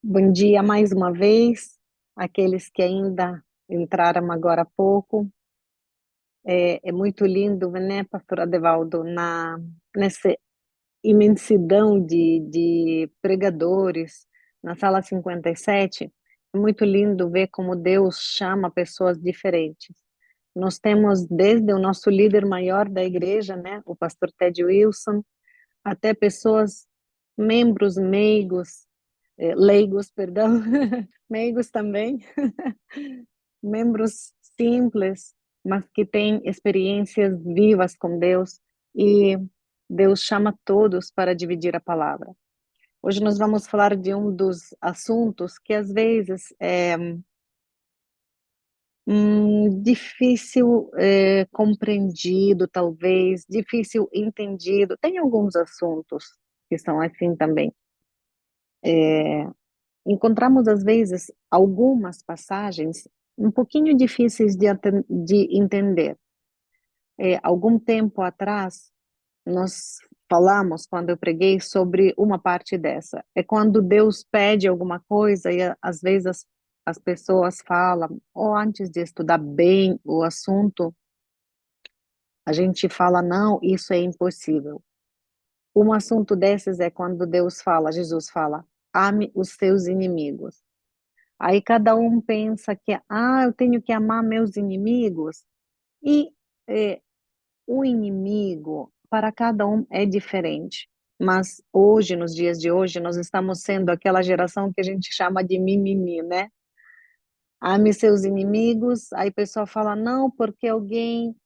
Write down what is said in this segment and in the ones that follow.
Bom dia mais uma vez, aqueles que ainda entraram agora há pouco. É muito lindo, né, pastor Adevaldo, nessa imensidão de pregadores na sala 57. É muito lindo ver como Deus chama pessoas diferentes. Nós temos desde o nosso líder maior da igreja, né, o pastor Ted Wilson, até pessoas, membros leigos, perdão, meigos também, membros simples, mas que têm experiências vivas com Deus, e Deus chama todos para dividir a palavra. Hoje nós vamos falar de um dos assuntos que às vezes é difícil compreendido, talvez, difícil entendido. Tem alguns assuntos que são assim também. Encontramos, às vezes, algumas passagens um pouquinho difíceis de entender. Algum tempo atrás, nós falamos, quando eu preguei, sobre uma parte dessa. É quando Deus pede alguma coisa e, às vezes, as pessoas falam, ou antes de estudar bem o assunto, a gente fala, não, isso é impossível. Um assunto desses é quando Deus fala, Jesus fala, ame os seus inimigos. Aí cada um pensa que, eu tenho que amar meus inimigos, e eh, o inimigo para cada um é diferente. Mas hoje, nos dias de hoje, nós estamos sendo aquela geração que a gente chama de mimimi, né? Ame seus inimigos, aí o pessoal fala, não, porque alguém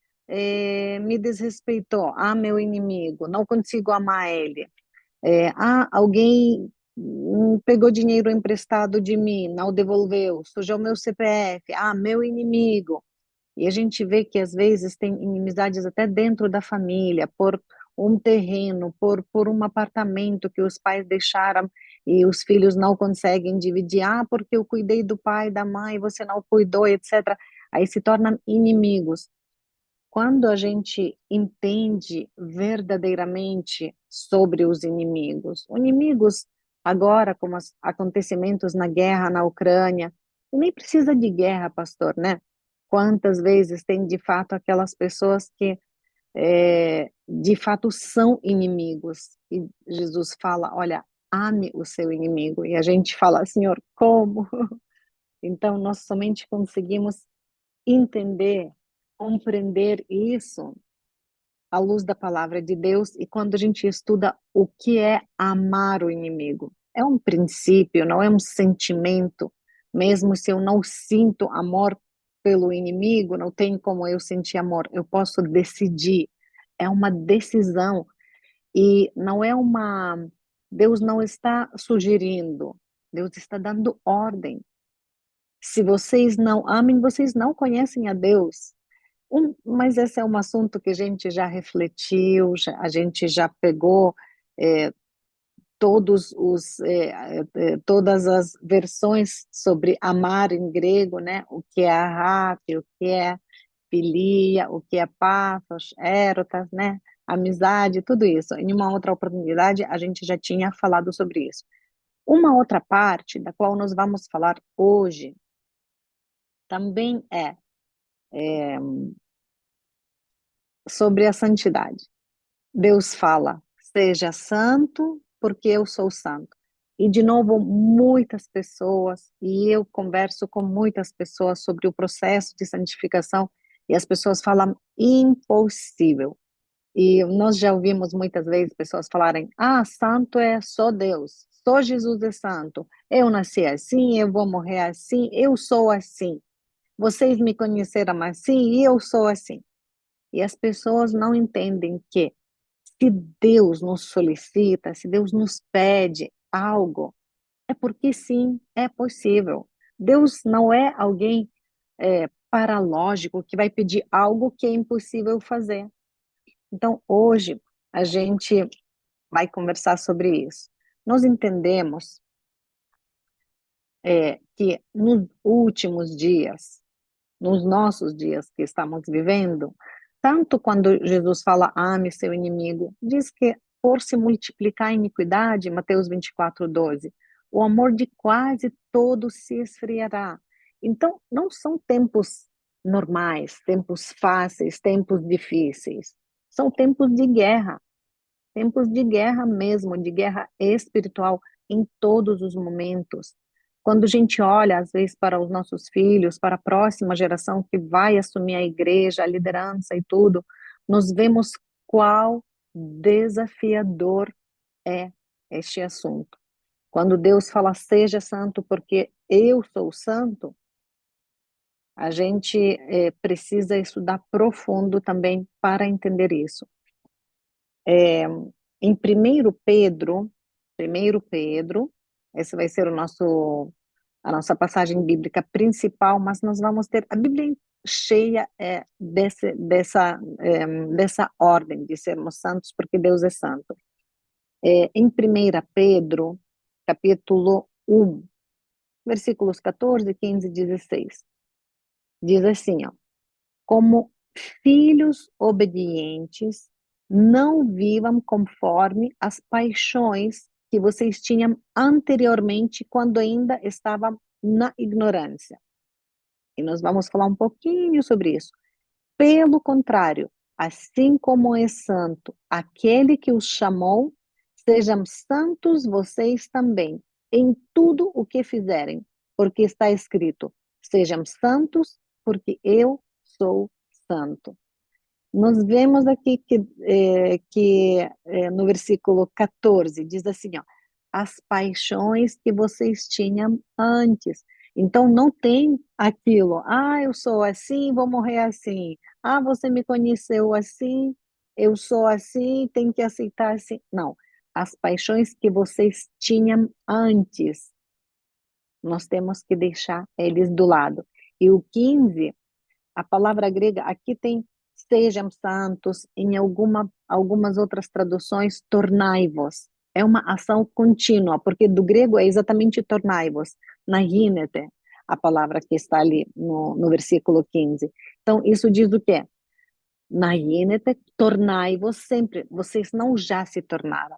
me desrespeitou, meu inimigo, não consigo amar ele. Alguém pegou dinheiro emprestado de mim, não devolveu, sujou meu CPF, meu inimigo. E a gente vê que às vezes tem inimizades até dentro da família, por um terreno, por um apartamento que os pais deixaram e os filhos não conseguem dividir, porque eu cuidei do pai, da mãe, você não cuidou, etc. Aí se tornam inimigos. Quando a gente entende verdadeiramente sobre os inimigos agora, como os acontecimentos na guerra na Ucrânia, e nem precisa de guerra, pastor, né? Quantas vezes tem de fato aquelas pessoas que de fato são inimigos, e Jesus fala, olha, ame o seu inimigo, e a gente fala, Senhor, como? Então, nós somente conseguimos entender, compreender isso à luz da palavra de Deus, e quando a gente estuda o que é amar o inimigo. É um princípio, não é um sentimento. Mesmo se eu não sinto amor pelo inimigo, não tem como eu sentir amor. Eu posso decidir. É uma decisão, e não é uma. Deus não está sugerindo, Deus está dando ordem. Se vocês não amem, vocês não conhecem a Deus. Mas esse é um assunto que a gente já refletiu, a gente já pegou é, todas as versões sobre amar em grego, né? O que é agape, o que é filia, o que é pathos, erotas, né? Amizade, tudo isso. Em uma outra oportunidade, a gente já tinha falado sobre isso. Uma outra parte, da qual nós vamos falar hoje, também é sobre a santidade. Deus fala, seja santo, porque eu sou santo. E, de novo, muitas pessoas, e eu converso com muitas pessoas sobre o processo de santificação, e as pessoas falam impossível. E nós já ouvimos muitas vezes pessoas falarem, santo é só Deus, só Jesus é santo. Eu nasci assim, eu vou morrer assim, eu sou assim. Vocês me conheceram assim e eu sou assim. E as pessoas não entendem que se Deus nos solicita, se Deus nos pede algo, é porque sim, é possível. Deus não é alguém paralógico que vai pedir algo que é impossível fazer. Então, hoje, a gente vai conversar sobre isso. Nós entendemos que nos últimos dias, nos nossos dias que estamos vivendo, tanto quando Jesus fala ame seu inimigo, diz que por se multiplicar a iniquidade, Mateus 24:12, o amor de quase todos se esfriará. Então, não são tempos normais, tempos fáceis, tempos difíceis. São tempos de guerra mesmo, de guerra espiritual em todos os momentos. Quando a gente olha, às vezes, para os nossos filhos, para a próxima geração que vai assumir a igreja, a liderança e tudo, nós vemos qual desafiador é este assunto. Quando Deus fala, seja santo porque eu sou santo, a gente precisa estudar profundo também para entender isso. Em primeiro Pedro, esse vai ser a nossa passagem bíblica principal, mas nós vamos ter a Bíblia cheia dessa ordem de sermos santos, porque Deus é santo. Em 1 Pedro, capítulo 1, versículos 14, 15 e 16, diz assim, ó, como filhos obedientes, não vivam conforme as paixões que vocês tinham anteriormente, quando ainda estavam na ignorância. E nós vamos falar um pouquinho sobre isso. Pelo contrário, assim como é santo aquele que os chamou, sejam santos vocês também, em tudo o que fizerem, porque está escrito: sejam santos, porque eu sou santo. Nós vemos aqui que no versículo 14 diz assim, ó, as paixões que vocês tinham antes. Então não tem aquilo, eu sou assim, vou morrer assim. Você me conheceu assim, eu sou assim, tem que aceitar assim. Não, as paixões que vocês tinham antes, nós temos que deixar eles do lado. E o 15, a palavra grega aqui tem sejam santos, em algumas outras traduções, tornai-vos. É uma ação contínua, porque do grego é exatamente tornai-vos, na gínete, a palavra que está ali no versículo 15. Então, isso diz o quê? Na gínete, tornai-vos sempre. Vocês não já se tornaram.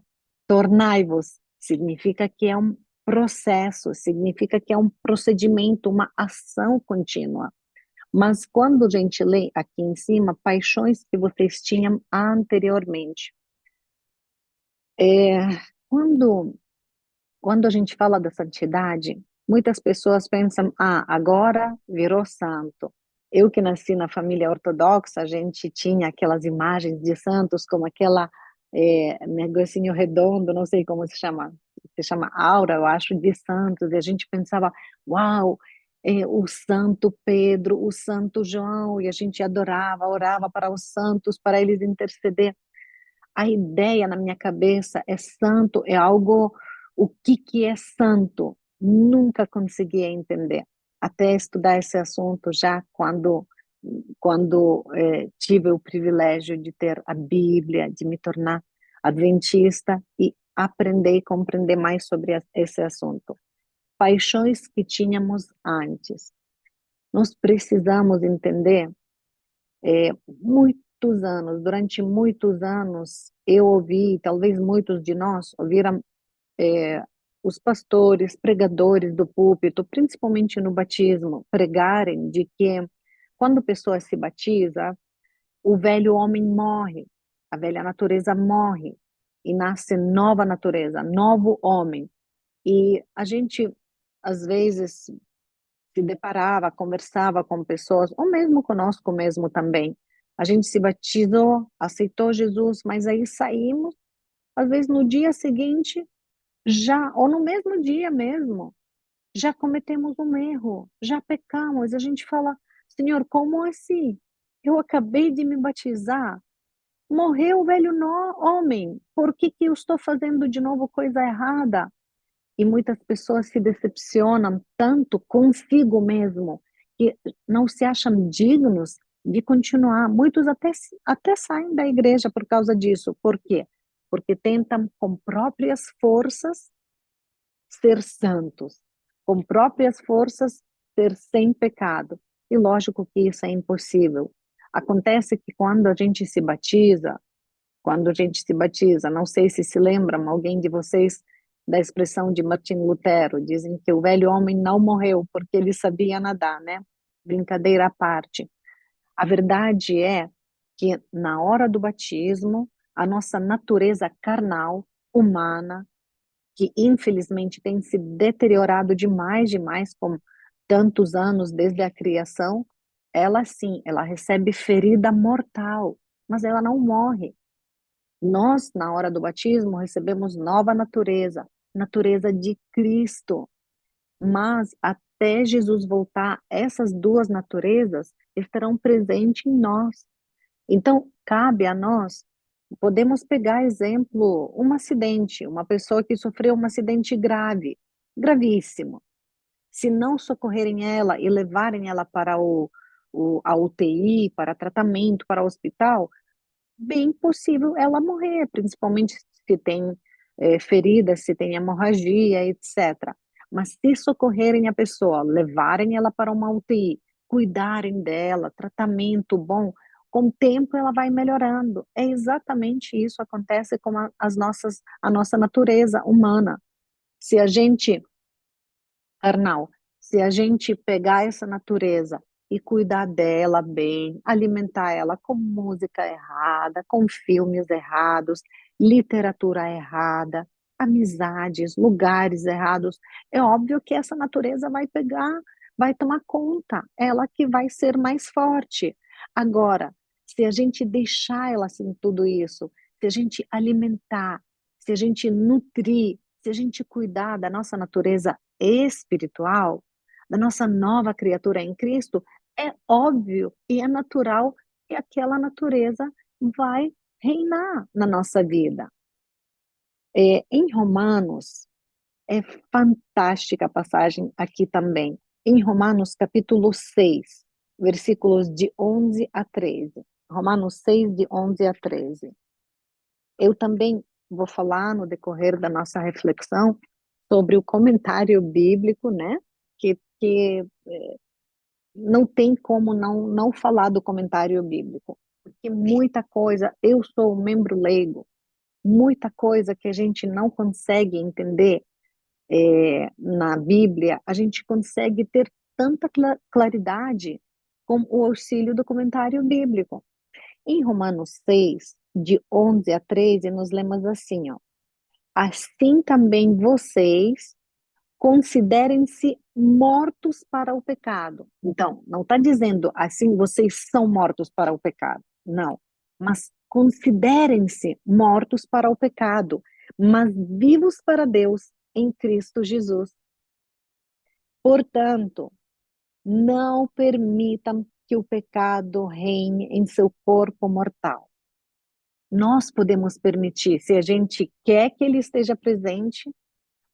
Tornai-vos significa que é um processo, significa que é um procedimento, uma ação contínua. Mas quando a gente lê aqui em cima, paixões que vocês tinham anteriormente. É, quando, quando a gente fala da santidade, muitas pessoas pensam, agora virou santo. Eu que nasci na família ortodoxa, a gente tinha aquelas imagens de santos como aquela negocinho redondo, não sei como se chama aura, eu acho, de santos, e a gente pensava, uau, o santo Pedro, o santo João, e a gente adorava, orava para os santos, para eles interceder. A ideia na minha cabeça é santo, é algo, o que é santo? Nunca conseguia entender, até estudar esse assunto já quando tive o privilégio de ter a Bíblia, de me tornar adventista e aprender e compreender mais sobre esse assunto. Paixões que tínhamos antes. Nós precisamos entender, durante muitos anos, eu ouvi, talvez muitos de nós ouviram os pastores, pregadores do púlpito, principalmente no batismo, pregarem de que quando a pessoa se batiza, o velho homem morre, a velha natureza morre e nasce nova natureza, novo homem. E a gente, às vezes, se deparava, conversava com pessoas, ou mesmo conosco mesmo também. A gente se batizou, aceitou Jesus, mas aí saímos, às vezes no dia seguinte, já, ou no mesmo dia mesmo, já cometemos um erro, já pecamos. A gente fala, Senhor, como assim? Eu acabei de me batizar, morreu o velho homem, por que que eu estou fazendo de novo coisa errada? E muitas pessoas se decepcionam tanto consigo mesmo, que não se acham dignos de continuar. Muitos até saem da igreja por causa disso. Por quê? Porque tentam com próprias forças ser santos, com próprias forças ser sem pecado. E lógico que isso é impossível. Acontece que quando a gente se batiza, não sei se lembram, alguém de vocês da expressão de Martim Lutero. Dizem que o velho homem não morreu porque ele sabia nadar, né? Brincadeira à parte. A verdade é que na hora do batismo, a nossa natureza carnal, humana, que infelizmente tem se deteriorado demais com tantos anos desde a criação, ela sim, ela recebe ferida mortal, mas ela não morre. Nós, na hora do batismo, recebemos nova natureza, natureza de Cristo. Mas até Jesus voltar, essas duas naturezas estarão presentes em nós. Então, cabe a nós, podemos pegar exemplo, um acidente, uma pessoa que sofreu um acidente grave, gravíssimo. Se não socorrerem ela e levarem ela para a UTI, para tratamento, para o hospital, bem possível ela morrer, principalmente se tem feridas, se tem hemorragia, etc. Mas se socorrerem a pessoa, levarem ela para uma UTI, cuidarem dela, tratamento bom, com o tempo ela vai melhorando. É exatamente isso acontece com a nossa natureza humana. Se a gente carnal. Se a gente pegar essa natureza e cuidar dela bem, alimentar ela com música errada, com filmes errados, literatura errada, amizades, lugares errados, é óbvio que essa natureza vai pegar, vai tomar conta, ela que vai ser mais forte. Agora, se a gente deixar ela assim tudo isso, se a gente alimentar, se a gente nutrir, se a gente cuidar da nossa natureza espiritual, da nossa nova criatura em Cristo, é óbvio e é natural que aquela natureza vai reinar na nossa vida. Em Romanos, é fantástica a passagem aqui também. Em Romanos capítulo 6, versículos de 11 a 13. Romanos 6, de 11 a 13. Eu também vou falar no decorrer da nossa reflexão sobre o comentário bíblico, né? Que não tem como não falar do comentário bíblico, porque muita coisa, eu sou um membro leigo, muita coisa que a gente não consegue entender na Bíblia, a gente consegue ter tanta claridade com o auxílio do comentário bíblico. Em Romanos 6, de 11 a 13, nós lemos assim, ó, assim também vocês considerem-se mortos para o pecado. Então, não está dizendo assim, vocês são mortos para o pecado. Não. Mas considerem-se mortos para o pecado, mas vivos para Deus em Cristo Jesus. Portanto, não permitam que o pecado reine em seu corpo mortal. Nós podemos permitir, se a gente quer que ele esteja presente,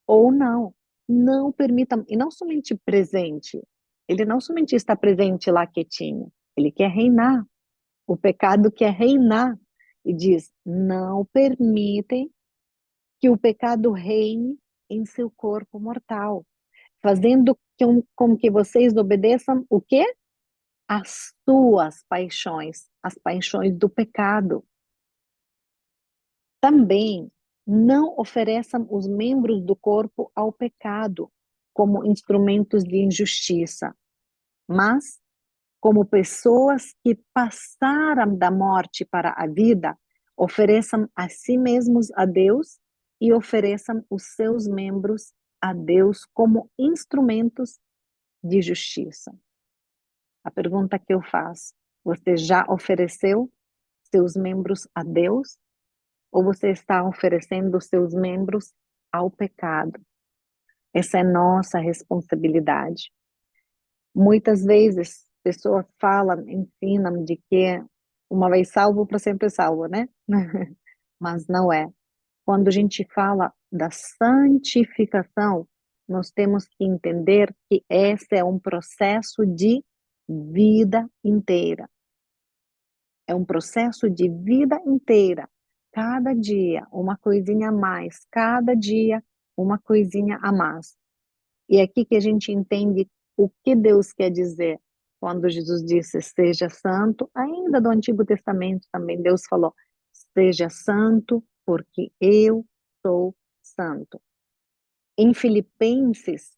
ou não. Não permita, e não somente presente, ele não somente está presente lá quietinho, ele quer reinar. O pecado quer reinar e diz: não permitem que o pecado reine em seu corpo mortal, fazendo com que vocês obedeçam o quê? As suas paixões, as paixões do pecado. Também não ofereçam os membros do corpo ao pecado como instrumentos de injustiça, mas como pessoas que passaram da morte para a vida, ofereçam a si mesmos a Deus e ofereçam os seus membros a Deus como instrumentos de justiça. A pergunta que eu faço: você já ofereceu seus membros a Deus? Ou você está oferecendo os seus membros ao pecado? Essa é nossa responsabilidade. Muitas vezes, pessoas falam, ensinam de que uma vez salvo, para sempre salvo, né? Mas não é. Quando a gente fala da santificação, nós temos que entender que esse é um processo de vida inteira. É um processo de vida inteira. Cada dia uma coisinha a mais, cada dia uma coisinha a mais. E é aqui que a gente entende o que Deus quer dizer quando Jesus disse: seja santo. Ainda do Antigo Testamento também Deus falou: seja santo, porque eu sou santo. Em Filipenses,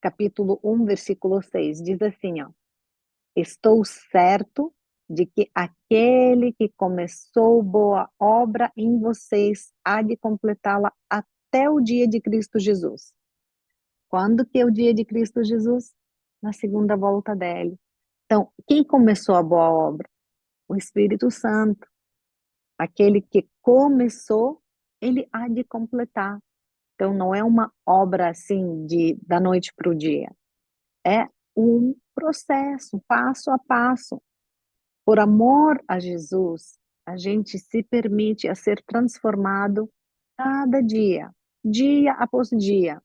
capítulo 1, versículo 6, diz assim, ó: estou certo de que aquele que começou boa obra em vocês há de completá-la até o dia de Cristo Jesus. Quando que é o dia de Cristo Jesus? Na segunda volta dele. Então, quem começou a boa obra? O Espírito Santo. Aquele que começou, ele há de completar. Então, não é uma obra assim da noite para o dia. É um processo, passo a passo. Por amor a Jesus, a gente se permite a ser transformado cada dia, dia após dia.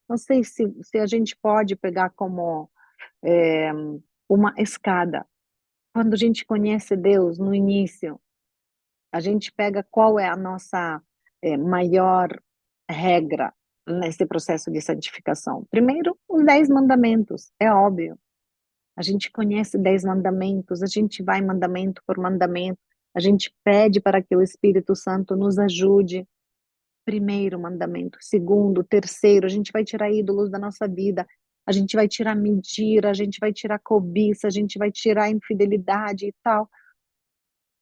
Não sei se a gente pode pegar como é, uma escada. Quando a gente conhece Deus no início, a gente pega qual é a nossa maior regra nesse processo de santificação. Primeiro, os 10 mandamentos, é óbvio. A gente conhece 10 mandamentos, a gente vai mandamento por mandamento, a gente pede para que o Espírito Santo nos ajude. Primeiro mandamento, segundo, terceiro, a gente vai tirar ídolos da nossa vida, a gente vai tirar mentira, a gente vai tirar cobiça, a gente vai tirar infidelidade e tal.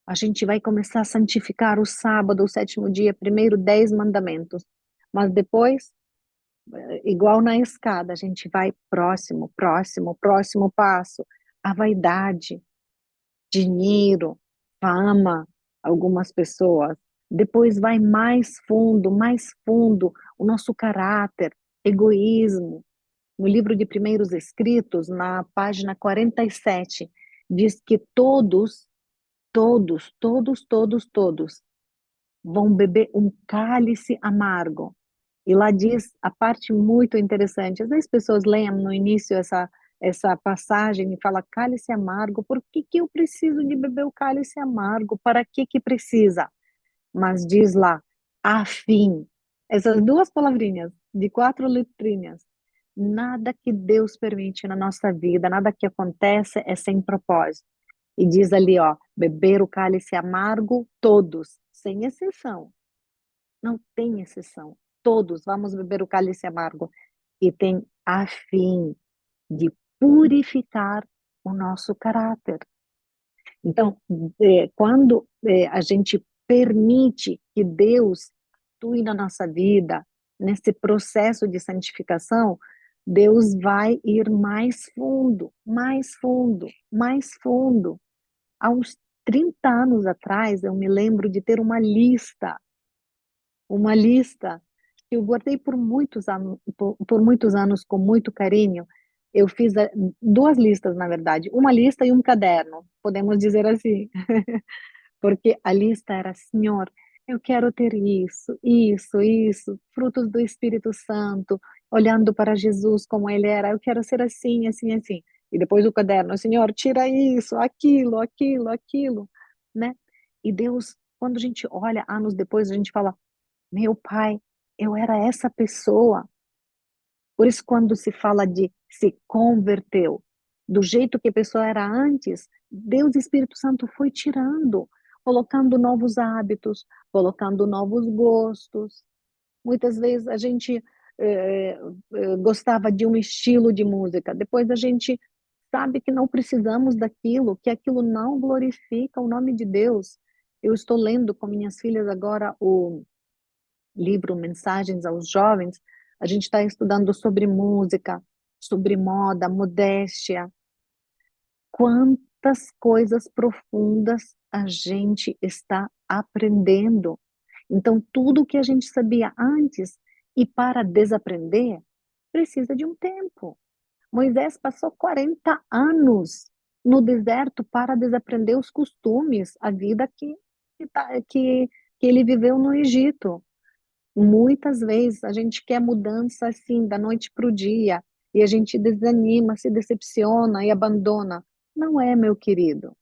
A gente vai começar a santificar o sábado, o sétimo dia, primeiro 10 mandamentos. Mas depois, igual na escada, a gente vai próximo, próximo, próximo passo. A vaidade, dinheiro, fama, algumas pessoas. Depois vai mais fundo, o nosso caráter, egoísmo. No livro de Primeiros Escritos, na página 47, diz que todos vão beber um cálice amargo. E lá diz a parte muito interessante. Às vezes as pessoas leem no início essa passagem e fala cálice amargo. Por que que eu preciso de beber o cálice amargo? Para que que precisa? Mas diz lá, a fim. Essas duas palavrinhas, de 4 letrinhas. Nada que Deus permite na nossa vida, nada que acontece é sem propósito. E diz ali, ó, beber o cálice amargo, todos, sem exceção. Não tem exceção. Todos vamos beber o cálice amargo. E tem a fim de purificar o nosso caráter. Então, quando a gente permite que Deus atue na nossa vida, nesse processo de santificação, Deus vai ir mais fundo, mais fundo, mais fundo. Há uns 30 anos atrás, eu me lembro de ter uma lista que eu guardei por muitos anos com muito carinho. Eu fiz duas listas, na verdade, uma lista e um caderno, podemos dizer assim, porque a lista era, Senhor, eu quero ter isso, frutos do Espírito Santo, olhando para Jesus como ele era, eu quero ser assim, assim, assim. E depois o caderno, Senhor, tira isso, aquilo, né? E Deus, quando a gente olha anos depois, a gente fala, meu pai, eu era essa pessoa. Por isso, quando se fala de se converteu, do jeito que a pessoa era antes, Deus e Espírito Santo foi tirando, colocando novos hábitos, colocando novos gostos. Muitas vezes a gente gostava de um estilo de música, depois a gente sabe que não precisamos daquilo, que aquilo não glorifica o nome de Deus. Eu estou lendo com minhas filhas agora o livro Mensagens aos Jovens, a gente está estudando sobre música, sobre moda, modéstia. Quantas coisas profundas a gente está aprendendo. Então, tudo que a gente sabia antes e para desaprender, precisa de um tempo. Moisés passou 40 anos no deserto para desaprender os costumes, a vida que ele viveu no Egito. Muitas vezes a gente quer mudança assim, da noite para o dia, e a gente desanima, se decepciona e abandona. Não é, meu querido.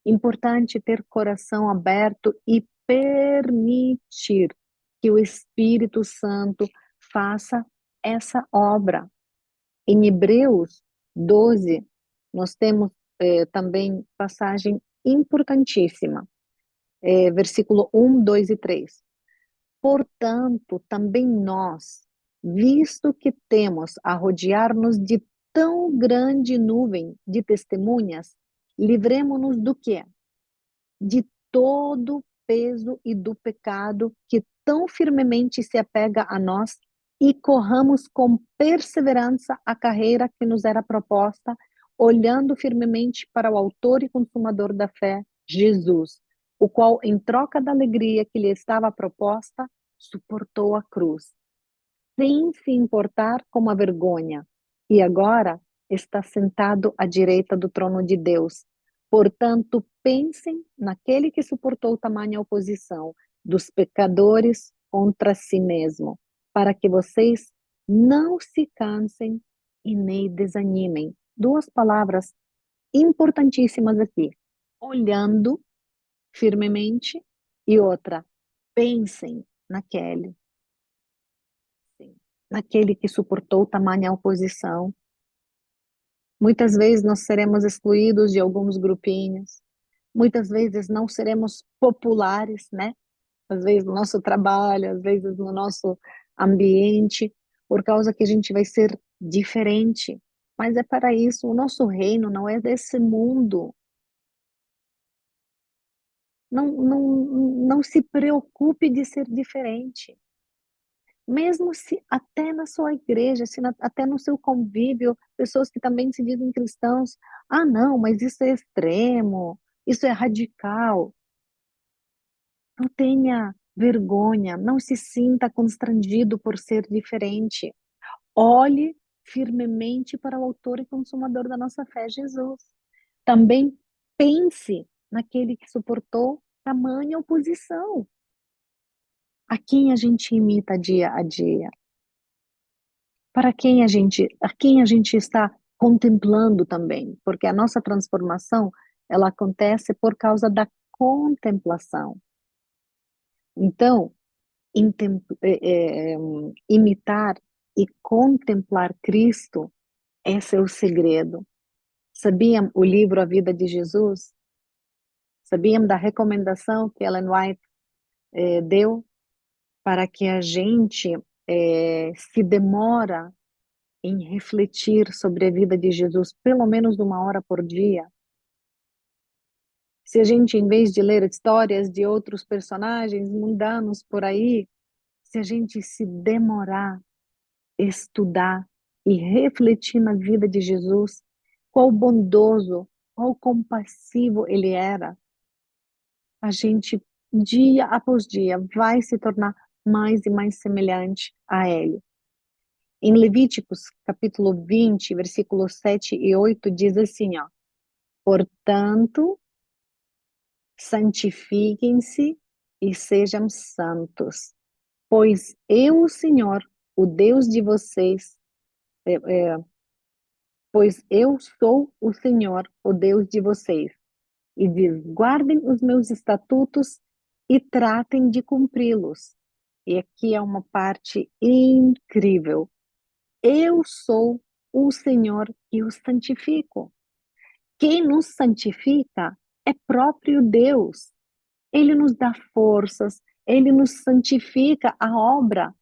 Importante ter coração aberto e permitir que o Espírito Santo faça essa obra. Em Hebreus 12, nós temos também passagem importantíssima, versículo 1, 2 e 3. Portanto, também nós, visto que temos a rodear-nos de tão grande nuvem de testemunhas, livremo-nos do quê? De todo o peso e do pecado que tão firmemente se apega a nós e corramos com perseverança a carreira que nos era proposta, olhando firmemente para o autor e consumador da fé, Jesus, o qual, em troca da alegria que lhe estava proposta, suportou a cruz, sem se importar com a vergonha, e agora está sentado à direita do trono de Deus. Portanto, pensem naquele que suportou tamanha oposição dos pecadores contra si mesmo, para que vocês não se cansem e nem desanimem. Duas palavras importantíssimas aqui: olhando firmemente, e outra, pensem naquele. Sim. Naquele que suportou tamanha oposição. Muitas vezes nós seremos excluídos de alguns grupinhos, muitas vezes não seremos populares, né? Às vezes no nosso trabalho, às vezes no nosso ambiente, por causa que a gente vai ser diferente. Mas é para isso, o nosso reino não é desse mundo. Não se preocupe de ser diferente. Mesmo se até na sua igreja, se até no seu convívio, pessoas que também se dizem cristãos, ah, não, mas isso é extremo, isso é radical. Não tenha vergonha, não se sinta constrangido por ser diferente. Olhe firmemente para o autor e consumador da nossa fé, Jesus. Também pense naquele que suportou tamanha oposição. A quem a gente imita dia a dia? A quem a gente está contemplando também, porque a nossa transformação, ela acontece por causa da contemplação. Então, imitar e contemplar Cristo, esse é o segredo. Sabiam o livro A Vida de Jesus? Sabiam da recomendação que Ellen White deu para que a gente se demora em refletir sobre a vida de Jesus pelo menos 1 hora por dia? Se a gente, em vez de ler histórias de outros personagens mundanos por aí, se a gente se demorar, estudar e refletir na vida de Jesus, qual bondoso, qual compassivo ele era, a gente, dia após dia, vai se tornar mais e mais semelhante a ele. Em Levíticos, capítulo 20, versículos 7 e 8, diz assim, ó: portanto, santifiquem-se e sejam santos, pois eu, o Senhor, o Deus de vocês, é, é, pois eu sou o Senhor, o Deus de vocês. E diz: guardem os meus estatutos e tratem de cumpri-los. E aqui é uma parte incrível. Eu sou o Senhor que os santifico. Quem nos santifica é próprio Deus. Ele nos dá forças, ele nos santifica a obra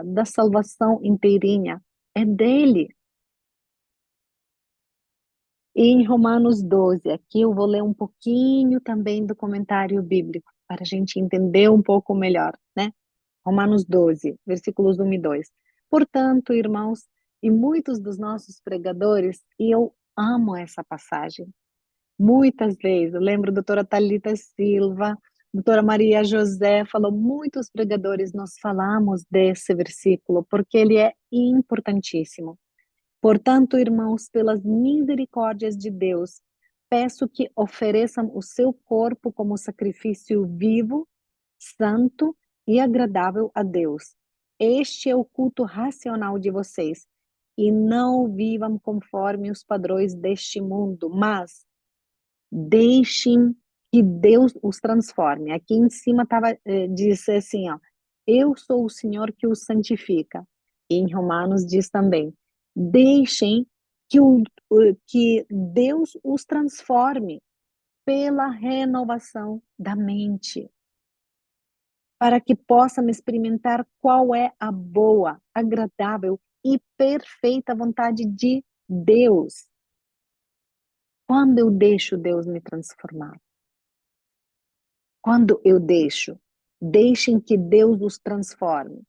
da salvação inteirinha é dele. E em Romanos 12, aqui eu vou ler um pouquinho também do comentário bíblico, para a gente entender um pouco melhor, né? Romanos 12, versículos 1 e 2. Portanto, irmãos, e muitos dos nossos pregadores, e eu amo essa passagem, muitas vezes, eu lembro a doutora Thalita Silva, doutora Maria José, falou, muitos pregadores nós falamos desse versículo, porque ele é importantíssimo. Portanto, irmãos, pelas misericórdias de Deus, peço que ofereçam o seu corpo como sacrifício vivo, santo e agradável a Deus. Este é o culto racional de vocês. E não vivam conforme os padrões deste mundo, mas deixem que Deus os transforme. Aqui em cima diz assim, ó, eu sou o Senhor que os santifica. E em Romanos diz também, deixem que Deus os transforme pela renovação da mente. para que possam experimentar qual é a boa, agradável e perfeita vontade de Deus. Quando eu deixo Deus me transformar? Quando eu deixo? Deixem que Deus os transforme.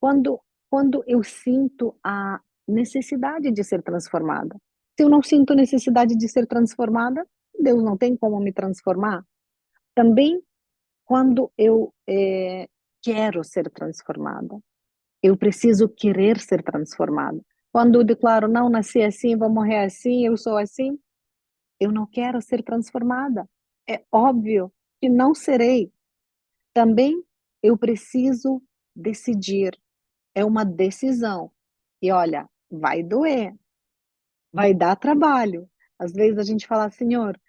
Quando, quando eu sinto a necessidade de ser transformada. Se eu não sinto necessidade de ser transformada, Deus não tem como me transformar. Também quando eu quero ser transformada. Eu preciso querer ser transformada. Quando eu declaro, não, nasci assim, vou morrer assim, eu sou assim, eu não quero ser transformada. É óbvio que não serei. Também eu preciso decidir. É uma decisão. E olha, vai doer, vai dar trabalho. Às vezes a gente fala, Senhor,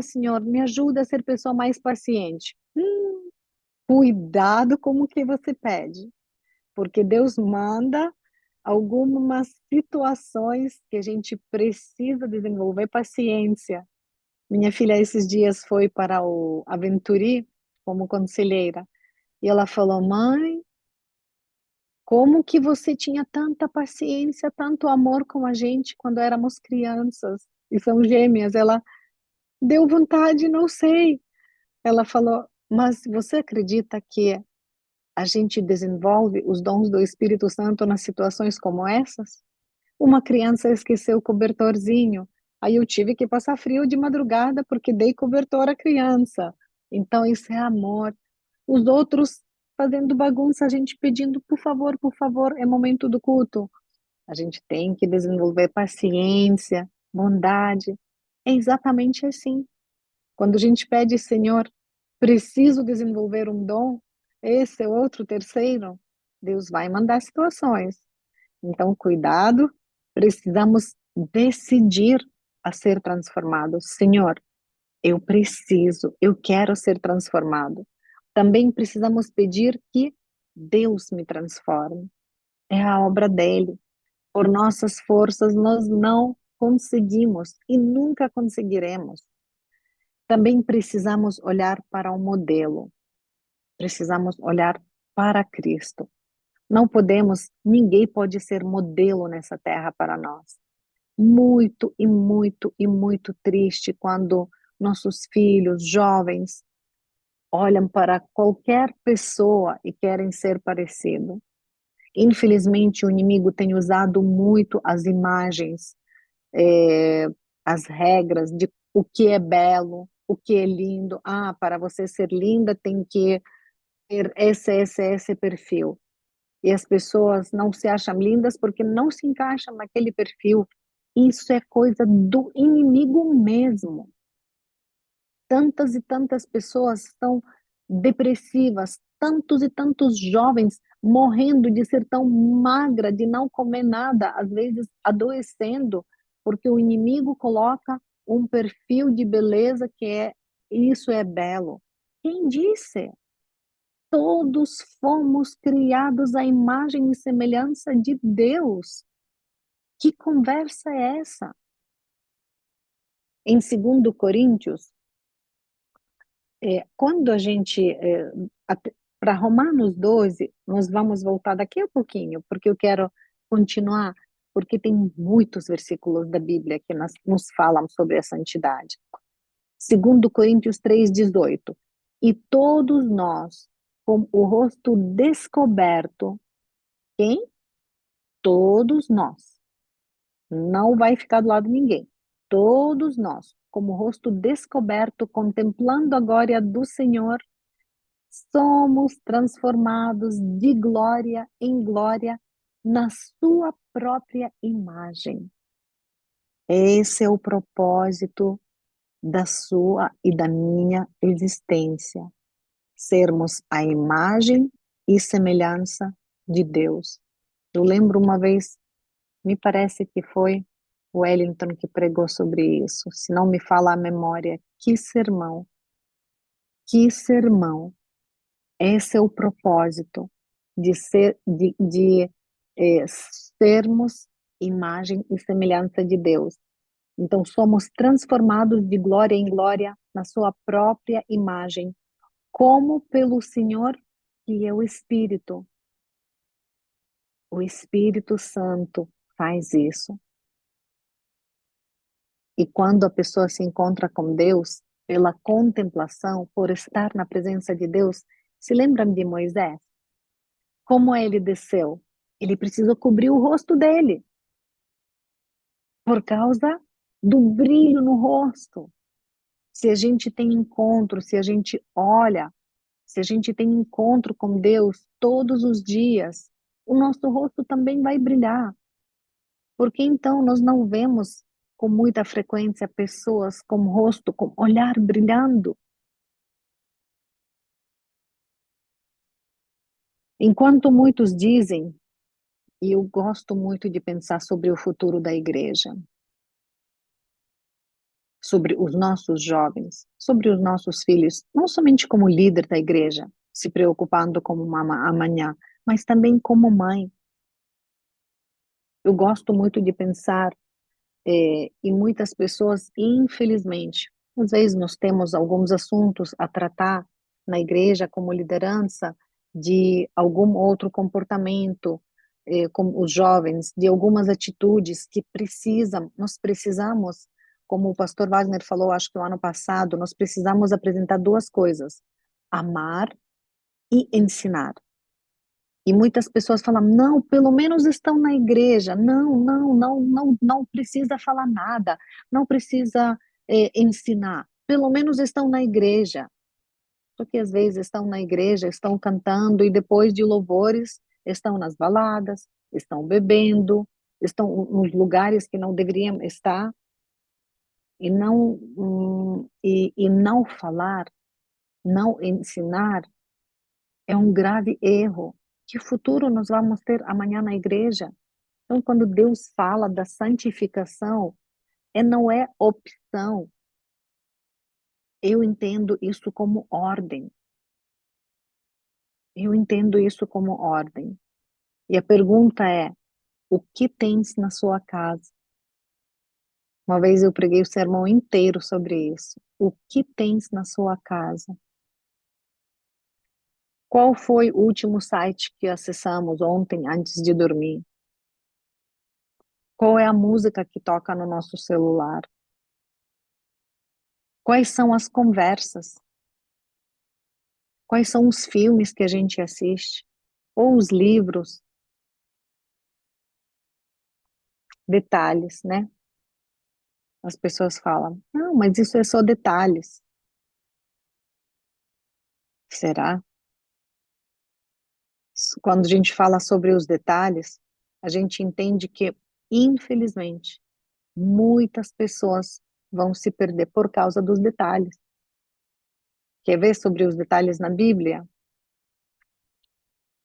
Senhor, me ajuda a ser pessoa mais paciente. Cuidado com o que você pede, porque Deus manda algumas situações que a gente precisa desenvolver paciência. Minha filha esses dias foi para o Aventuri como conselheira e ela falou: "Mãe, como que você tinha tanta paciência, tanto amor com a gente quando éramos crianças?" E são gêmeas. Ela deu vontade, não sei. Ela falou: "Mas você acredita que a gente desenvolve os dons do Espírito Santo nas situações como essas?" Uma criança esqueceu o cobertorzinho, aí eu tive que passar frio de madrugada porque dei cobertor à criança. Então isso é amor. Os outros fazendo bagunça, a gente pedindo, por favor, é momento do culto. A gente tem que desenvolver paciência, bondade. É exatamente assim. Quando a gente pede, Senhor, preciso desenvolver um dom, esse é outro, terceiro, Deus vai mandar situações. Então, cuidado, precisamos decidir a ser transformados. Senhor, eu preciso, eu quero ser transformado. Também precisamos pedir que Deus me transforme. É a obra dele. Por nossas forças, nós não conseguimos e nunca conseguiremos. Também precisamos olhar para o modelo. Precisamos olhar para Cristo. Não podemos, ninguém pode ser modelo nessa terra para nós. Muito e muito e muito triste quando nossos filhos, jovens, olham para qualquer pessoa e querem ser parecido. Infelizmente, o inimigo tem usado muito as imagens, as regras de o que é belo, o que é lindo. Ah, para você ser linda tem que ter esse perfil. E as pessoas não se acham lindas porque não se encaixam naquele perfil. Isso é coisa do inimigo mesmo. Tantas e tantas pessoas estão depressivas, tantos e tantos jovens morrendo de ser tão magra, de não comer nada, às vezes adoecendo, porque o inimigo coloca um perfil de beleza que é isso é belo. Quem disse? Todos fomos criados à imagem e semelhança de Deus. Que conversa é essa? Em 2 Coríntios, quando a gente, para Romanos 12, nós vamos voltar daqui a pouquinho, porque eu quero continuar, porque tem muitos versículos da Bíblia que nos falam sobre a santidade. 2 Coríntios 3:18. E todos nós, com o rosto descoberto, quem? Todos nós. Não vai ficar do lado de ninguém. Todos nós, como o rosto descoberto, contemplando a glória do Senhor, somos transformados de glória em glória na sua própria imagem. Esse é o propósito da sua e da minha existência. Sermos a imagem e semelhança de Deus. Eu lembro uma vez, me parece que foi o Wellington que pregou sobre isso, se não me fala a memória, que sermão, que sermão. Esse é o propósito de ser, sermos imagem e semelhança de Deus. Então somos transformados de glória em glória na sua própria imagem, como pelo Senhor, que é o Espírito. O Espírito Santo faz isso. E quando a pessoa se encontra com Deus, pela contemplação, por estar na presença de Deus, se lembram de Moisés? Como ele desceu? Ele precisou cobrir o rosto dele, por causa do brilho no rosto. Se a gente tem encontro, se a gente olha, se a gente tem encontro com Deus todos os dias, o nosso rosto também vai brilhar. Porque então nós não vemos com muita frequência pessoas com rosto, com olhar brilhando. Enquanto muitos dizem, e eu gosto muito de pensar sobre o futuro da igreja, sobre os nossos jovens, sobre os nossos filhos, não somente como líder da igreja, se preocupando com uma amanhã, mas também como mãe. Eu gosto muito de pensar e muitas pessoas, infelizmente, às vezes nós temos alguns assuntos a tratar na igreja como liderança de algum outro comportamento, com os jovens, de algumas atitudes que nós precisamos, como o pastor Wagner falou, acho que o ano passado, nós precisamos apresentar duas coisas: amar e ensinar. E muitas pessoas falam, não, pelo menos estão na igreja, não precisa falar nada, não precisa ensinar, pelo menos estão na igreja. Porque às vezes estão na igreja, estão cantando e depois de louvores estão nas baladas, estão bebendo, estão nos lugares que não deveriam estar e não falar, não ensinar é um grave erro. Que futuro nós vamos ter amanhã na igreja? Então, quando Deus fala da santificação, não é opção. Eu entendo isso como ordem. Eu entendo isso como ordem. E a pergunta é: o que tens na sua casa? Uma vez eu preguei o sermão inteiro sobre isso. O que tens na sua casa? Qual foi o último site que acessamos ontem antes de dormir? Qual é a música que toca no nosso celular? Quais são as conversas? Quais são os filmes que a gente assiste? Ou os livros? Detalhes, né? As pessoas falam, não, mas isso é só detalhes. Será? Quando a gente fala sobre os detalhes, a gente entende que, infelizmente, muitas pessoas vão se perder por causa dos detalhes. Quer ver sobre os detalhes na Bíblia?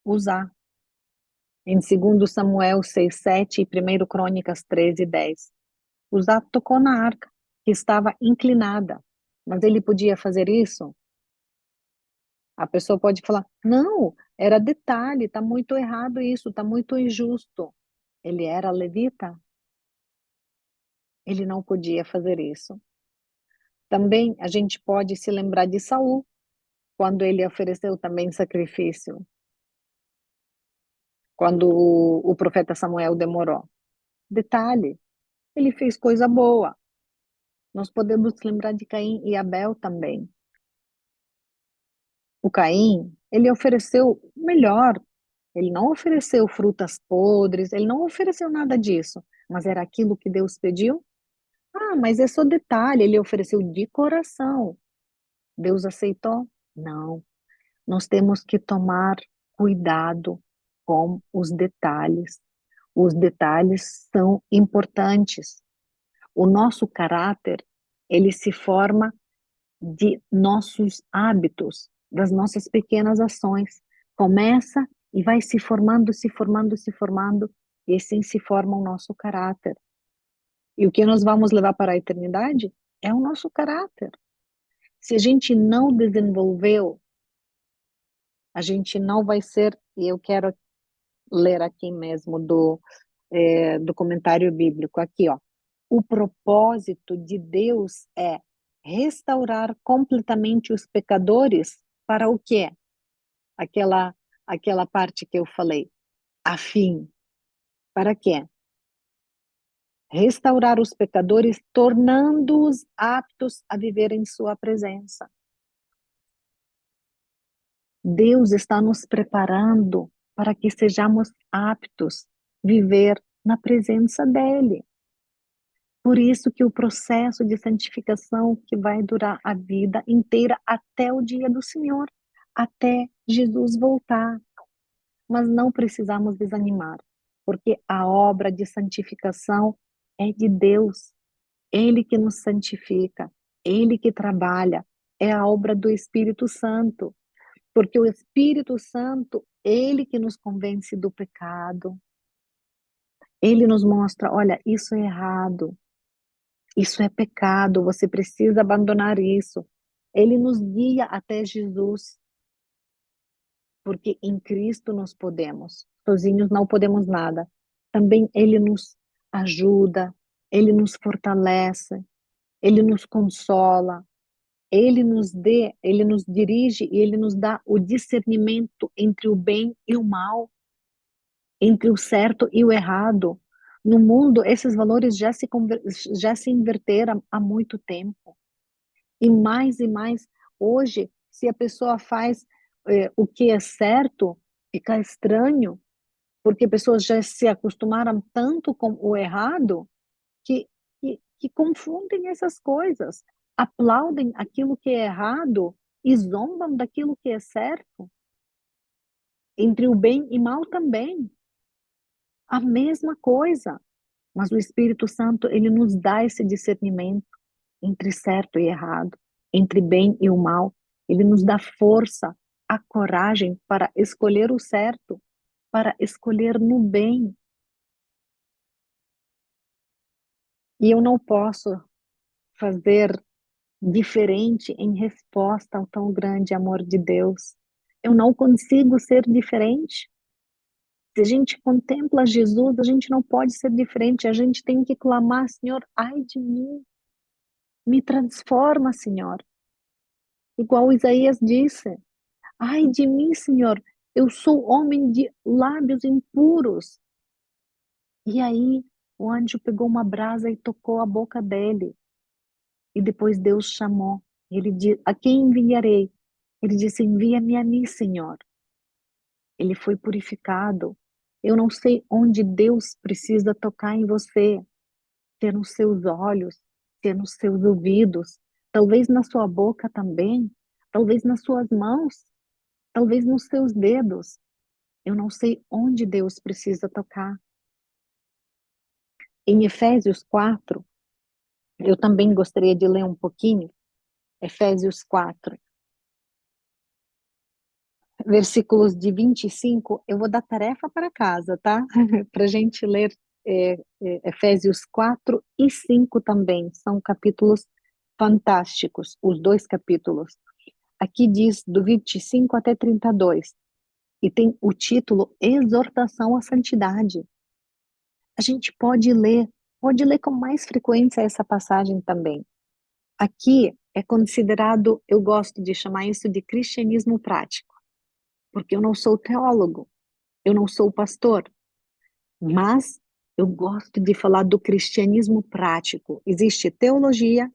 Usar. Em 2 Samuel 6:7 e 1 Crônicas 13:10. Uzá tocou na arca, que estava inclinada. Mas ele podia fazer isso? A pessoa pode falar, não, era detalhe, está muito errado isso, está muito injusto. Ele era levita? Ele não podia fazer isso. Também a gente pode se lembrar de Saul, quando ele ofereceu também sacrifício, quando o profeta Samuel demorou. Detalhe, ele fez coisa boa. Nós podemos lembrar de Caim e Abel também. O Caim, ele ofereceu o melhor. Ele não ofereceu frutas podres, ele não ofereceu nada disso. Mas era aquilo que Deus pediu? Ah, mas é só detalhe, ele ofereceu de coração. Deus aceitou? Não. Nós temos que tomar cuidado com os detalhes. Os detalhes são importantes. O nosso caráter, ele se forma de nossos hábitos, das nossas pequenas ações. Começa e vai se formando, se formando, se formando, e assim se forma o nosso caráter. E o que nós vamos levar para a eternidade é o nosso caráter. Se a gente não desenvolveu, a gente não vai ser, e eu quero ler aqui mesmo do comentário bíblico, aqui ó, o propósito de Deus é restaurar completamente os pecadores para o quê? Aquela, aquela parte que eu falei, a fim. Para quê? Restaurar os pecadores, tornando-os aptos a viver em sua presença. Deus está nos preparando para que sejamos aptos a viver na presença dEle. Por isso que o processo de santificação que vai durar a vida inteira até o dia do Senhor, até Jesus voltar. Mas não precisamos desanimar, porque a obra de santificação é de Deus. Ele que nos santifica, Ele que trabalha, é a obra do Espírito Santo. Porque o Espírito Santo, ele que nos convence do pecado. Ele nos mostra, olha, isso é errado, isso é pecado, você precisa abandonar isso. Ele nos guia até Jesus, porque em Cristo nós podemos. Sozinhos não podemos nada. Também ele nos ajuda, ele nos fortalece, ele nos consola, ele nos dirige e ele nos dá o discernimento entre o bem e o mal, entre o certo e o errado. No mundo, esses valores já se inverteram há muito tempo. E mais, hoje, se a pessoa faz o que é certo, fica estranho, porque pessoas já se acostumaram tanto com o errado que confundem essas coisas, aplaudem aquilo que é errado e zombam daquilo que é certo. Entre o bem e mal também, a mesma coisa. Mas o Espírito Santo, ele nos dá esse discernimento entre certo e errado, entre bem e o mal. Ele nos dá força, a coragem para escolher o certo, para escolher no bem. E eu não posso fazer diferente em resposta ao tão grande amor de Deus. Eu não consigo ser diferente. Se a gente contempla Jesus, a gente não pode ser diferente. A gente tem que clamar, Senhor, ai de mim, me transforma, Senhor. Igual Isaías disse, ai de mim, Senhor, eu sou homem de lábios impuros. E aí o anjo pegou uma brasa e tocou a boca dele. E depois Deus chamou. Ele disse, a quem enviarei? Ele disse, envia-me a mim, Senhor. Ele foi purificado. Eu não sei onde Deus precisa tocar em você. Ter nos seus olhos, ter nos seus ouvidos, talvez na sua boca também, talvez nas suas mãos, talvez nos seus dedos. Eu não sei onde Deus precisa tocar. Em Efésios 4, eu também gostaria de ler um pouquinho, Efésios 4, versículos de 25, eu vou dar tarefa para casa, tá? Para a gente ler Efésios 4 e 5 também, são capítulos fantásticos, os dois capítulos. Aqui diz do 25 até 32, e tem o título Exortação à Santidade. A gente pode ler com mais frequência essa passagem também. Aqui é considerado, eu gosto de chamar isso de cristianismo prático, porque eu não sou teólogo, eu não sou pastor, mas eu gosto de falar do cristianismo prático. Existe teologia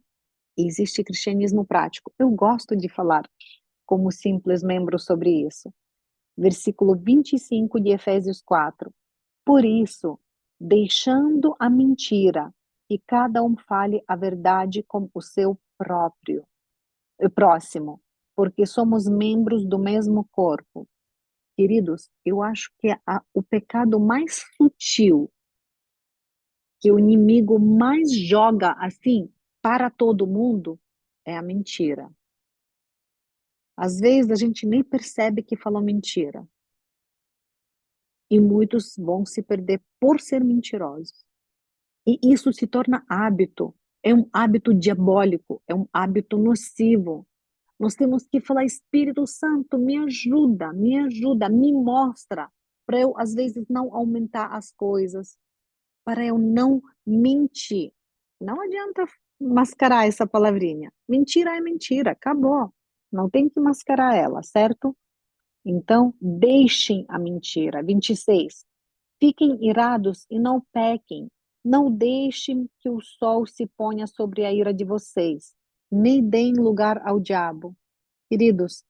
e existe cristianismo prático. Eu gosto de falar como simples membro sobre isso. Versículo 25 de Efésios 4. Por isso, deixando a mentira, que cada um fale a verdade com o seu próximo, porque somos membros do mesmo corpo. Queridos, eu acho que o pecado mais sutil que o inimigo mais joga assim para todo mundo é a mentira. Às vezes a gente nem percebe que falou mentira. E muitos vão se perder por ser mentirosos. E isso se torna hábito. É um hábito diabólico, é um hábito nocivo. Nós temos que falar, Espírito Santo, me ajuda, me mostra, para eu, às vezes, não aumentar as coisas, para eu não mentir. Não adianta mascarar essa palavrinha. Mentira é mentira, acabou. não tem que mascarar ela, certo? Então, deixem a mentira. 26. Fiquem irados e não pequem. Não deixem que o sol se ponha sobre a ira de vocês, nem deem lugar ao diabo. Queridos,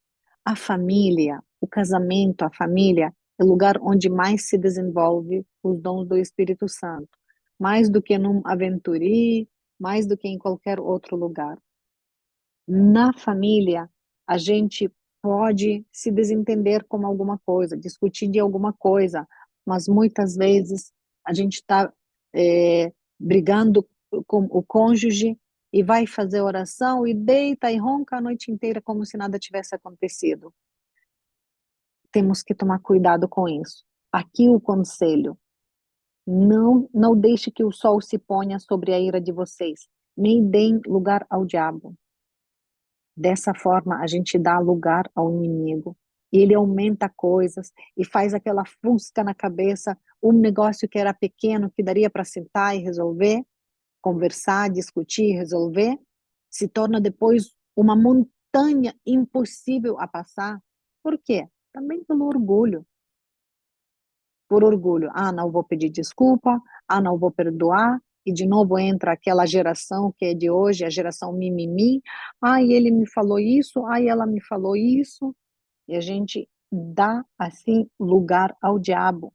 a família, o casamento, a família é o lugar onde mais se desenvolve os dons do Espírito Santo, mais do que num aventurí, mais do que em qualquer outro lugar. Na família, a gente pode se desentender com alguma coisa, discutir de alguma coisa, mas muitas vezes a gente está brigando com o cônjuge e vai fazer oração e deita e ronca a noite inteira como se nada tivesse acontecido. Temos que tomar cuidado com isso. Aqui o conselho: não deixe que o sol se ponha sobre a ira de vocês, nem deem lugar ao diabo. Dessa forma, a gente dá lugar ao inimigo. E ele aumenta coisas e faz aquela fusca na cabeça, um negócio que era pequeno, que daria para sentar e resolver, conversar, discutir, resolver, se torna depois uma montanha impossível a passar. Por quê? Também pelo orgulho. Por orgulho. Ah, não vou pedir desculpa, ah, não vou perdoar, e de novo entra aquela geração que é de hoje, a geração mimimi, ah, e ele me falou isso, ah, e ela me falou isso, e a gente dá, assim, lugar ao diabo.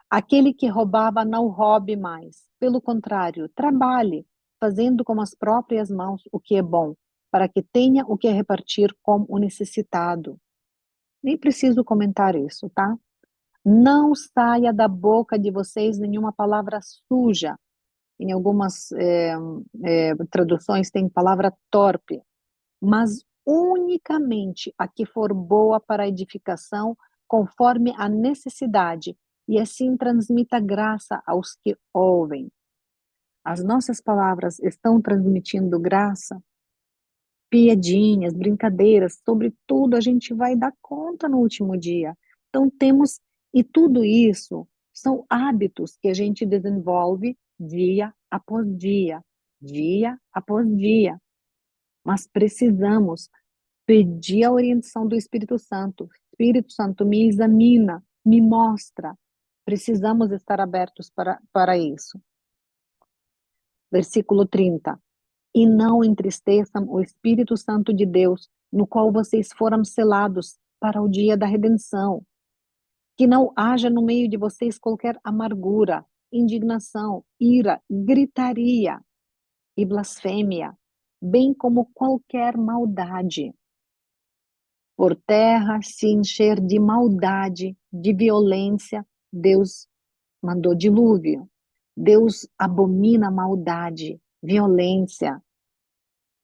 Aquele que roubava não roube mais, pelo contrário, trabalhe, fazendo com as próprias mãos o que é bom, para que tenha o que repartir com o necessitado. Nem preciso comentar isso, tá? Não saia da boca de vocês nenhuma palavra suja. Em algumas traduções tem palavra torpe, mas unicamente a que for boa para a edificação, conforme a necessidade, e assim transmita graça aos que ouvem. As nossas palavras estão transmitindo graça? Piadinhas, brincadeiras, sobre tudo a gente vai dar conta no último dia. Então temos, e tudo isso são hábitos que a gente desenvolve dia após dia após dia. Mas precisamos pedir a orientação do Espírito Santo. Espírito Santo, me examina, me mostra. Precisamos estar abertos para isso. Versículo 30. E não entristeçam o Espírito Santo de Deus, no qual vocês foram selados para o dia da redenção. Que não haja no meio de vocês qualquer amargura, indignação, ira, gritaria e blasfêmia, bem como qualquer maldade. Por terra se encher de maldade, de violência, Deus mandou dilúvio. Deus abomina maldade, violência.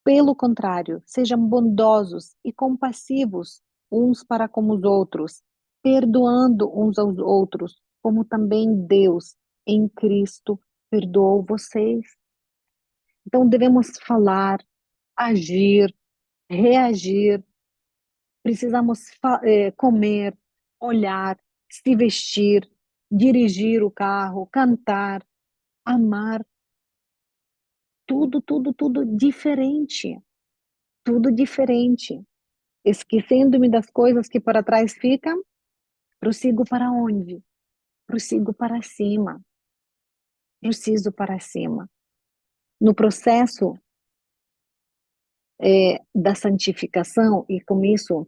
Pelo contrário, sejam bondosos e compassivos uns para com os outros, perdoando uns aos outros, como também Deus, em Cristo, perdoou vocês. Então devemos falar, agir, reagir, precisamos comer, olhar, se vestir, dirigir o carro, cantar, amar, tudo diferente, tudo diferente. Esquecendo-me das coisas que para trás ficam, prossigo para onde? Prossigo para cima, preciso para cima. No processo da santificação, e com isso,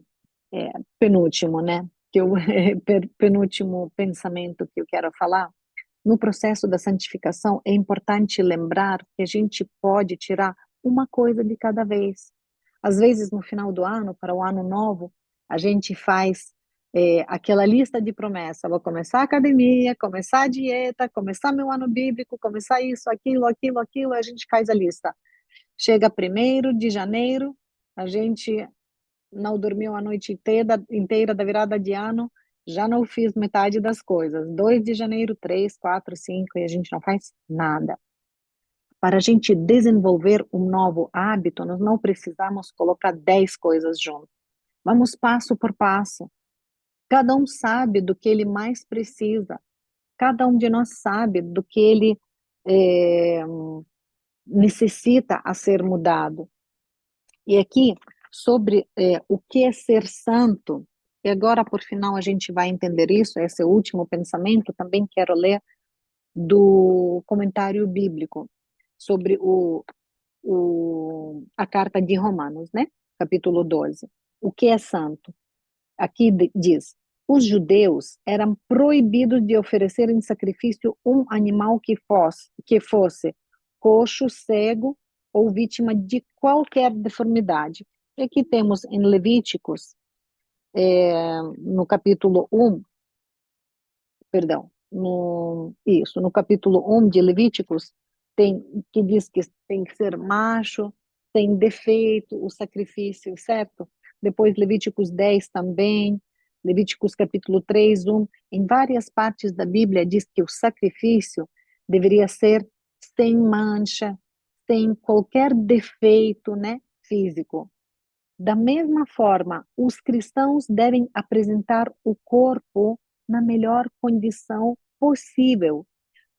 penúltimo, né? Que eu, penúltimo pensamento que eu quero falar, no processo da santificação é importante lembrar que a gente pode tirar uma coisa de cada vez. Às vezes, no final do ano, para o ano novo, a gente faz aquela lista de promessas. Vou começar a academia, começar a dieta, começar meu ano bíblico, começar isso, aquilo, a gente faz a lista. Chega 1º de janeiro, a gente não dormiu a noite inteira da virada de ano, já não fiz metade das coisas. 2 de janeiro, 3, 4, 5, e a gente não faz nada. Para a gente desenvolver um novo hábito, nós não precisamos colocar 10 coisas juntas. Vamos passo por passo. Cada um sabe do que ele mais precisa. Cada um de nós sabe do que ele necessita a ser mudado. E aqui sobre o que é ser santo. E agora, por final, a gente vai entender isso, esse último pensamento. Também quero ler do comentário bíblico sobre a carta de Romanos, né? Capítulo 12. O que é santo? Aqui diz: os judeus eram proibidos de oferecer em sacrifício um animal que fosse coxo, cego ou vítima de qualquer deformidade. E aqui temos em Levíticos, no capítulo 1, perdão, no capítulo 1 de Levíticos, que diz que tem que ser macho, tem defeito, o sacrifício, certo? Depois Levíticos 10 também, Levíticos capítulo 3, 1, em várias partes da Bíblia diz que o sacrifício deveria ser sem mancha, sem qualquer defeito, né, físico. Da mesma forma, os cristãos devem apresentar o corpo na melhor condição possível.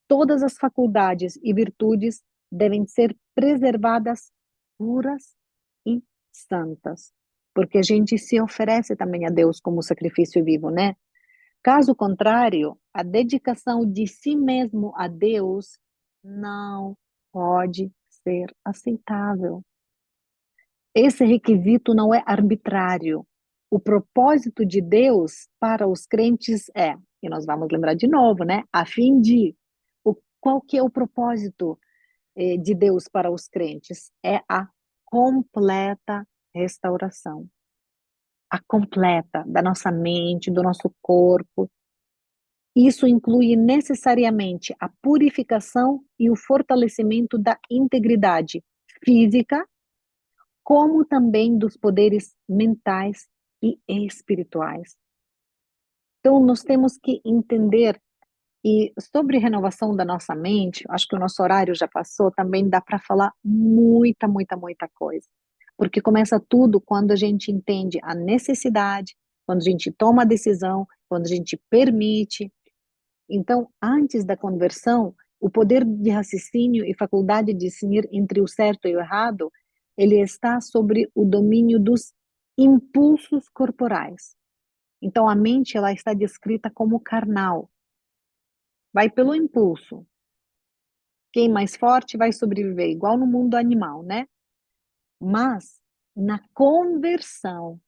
Todas as faculdades e virtudes devem ser preservadas puras e santas, porque a gente se oferece também a Deus como sacrifício vivo, né? Caso contrário, a dedicação de si mesmo a Deus não pode ser aceitável. Esse requisito não é arbitrário. O propósito de Deus para os crentes é, e nós vamos lembrar de novo, né? A fim de, qual que é o propósito de Deus para os crentes? É a completa restauração. A completa da nossa mente, do nosso corpo. Isso inclui necessariamente a purificação e o fortalecimento da integridade física, como também dos poderes mentais e espirituais. Então, nós temos que entender, e sobre renovação da nossa mente, acho que o nosso horário já passou, também dá para falar muita, muita, muita coisa. Porque começa tudo quando a gente entende a necessidade, quando a gente toma a decisão, quando a gente permite. Então, antes da conversão, o poder de raciocínio e faculdade de discernir entre o certo e o errado, ele está sobre o domínio dos impulsos corporais. Então, a mente ela está descrita como carnal. Vai pelo impulso. Quem mais forte vai sobreviver, igual no mundo animal, né? Mas, na conversão,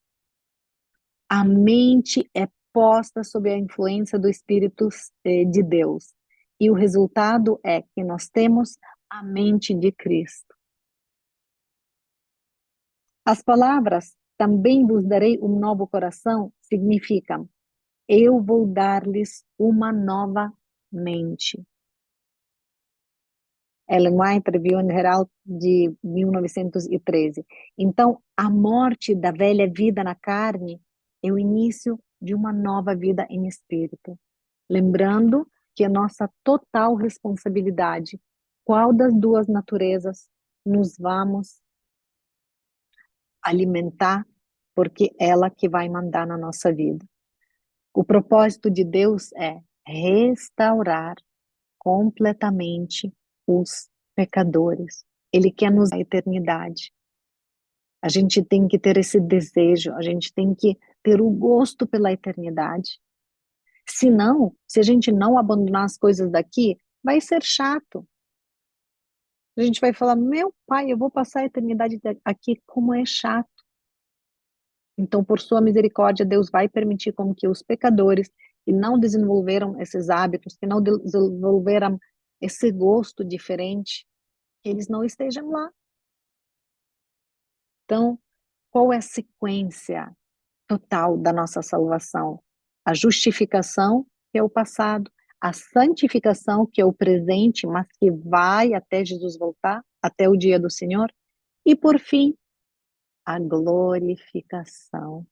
a mente é posta sob a influência do Espírito de Deus. E o resultado é que nós temos a mente de Cristo. As palavras, também vos darei um novo coração, significam, eu vou dar-lhes uma nova mente. Ellen White, Review and Herald, de 1913. Então, a morte da velha vida na carne é o início de uma nova vida em espírito. Lembrando que é nossa total responsabilidade, qual das duas naturezas nos vamos alimentar, porque ela que vai mandar na nossa vida. O propósito de Deus é restaurar completamente os pecadores. Ele quer nos dar a eternidade. A gente tem que ter esse desejo, a gente tem que ter o gosto pela eternidade. Senão, se a gente não abandonar as coisas daqui, vai ser chato. A gente vai falar, meu pai, eu vou passar a eternidade aqui, como é chato. Então, por sua misericórdia, Deus vai permitir com que os pecadores que não desenvolveram esses hábitos, que não desenvolveram esse gosto diferente, eles não estejam lá. Então, qual é a sequência total da nossa salvação? A justificação, que é o passado, a santificação, que é o presente, mas que vai até Jesus voltar, até o dia do Senhor, e por fim, a glorificação.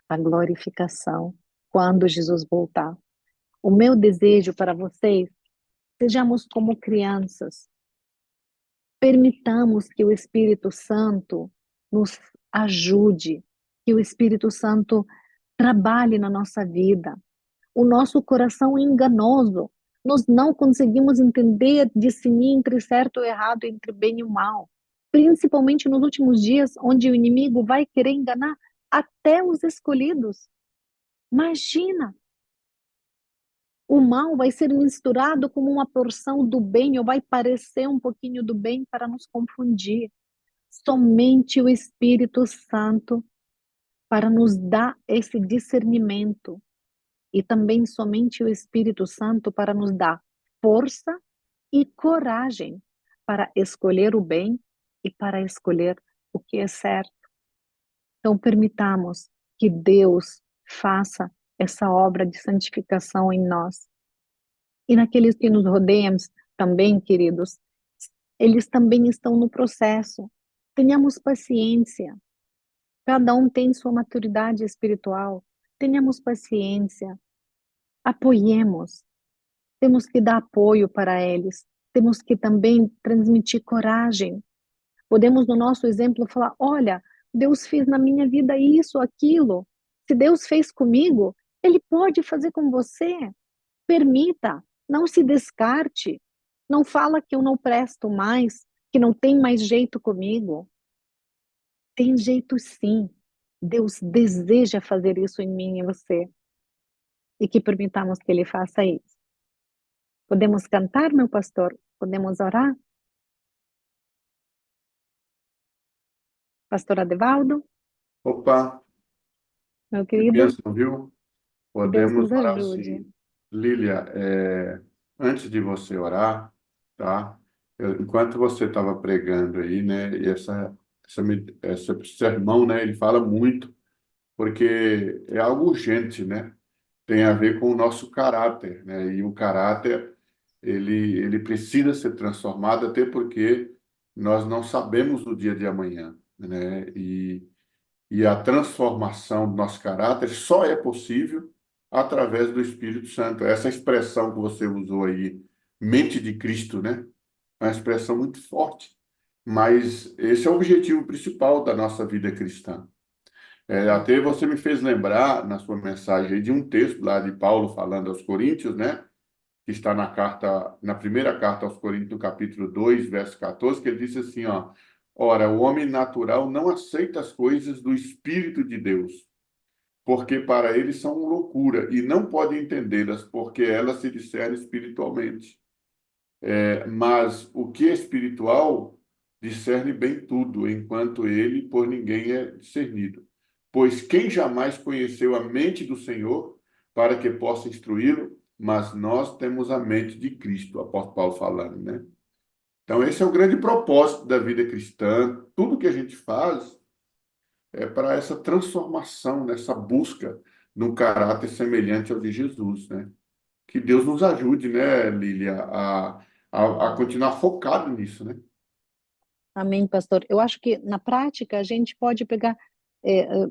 A glorificação, quando Jesus voltar. O meu desejo para vocês, sejamos como crianças, permitamos que o Espírito Santo nos ajude, que o Espírito Santo trabalhe na nossa vida. O nosso coração é enganoso, nós não conseguimos entender, discernir entre certo e errado, entre bem e o mal. principalmente nos últimos dias, onde o inimigo vai querer enganar até os escolhidos. Imagina, o mal vai ser misturado com uma porção do bem, ou vai parecer um pouquinho do bem para nos confundir. Somente o Espírito Santo para nos dar esse discernimento. E também somente o Espírito Santo para nos dar força e coragem para escolher o bem e para escolher o que é certo. Então, permitamos que Deus faça essa obra de santificação em nós. E naqueles que nos rodeiam também, queridos, eles também estão no processo. Tenhamos paciência. Cada um tem sua maturidade espiritual. Tenhamos paciência. Apoiemos. Temos que dar apoio para eles. Temos que também transmitir coragem. Podemos, no nosso exemplo, falar: olha, Deus fez na minha vida isso, aquilo. Se Deus fez comigo, Ele pode fazer com você. Permita, não se descarte. Não fala que eu não presto mais, que não tem mais jeito comigo. Tem jeito sim. Deus deseja fazer isso em mim e você. E que permitamos que Ele faça isso. Podemos cantar, meu pastor? Podemos orar? Pastor Adevaldo, Opa, meu que querido, bênção, viu? que Deus Podemos nos orar ajude. assim. Lília, antes de você orar, tá? Enquanto você estava pregando aí, né? E esse sermão, né? Ele fala muito, porque é algo urgente, né? Tem a ver com o nosso caráter, né? E o caráter, ele precisa ser transformado, até porque nós não sabemos o dia de amanhã, né? E a transformação do nosso caráter só é possível através do Espírito Santo. Essa expressão que você usou aí, mente de Cristo, né? É uma expressão muito forte, mas esse é o objetivo principal da nossa vida cristã. Até você me fez lembrar na sua mensagem aí de um texto lá de Paulo falando aos Coríntios, né? Que está na primeira carta aos Coríntios, no capítulo 2 verso 14, que ele disse assim, ó: ora, o homem natural não aceita as coisas do Espírito de Deus, porque para ele são loucura, e não pode entendê-las, porque elas se discernem espiritualmente. Mas o que é espiritual discerne bem tudo, enquanto ele por ninguém é discernido. Pois quem jamais conheceu a mente do Senhor para que possa instruí-lo? Mas nós temos a mente de Cristo, o apóstolo Paulo falando, né? Então, esse é o grande propósito da vida cristã. Tudo que a gente faz é para essa transformação, nessa busca num caráter semelhante ao de Jesus, né? Que Deus nos ajude, né, Lília, a continuar focado nisso, né? Amém, pastor. Eu acho que na prática a gente pode pegar é, é,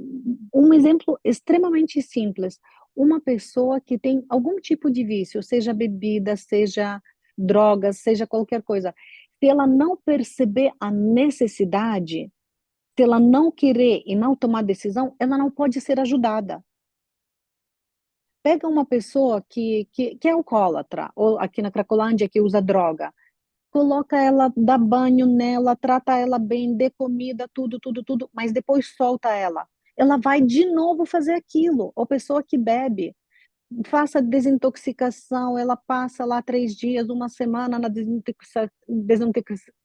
um exemplo extremamente simples. Uma pessoa que tem algum tipo de vício, seja bebida, seja drogas, seja qualquer coisa. Se ela não perceber a necessidade, se ela não querer e não tomar decisão, ela não pode ser ajudada. Pega uma pessoa que é alcoólatra, ou aqui na Cracolândia que usa droga, coloca ela, dá banho nela, trata ela bem, dê comida, tudo, tudo, tudo, mas depois solta ela. Ela vai de novo fazer aquilo. Ou pessoa que bebe, faça desintoxicação, ela passa lá 3 dias, uma semana na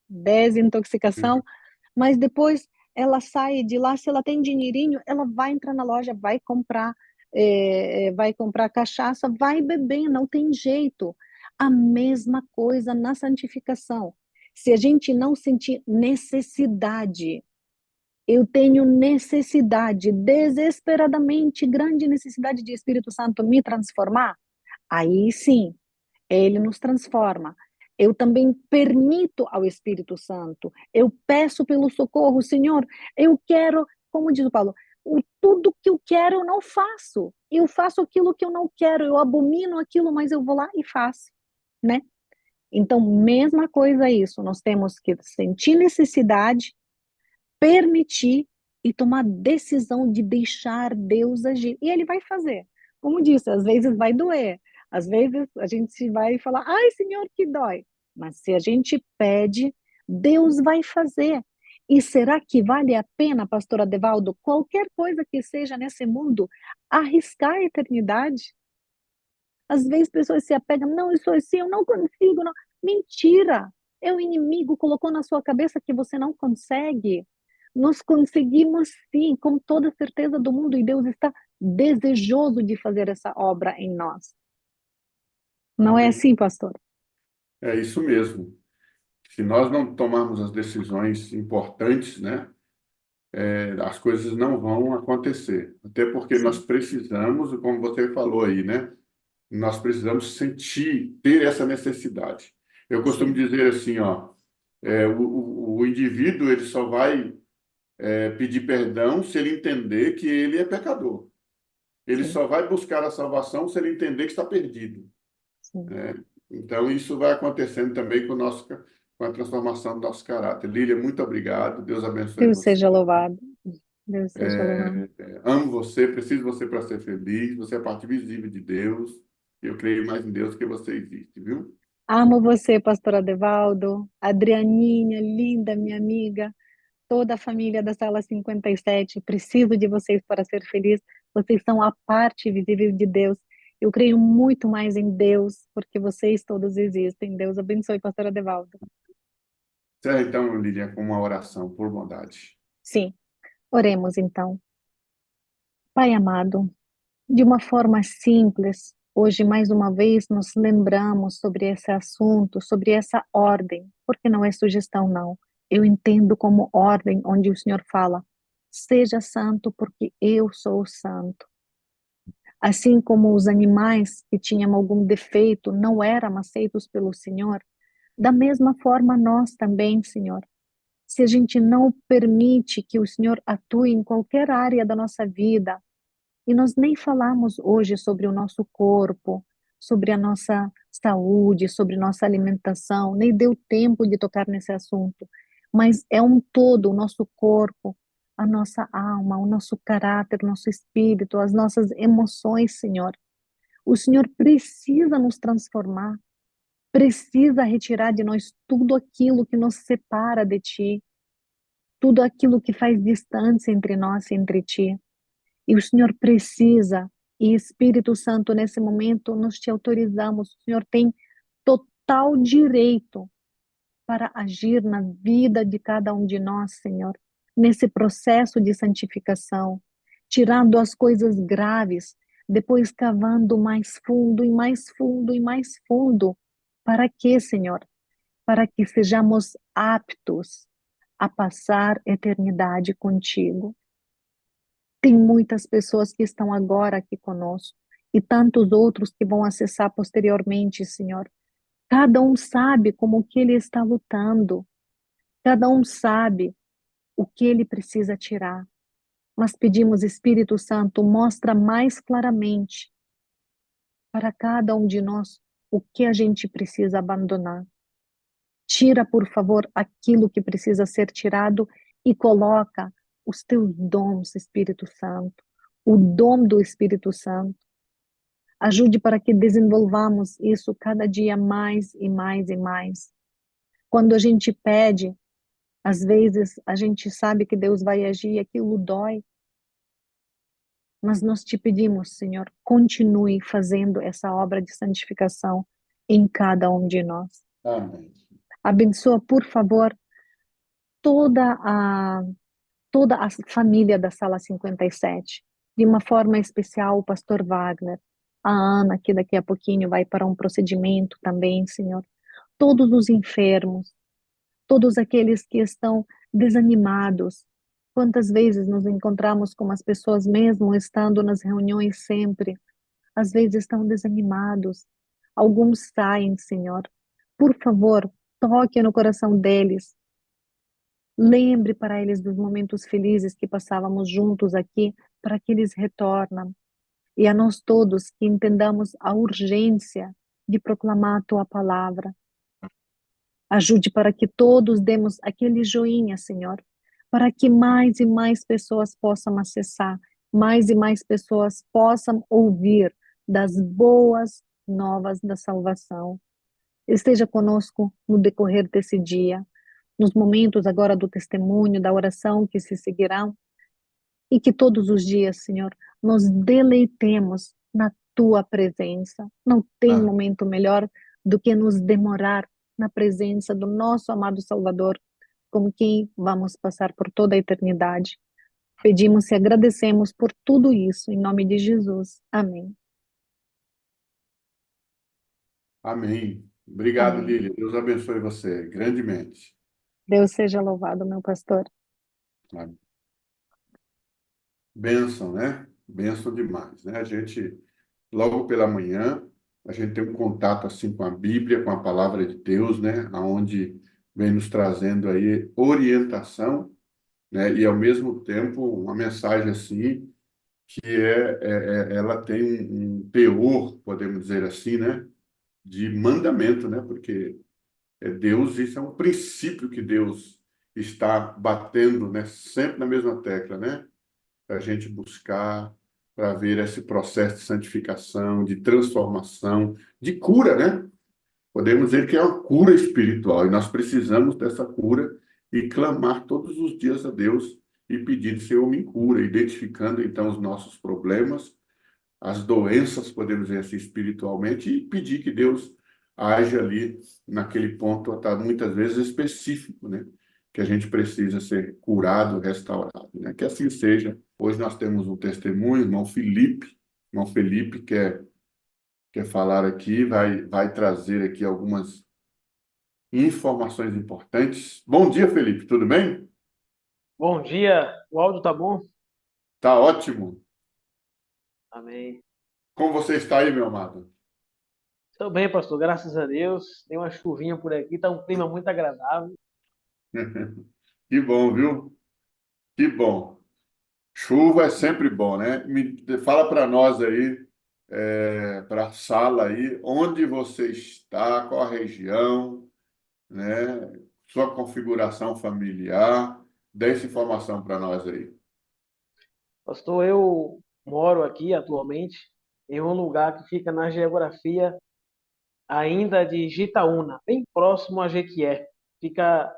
desintoxicação, mas depois ela sai de lá, se ela tem dinheirinho, ela vai entrar na loja, vai comprar cachaça, vai beber, não tem jeito. A mesma coisa na santificação. Se a gente não sentir necessidade, eu tenho necessidade, desesperadamente grande necessidade de Espírito Santo me transformar, aí sim, ele nos transforma. Eu também permito ao Espírito Santo, eu peço pelo socorro, Senhor, eu quero, como diz o Paulo, tudo que eu quero eu não faço. Eu faço aquilo que eu não quero, eu abomino aquilo, mas eu vou lá e faço, né? Então, mesma coisa isso, nós temos que sentir necessidade, permitir e tomar decisão de deixar Deus agir. E Ele vai fazer. Como disse, às vezes vai doer, às vezes a gente vai falar, ai Senhor, que dói. Mas se a gente pede, Deus vai fazer. E será que vale a pena, pastor Adevaldo, qualquer coisa que seja nesse mundo, arriscar a eternidade? Às vezes pessoas se apegam, não, eu sou assim, eu não consigo. Não. Mentira! É o inimigo, colocou na sua cabeça que você não consegue. Nós conseguimos sim, com toda a certeza do mundo, e Deus está desejoso de fazer essa obra em nós. Não é Amém. assim, pastor? É isso mesmo. Se nós não tomarmos as decisões importantes, né, as coisas não vão acontecer. Até porque nós Sim, precisamos, como você falou aí, né, nós precisamos sentir, ter essa necessidade. Eu costumo sim, dizer assim, ó, o indivíduo ele só vai pedir perdão se ele entender que ele é pecador. Ele sim, só vai buscar a salvação se ele entender que está perdido. sim. Então, isso vai acontecendo também com o nosso, com a transformação do nosso caráter. Lília, muito obrigado. Deus abençoe Deus você. seja louvado. Deus seja louvado. Amo você, preciso de você para ser feliz. Você é a parte visível de Deus. Eu creio mais em Deus que você existe, viu? Amo você, pastor Adevaldo, Adrianinha, linda, minha amiga, toda a família da Sala 57. Preciso de vocês para ser feliz. Vocês são a parte visível de Deus. Eu creio muito mais em Deus, porque vocês todos existem. Deus abençoe, pastor Adevaldo. Encerra então, Lília, com uma oração por bondade. Sim, oremos então. Pai amado, de uma forma simples, hoje mais uma vez nos lembramos sobre esse assunto, sobre essa ordem, porque não é sugestão, não. Eu entendo como ordem, onde o Senhor fala: seja santo, porque eu sou santo. Assim como os animais que tinham algum defeito não eram aceitos pelo Senhor, da mesma forma nós também, Senhor. Se a gente não permite que o Senhor atue em qualquer área da nossa vida, e nós nem falamos hoje sobre o nosso corpo, sobre a nossa saúde, sobre nossa alimentação, nem deu tempo de tocar nesse assunto. Mas é um todo, o nosso corpo, a nossa alma, o nosso caráter, o nosso espírito, as nossas emoções, Senhor. O Senhor precisa nos transformar, precisa retirar de nós tudo aquilo que nos separa de Ti, tudo aquilo que faz distância entre nós e entre Ti. E o Senhor precisa, e Espírito Santo, nesse momento, nós te autorizamos. O Senhor tem total direito para agir na vida de cada um de nós, Senhor, nesse processo de santificação, tirando as coisas graves, depois cavando mais fundo e mais fundo e mais fundo. Para quê, Senhor? Para que sejamos aptos a passar eternidade contigo. Tem muitas pessoas que estão agora aqui conosco e tantos outros que vão acessar posteriormente, Senhor. Cada um sabe como que ele está lutando, cada um sabe o que ele precisa tirar. Mas pedimos, Espírito Santo, mostra mais claramente para cada um de nós o que a gente precisa abandonar. Tira, por favor, aquilo que precisa ser tirado e coloca os teus dons, Espírito Santo, o dom do Espírito Santo. Ajude para que desenvolvamos isso cada dia mais e mais e mais. Quando a gente pede, às vezes a gente sabe que Deus vai agir e aquilo dói, mas nós te pedimos, Senhor, continue fazendo essa obra de santificação em cada um de nós. Amém. Abençoa, por favor, toda a toda a família da Sala 57, de uma forma especial o pastor Wagner, a Ana, que daqui a pouquinho vai para um procedimento também, Senhor, todos os enfermos, todos aqueles que estão desanimados. Quantas vezes nos encontramos com as pessoas, mesmo estando nas reuniões sempre, às vezes estão desanimados, alguns saem, Senhor. Por favor, toque no coração deles, lembre para eles dos momentos felizes que passávamos juntos aqui, para que eles retornem. E a nós todos que entendamos a urgência de proclamar a tua palavra. Ajude para que todos demos aquele joinha, Senhor, para que mais e mais pessoas possam acessar, mais e mais pessoas possam ouvir das boas novas da salvação. Esteja conosco no decorrer desse dia. nos momentos agora do testemunho, da oração que se seguirão, e que todos os dias, Senhor, nos deleitemos na tua presença. Não tem Ah, momento melhor do que nos demorar na presença do nosso amado Salvador, com quem vamos passar por toda a eternidade. Pedimos e agradecemos por tudo isso, em nome de Jesus. Amém. amém. Obrigado, Amém. Lília. Deus abençoe você grandemente. Deus seja louvado, meu pastor. Amém. Bênção, né? Bênção demais, né? A gente, logo pela manhã, a gente tem um contato assim com a Bíblia, com a palavra de Deus, né? Aonde vem nos trazendo aí orientação, né? E ao mesmo tempo uma mensagem assim que ela tem um teor, podemos dizer assim, né? De mandamento, né? Porque Deus, isso é um princípio que Deus está batendo, né? Sempre na mesma tecla, né? Para a gente buscar, para ver esse processo de santificação, de transformação, de cura, né? Podemos dizer que é uma cura espiritual e nós precisamos dessa cura e clamar todos os dias a Deus e pedir, Senhor, me cura, identificando então os nossos problemas, as doenças, podemos dizer assim, espiritualmente, e pedir que Deus haja ali naquele ponto, tá, muitas vezes específico, né? Que a gente precisa ser curado, restaurado, né? Que assim seja. Hoje nós temos um testemunho, irmão Felipe quer falar aqui, vai trazer aqui algumas informações importantes. Bom dia, Felipe, tudo bem? Bom dia, o áudio tá bom? Tá ótimo. Amém. Como você está aí, meu amado? Estou bem, pastor, graças a Deus. Tem uma chuvinha por aqui, tá um clima muito agradável. Que bom, viu? Que bom. Chuva é sempre bom, né? Fala para nós aí, para a sala aí, onde você está, qual a região, né? Sua configuração familiar. Dê essa informação para nós aí. Pastor, eu moro aqui atualmente em um lugar que fica na geografia ainda de Jitaúna, bem próximo a Jequié. Fica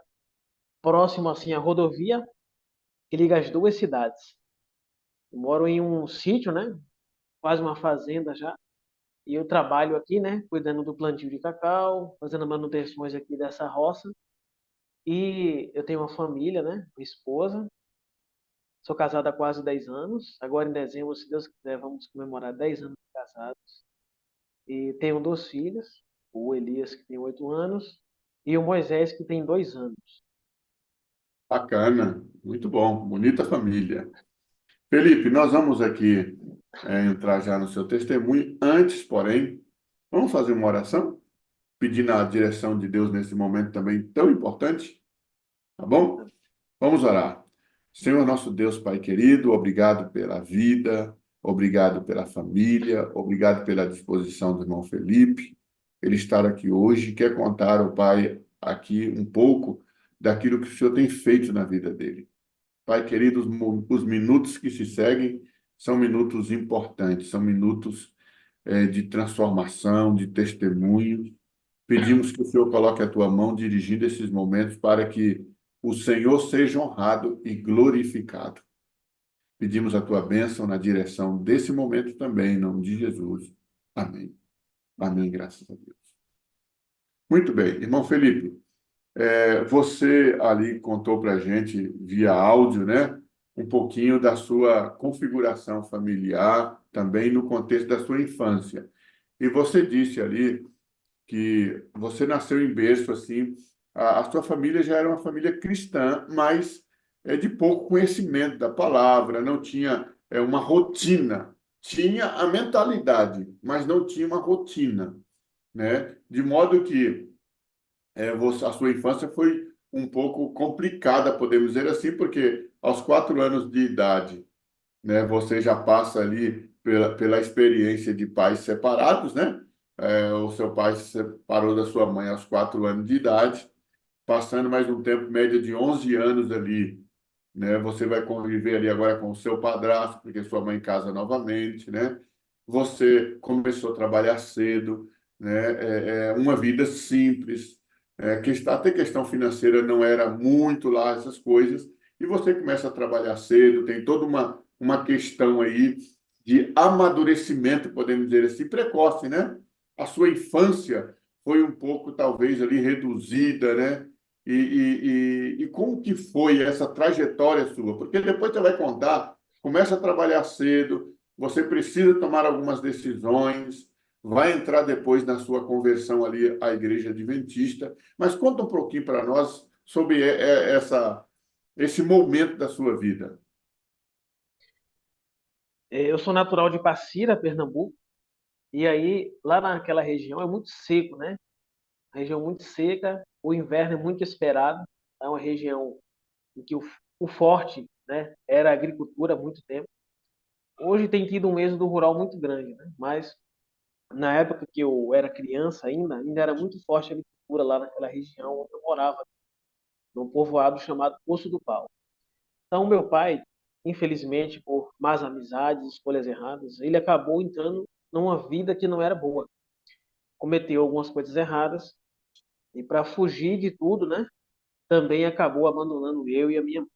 próximo assim à rodovia que liga as duas cidades. Eu moro em um sítio, né? Quase uma fazenda já. E eu trabalho aqui, né? Cuidando do plantio de cacau, fazendo manutenções aqui dessa roça. E eu tenho uma família, né? Minha esposa. Sou casado há quase 10 anos. Agora em dezembro, se Deus quiser, vamos comemorar 10 anos de casados. E tenho dois filhos, o Elias, que tem 8 anos, e o Moisés, que tem 2 anos. Bacana, muito bom, bonita família. Felipe, nós vamos aqui entrar já no seu testemunho. Antes, porém, vamos fazer uma oração, pedindo a direção de Deus nesse momento também tão importante, tá bom? Vamos orar. Senhor nosso Deus, Pai querido, obrigado pela vida, obrigado pela família, obrigado pela disposição do irmão Felipe. Ele estar aqui hoje, quer contar ao Pai aqui um pouco daquilo que o Senhor tem feito na vida dele. Pai querido, os minutos que se seguem são minutos importantes, são minutos de transformação, de testemunho. Pedimos que o Senhor coloque a tua mão dirigindo esses momentos para que o Senhor seja honrado e glorificado. Pedimos a tua bênção na direção desse momento também, em nome de Jesus. Amém. Amém, graças a Deus. Muito bem, irmão Felipe, você ali contou para a gente, via áudio, né, um pouquinho da sua configuração familiar, também no contexto da sua infância. E você disse ali que você nasceu em berço, assim, a sua família já era uma família cristã, mas de pouco conhecimento da palavra, não tinha uma rotina. Tinha a mentalidade, mas não tinha uma rotina, né? De modo que a sua infância foi um pouco complicada, podemos dizer assim, porque aos 4 anos de idade, né, você já passa ali pela experiência de pais separados, né? O seu pai se separou da sua mãe aos 4 anos de idade, passando mais um tempo, média de 11 anos ali, né? Você vai conviver ali agora com o seu padrasto, porque sua mãe casa novamente, né? Você começou a trabalhar cedo, né? Uma vida simples, Até questão financeira não era muito lá, essas coisas, e você começa a trabalhar cedo, tem toda uma questão aí de amadurecimento, podemos dizer assim, precoce, né? A sua infância foi um pouco, talvez, ali reduzida, né? E como que foi essa trajetória sua? Porque depois você vai contar, começa a trabalhar cedo, você precisa tomar algumas decisões, vai entrar depois na sua conversão ali à Igreja Adventista, mas conta um pouquinho para nós sobre esse momento da sua vida. Eu sou natural de Passira, Pernambuco, e aí lá naquela região é muito seco, né? Região muito seca, o inverno é muito esperado, é uma região em que o forte, né, era a agricultura há muito tempo. Hoje tem tido um êxodo rural muito grande, né? Mas na época que eu era criança ainda era muito forte a agricultura lá naquela região onde eu morava, num povoado chamado Poço do Pau. Então, meu pai, infelizmente, por más amizades, escolhas erradas, ele acabou entrando numa vida que não era boa. Cometeu algumas coisas erradas e, para fugir de tudo, né, também acabou abandonando eu e a minha mãe.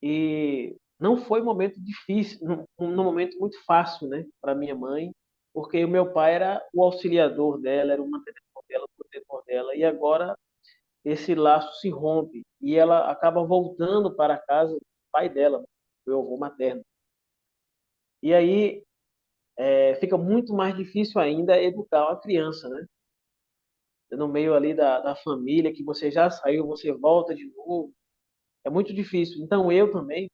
E não foi um momento difícil, num momento muito fácil, né, para minha mãe, porque o meu pai era o auxiliador dela, era o mantenedor dela, o protetor dela, e agora esse laço se rompe e ela acaba voltando para a casa do pai dela, meu avô materno. E aí fica muito mais difícil ainda educar uma criança, né? No meio ali da família, que você já saiu, você volta de novo, é muito difícil. Então eu também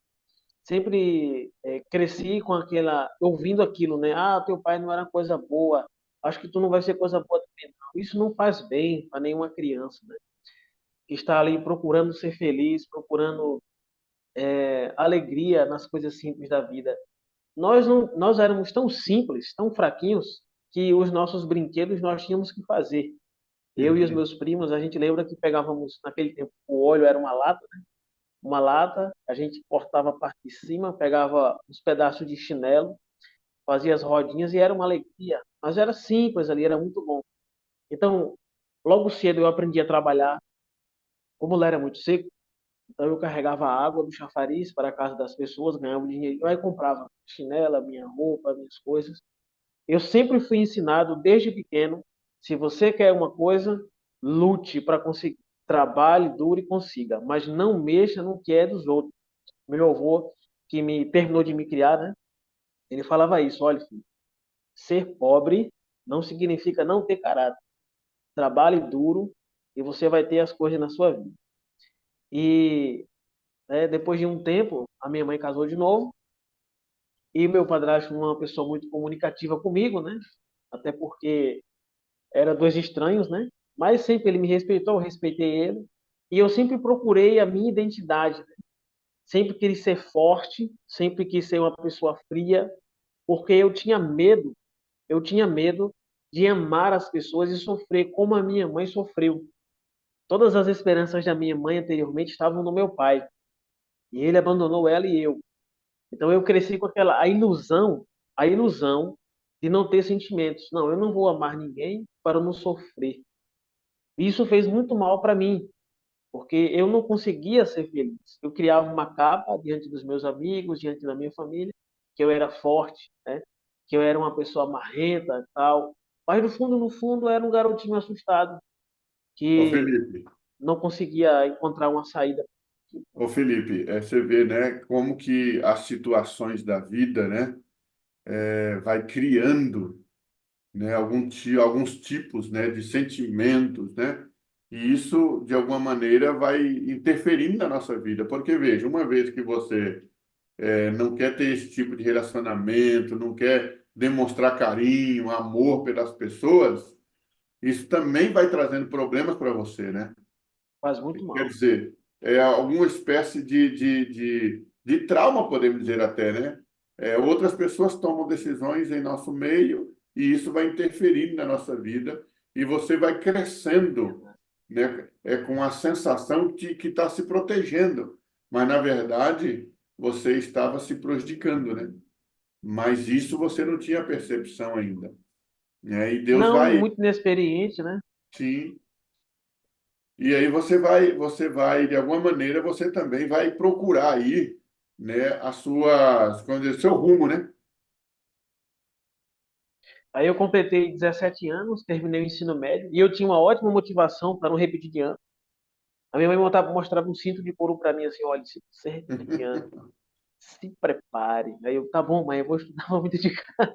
sempre cresci com ouvindo aquilo, né? Ah, teu pai não era coisa boa, acho que tu não vai ser coisa boa também, não. Isso não faz bem para nenhuma criança, né? Que está ali procurando ser feliz, procurando alegria nas coisas simples da vida. Nós éramos tão simples, tão fraquinhos, que os nossos brinquedos nós tínhamos que fazer. Eu e os Uhum. meus primos, a gente lembra que pegávamos, naquele tempo, o óleo era uma lata, a gente cortava a parte de cima, pegava uns pedaços de chinelo, fazia as rodinhas e era uma alegria. Mas era simples ali, era muito bom. Então, logo cedo eu aprendi a trabalhar. Como lá era muito seco, então eu carregava água do chafariz para a casa das pessoas, ganhava um dinheirinho, aí comprava chinela, minha roupa, minhas coisas. Eu sempre fui ensinado desde pequeno, se você quer uma coisa, lute para conseguir. Trabalhe, dure e consiga, mas não mexa no que é dos outros. Meu avô, que me terminou de me criar, né? Ele falava isso, olha, filho, ser pobre não significa não ter caráter. Trabalhe duro e você vai ter as coisas na sua vida. E depois de um tempo, a minha mãe casou de novo e meu padrasto, uma pessoa muito comunicativa comigo, né? Até porque era dois estranhos, né? Mas sempre ele me respeitou, eu respeitei ele. E eu sempre procurei a minha identidade, né? Sempre quis ser forte, sempre quis ser uma pessoa fria, porque eu tinha medo de amar as pessoas e sofrer como a minha mãe sofreu. Todas as esperanças da minha mãe anteriormente estavam no meu pai, e ele abandonou ela e eu. Então eu cresci com a ilusão de não ter sentimentos. Não, eu não vou amar ninguém para não sofrer. Isso fez muito mal para mim, porque eu não conseguia ser feliz. Eu criava uma capa diante dos meus amigos, diante da minha família, que eu era forte, né? Que eu era uma pessoa marrenta e tal. Mas no fundo, eu era um garotinho assustado, Ô que Felipe, não conseguia encontrar uma saída. você vê, né, como que as situações da vida, né, vai criando, né, alguns tipos, né, de sentimentos, né, e isso, de alguma maneira, vai interferindo na nossa vida, porque, veja, uma vez que você não quer ter esse tipo de relacionamento, não quer demonstrar carinho, amor pelas pessoas, isso também vai trazendo problemas para você, né? Faz muito Quer mal. dizer, é alguma espécie de trauma, podemos dizer até, né? Outras pessoas tomam decisões em nosso meio e isso vai interferindo na nossa vida e você vai crescendo, né? Com a sensação de que está se protegendo, mas na verdade você estava se prejudicando, né? Mas isso você não tinha percepção ainda, né? E Deus Não, vai, muito inexperiente, né? sim. E aí você vai, de alguma maneira, você também vai procurar aí, né, a sua, vamos dizer, seu rumo, né? Aí eu completei 17 anos, terminei o ensino médio, e eu tinha uma ótima motivação para não repetir de ano. A minha mãe mostrava um cinto de couro para mim, assim, olha, se você repetir de ano, se prepare. Aí eu, tá bom, mãe, eu vou estudar, vou me dedicar.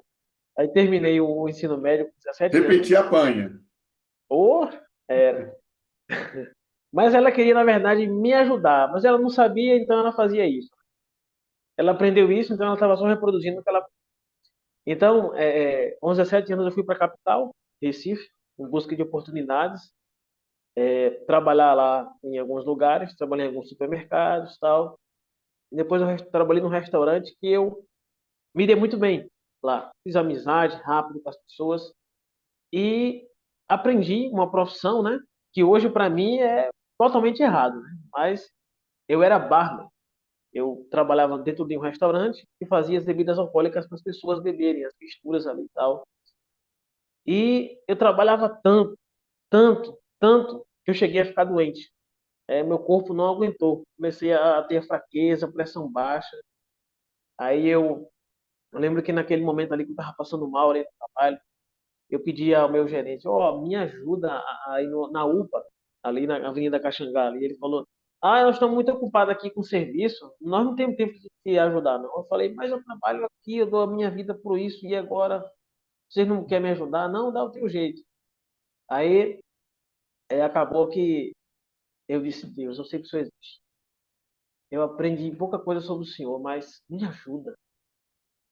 Aí terminei o ensino médio com 17 anos. Repetir apanha. Ou era. Mas ela queria, na verdade, me ajudar, mas ela não sabia, então ela fazia isso. Ela aprendeu isso, então ela estava só reproduzindo o que ela. Então, com 17 anos eu fui para a capital, Recife, em busca de oportunidades, trabalhar lá em alguns lugares, trabalhei em alguns supermercados, tal. E depois eu trabalhei num restaurante que eu me dei muito bem lá. Fiz amizade rápido com as pessoas e aprendi uma profissão, né? Que hoje para mim é totalmente errado, né? Mas eu era barman. Eu trabalhava dentro de um restaurante e fazia as bebidas alcoólicas para as pessoas beberem, as misturas ali e tal. E eu trabalhava tanto, tanto, tanto, que eu cheguei a ficar doente. Meu corpo não aguentou. Comecei a ter fraqueza, pressão baixa. Aí eu lembro que naquele momento ali que eu estava passando mal ali no trabalho, eu pedi ao meu gerente, ó, me ajuda a ir na UPA, ali na Avenida Caxangá. Ali. Ele falou, nós estamos muito ocupados aqui com o serviço, nós não temos tempo de te ajudar, não. Eu falei, mas eu trabalho aqui, eu dou a minha vida por isso, e agora vocês não querem me ajudar? Não, dá o teu jeito. Aí acabou que eu disse, Deus, eu sei que o Senhor existe. Eu aprendi pouca coisa sobre o Senhor, mas me ajuda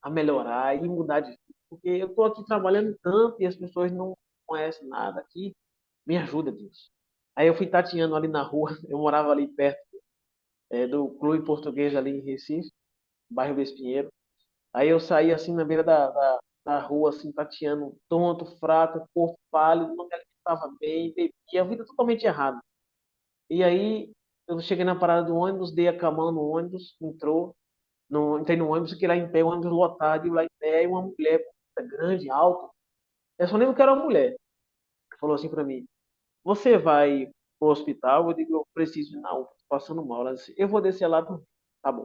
a melhorar e mudar de vida. Porque eu estou aqui trabalhando tanto e as pessoas não conhecem nada aqui. Me ajuda, Deus. Aí eu fui tateando ali na rua, eu morava ali perto do clube português ali em Recife, bairro do Espinheiro. Aí eu saí assim na beira da rua, assim, tateando, tonto, fraco, corpo pálido, não me alimentava bem, bebia, a vida totalmente errada. E aí eu cheguei na parada do ônibus, dei a camão no ônibus, entrei no ônibus, fiquei lá em pé, o ônibus lotado, e lá em pé, e uma mulher grande, alta. Eu só lembro que era uma mulher. Falou assim pra mim: Você vai pro hospital? Eu digo: Eu preciso ir na UPA, tô passando mal. Ela disse: Eu vou descer lá do. Tá bom.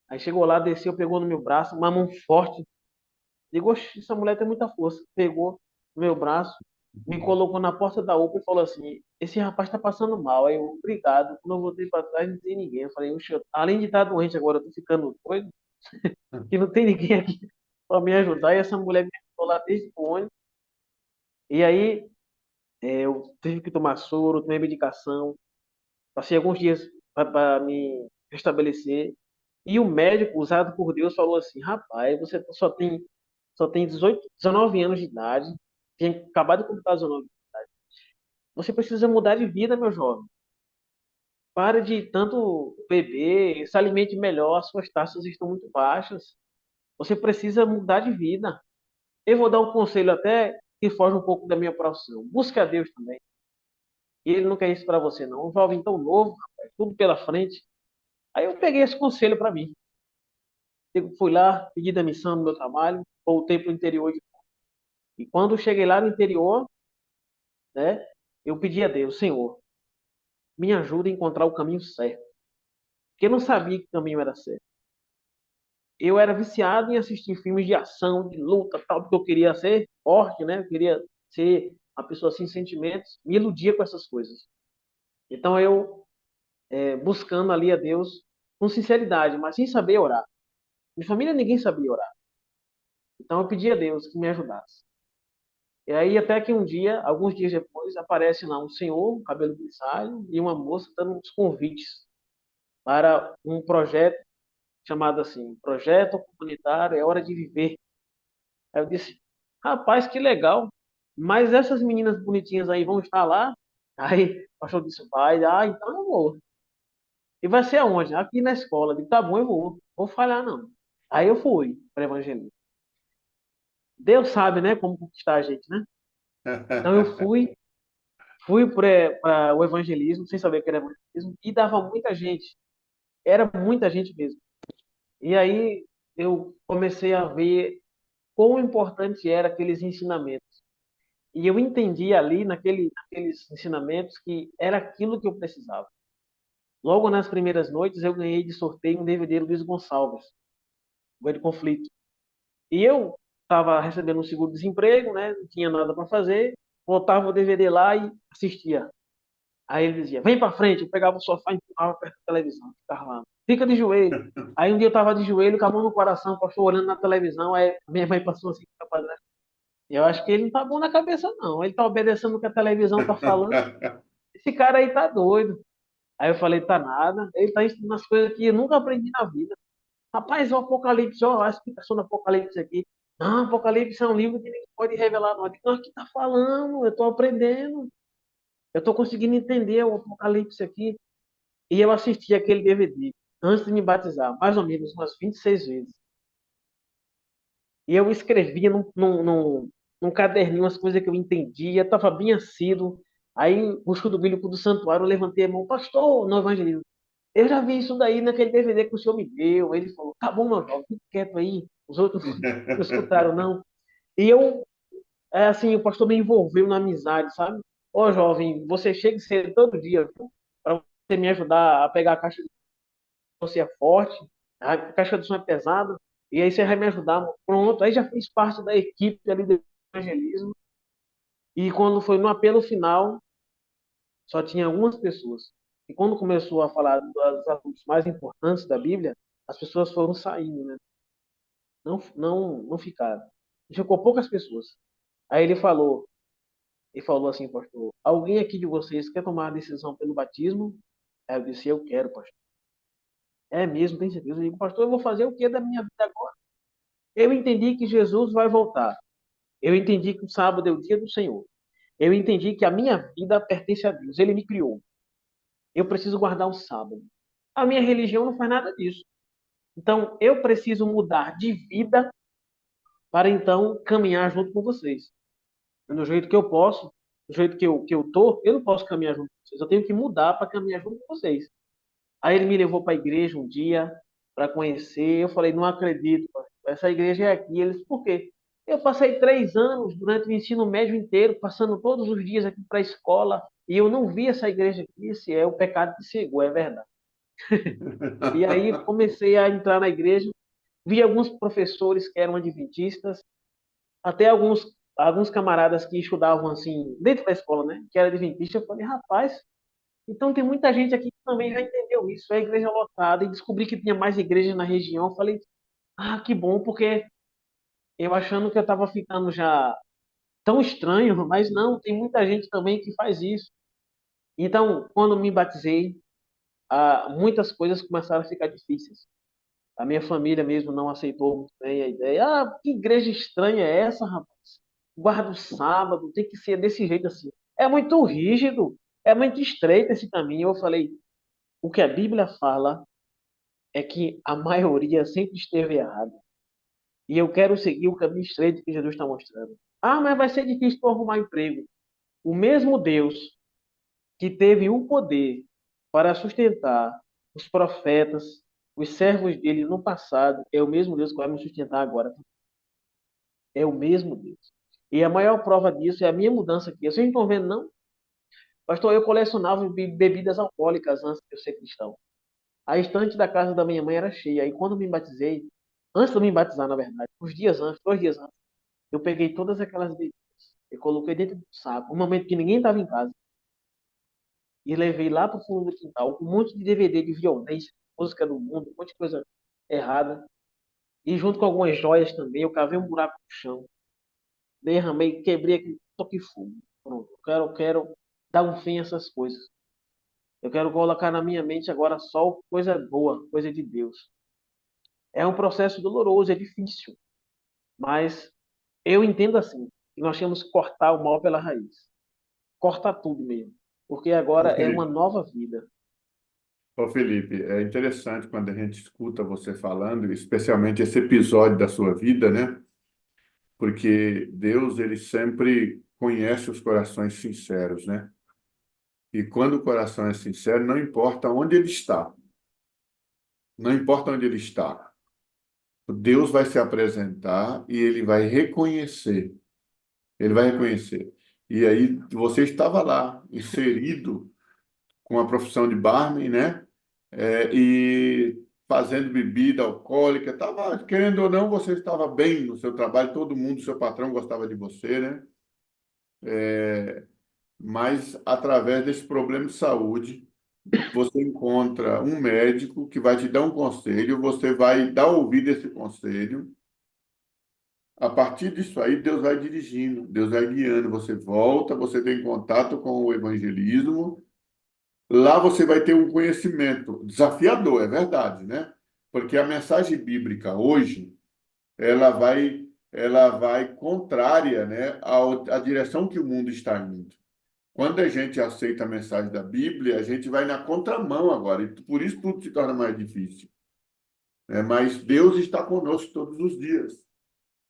Aí chegou lá, desceu, pegou no meu braço, uma mão forte. Digo: Oxe, essa mulher tem muita força. Pegou no meu braço, me colocou na porta da UPA e falou assim: Esse rapaz tá passando mal. Aí eu, obrigado. Quando eu voltei pra trás, não tem ninguém. Eu falei: Oxe, além de estar doente agora, eu tô ficando doido, que não tem ninguém aqui pra me ajudar. E essa mulher me ajudou lá desde o ônibus. E aí eu tive que tomar soro, tomei medicação, passei alguns dias para me restabelecer. E o médico, usado por Deus, falou assim: Rapaz, você só tem 18, 19 anos de idade, tem acabado de completar 19. Você precisa mudar de vida, meu jovem. Pare de tanto beber, se alimente melhor, as suas taxas estão muito baixas. Você precisa mudar de vida. Eu vou dar um conselho até que foge um pouco da minha profissão. Busque a Deus também. E ele não quer isso para você, não. Um jovem tão novo, rapaz, tudo pela frente. Aí eu peguei esse conselho para mim. Eu fui lá, pedi demissão no meu trabalho, voltei para o interior. E quando eu cheguei lá no interior, né, eu pedi a Deus, Senhor, me ajuda a encontrar o caminho certo. Porque eu não sabia que o caminho era certo. Eu era viciado em assistir filmes de ação, de luta, tal, porque eu queria ser forte, né? Eu queria ser uma pessoa sem sentimentos, me iludia com essas coisas. Então eu, buscando ali a Deus com sinceridade, mas sem saber orar. Minha família ninguém sabia orar. Então eu pedi a Deus que me ajudasse. E aí até que um dia, alguns dias depois, aparece lá um senhor, um cabelo grisalho, e uma moça dando uns convites para um projeto chamado assim, Projeto Comunitário É Hora de Viver. Aí eu disse, rapaz, que legal, mas essas meninas bonitinhas aí vão estar lá? Aí o pastor disse, vai, então eu vou. E vai ser aonde? Aqui na escola. Eu digo, tá bom, eu vou. Vou falhar, não. Aí eu fui para evangelismo. Deus sabe, né, como conquistar a gente, né? Então eu fui para o evangelismo, sem saber que era evangelismo, e dava muita gente. Era muita gente mesmo. E aí eu comecei a ver quão importante era aqueles ensinamentos. E eu entendi ali, naqueles ensinamentos, que era aquilo que eu precisava. Logo nas primeiras noites, eu ganhei de sorteio um DVD do Luiz Gonçalves, o de Conflito. E eu estava recebendo um seguro-desemprego, né? Não tinha nada para fazer. Botava o DVD lá e assistia. Aí ele dizia, vem para frente. Eu pegava o sofá e empurrava perto da televisão. Ficava lá. Fica de joelho. Aí um dia eu estava de joelho, com a mão no coração, o pastor olhando na televisão. Aí minha mãe passou assim com o padrasto. Eu acho que ele não tá bom na cabeça, não. Ele tá obedecendo o que a televisão tá falando. Esse cara aí tá doido. Aí eu falei, tá nada. Ele tá ensinando as coisas que eu nunca aprendi na vida. Rapaz, o Apocalipse, ó, a explicação do Apocalipse aqui. Não, Apocalipse é um livro que ninguém pode revelar. Não, o que tá falando? Eu tô aprendendo. Eu tô conseguindo entender o Apocalipse aqui. E eu assisti aquele DVD antes de me batizar, mais ou menos umas 26 vezes. E eu escrevia num caderninho as coisas que eu entendia, estava bem assíduo. Aí, o estudo bíblico do santuário, eu levantei a mão, pastor, no evangelismo. Eu já vi isso daí naquele DVD que o senhor me deu. Ele falou, tá bom, meu jovem, fique quieto aí. Os outros não escutaram, não. E eu, assim, o pastor me envolveu na amizade, sabe? Ô, jovem, você chega cedo todo dia para você me ajudar a pegar a caixa de som, você é forte, a caixa de som é pesada, e aí você vai me ajudar. Pronto, aí já fiz parte da equipe ali do evangelismo. E quando foi no apelo final, só tinha algumas pessoas. E quando começou a falar dos assuntos mais importantes da Bíblia, as pessoas foram saindo, né? Não ficaram. Ficou poucas pessoas. Aí ele falou assim, pastor, alguém aqui de vocês quer tomar a decisão pelo batismo? Aí eu disse, eu quero, pastor. É mesmo, tem certeza? Eu digo, pastor, eu vou fazer o que da minha vida agora? Eu entendi que Jesus vai voltar. Eu entendi que o sábado é o dia do Senhor. Eu entendi que a minha vida pertence a Deus. Ele me criou. Eu preciso guardar o sábado. A minha religião não faz nada disso. Então, eu preciso mudar de vida para então caminhar junto com vocês. Do jeito que eu posso, do jeito que eu tô, eu não posso caminhar junto com vocês. Eu tenho que mudar para caminhar junto com vocês. Aí ele me levou para a igreja um dia para conhecer. Eu falei, não acredito, pastor. Essa igreja é aqui. Eles, por quê? Eu passei 3 anos durante o ensino médio inteiro, passando todos os dias aqui para a escola, e eu não vi essa igreja aqui. Se é o pecado que cegou, é verdade. E aí comecei a entrar na igreja, vi alguns professores que eram adventistas, até alguns camaradas que estudavam assim, dentro da escola, né, que era adventista. Eu falei, rapaz, então tem muita gente aqui que também já entendeu isso, é igreja lotada, e descobri que tinha mais igrejas na região. Eu falei, ah, que bom, porque eu achando que eu estava ficando já tão estranho, mas não, tem muita gente também que faz isso. Então, quando me batizei, muitas coisas começaram a ficar difíceis. A minha família mesmo não aceitou muito bem a ideia. Ah, que igreja estranha é essa, rapaz? Guarda o sábado, tem que ser desse jeito assim. É muito rígido, é muito estreito esse caminho. Eu falei, o que a Bíblia fala é que a maioria sempre esteve errada. E eu quero seguir o caminho estreito que Jesus está mostrando. Ah, mas vai ser difícil para arrumar emprego. O mesmo Deus que teve o poder para sustentar os profetas, os servos dele no passado, é o mesmo Deus que vai me sustentar agora. É o mesmo Deus. E a maior prova disso é a minha mudança aqui. Vocês não estão vendo, não? Pastor, eu colecionava bebidas alcoólicas antes de eu ser cristão. A estante da casa da minha mãe era cheia. E quando me batizei, antes de eu me batizar, na verdade, uns dias antes, 2 dias antes, eu peguei todas aquelas bebidas e coloquei dentro do saco, no momento que ninguém estava em casa, e levei lá para o fundo do quintal, com um monte de DVD de violência, música do mundo, um monte de coisa errada. E junto com algumas joias também, eu cavei um buraco no chão, derramei, quebrei aquele toque fogo. Pronto, eu quero dar um fim a essas coisas. Eu quero colocar na minha mente agora só coisa boa, coisa de Deus. É um processo doloroso, é difícil, mas eu entendo assim, que nós temos que cortar o mal pela raiz. Cortar tudo mesmo, porque Ô, agora é uma Felipe, nova vida. ô, Felipe, é interessante quando a gente escuta você falando, especialmente esse episódio da sua vida, né? Porque Deus, ele sempre conhece os corações sinceros, né? E quando o coração é sincero, não importa onde ele está, não importa onde ele está, Deus vai se apresentar e ele vai reconhecer. Ele vai reconhecer. E aí você estava lá, inserido com a profissão de barman, né? E fazendo bebida alcoólica, tava, querendo ou não, você estava bem no seu trabalho, todo mundo, seu patrão gostava de você, né? Mas através desse problema de saúde, você encontra um médico que vai te dar um conselho, você vai dar ouvido a esse conselho. A partir disso aí, Deus vai dirigindo, Deus vai guiando. Você volta, você tem contato com o evangelismo. Lá você vai ter um conhecimento desafiador, é verdade, né? Porque a mensagem bíblica hoje, ela vai contrária, né, à direção que o mundo está indo. Quando a gente aceita a mensagem da Bíblia, a gente vai na contramão agora, e por isso tudo se torna mais difícil, né? Mas Deus está conosco todos os dias.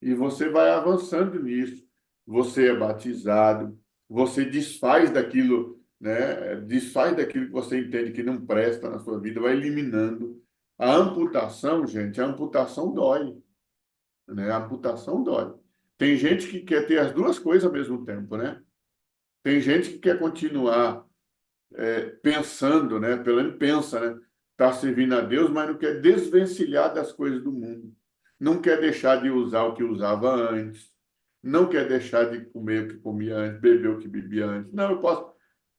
E você vai avançando nisso. Você é batizado, você desfaz daquilo, né? Desfaz daquilo que você entende que não presta na sua vida, vai eliminando. A amputação, gente, a amputação dói, né? A amputação dói. Tem gente que quer ter as duas coisas ao mesmo tempo, né? Tem gente que quer continuar pensando, né? Pelo menos pensa, né? Tá servindo a Deus, mas não quer desvencilhar das coisas do mundo. Não quer deixar de usar o que usava antes. Não quer deixar de comer o que comia antes, beber o que bebia antes. Não, eu posso.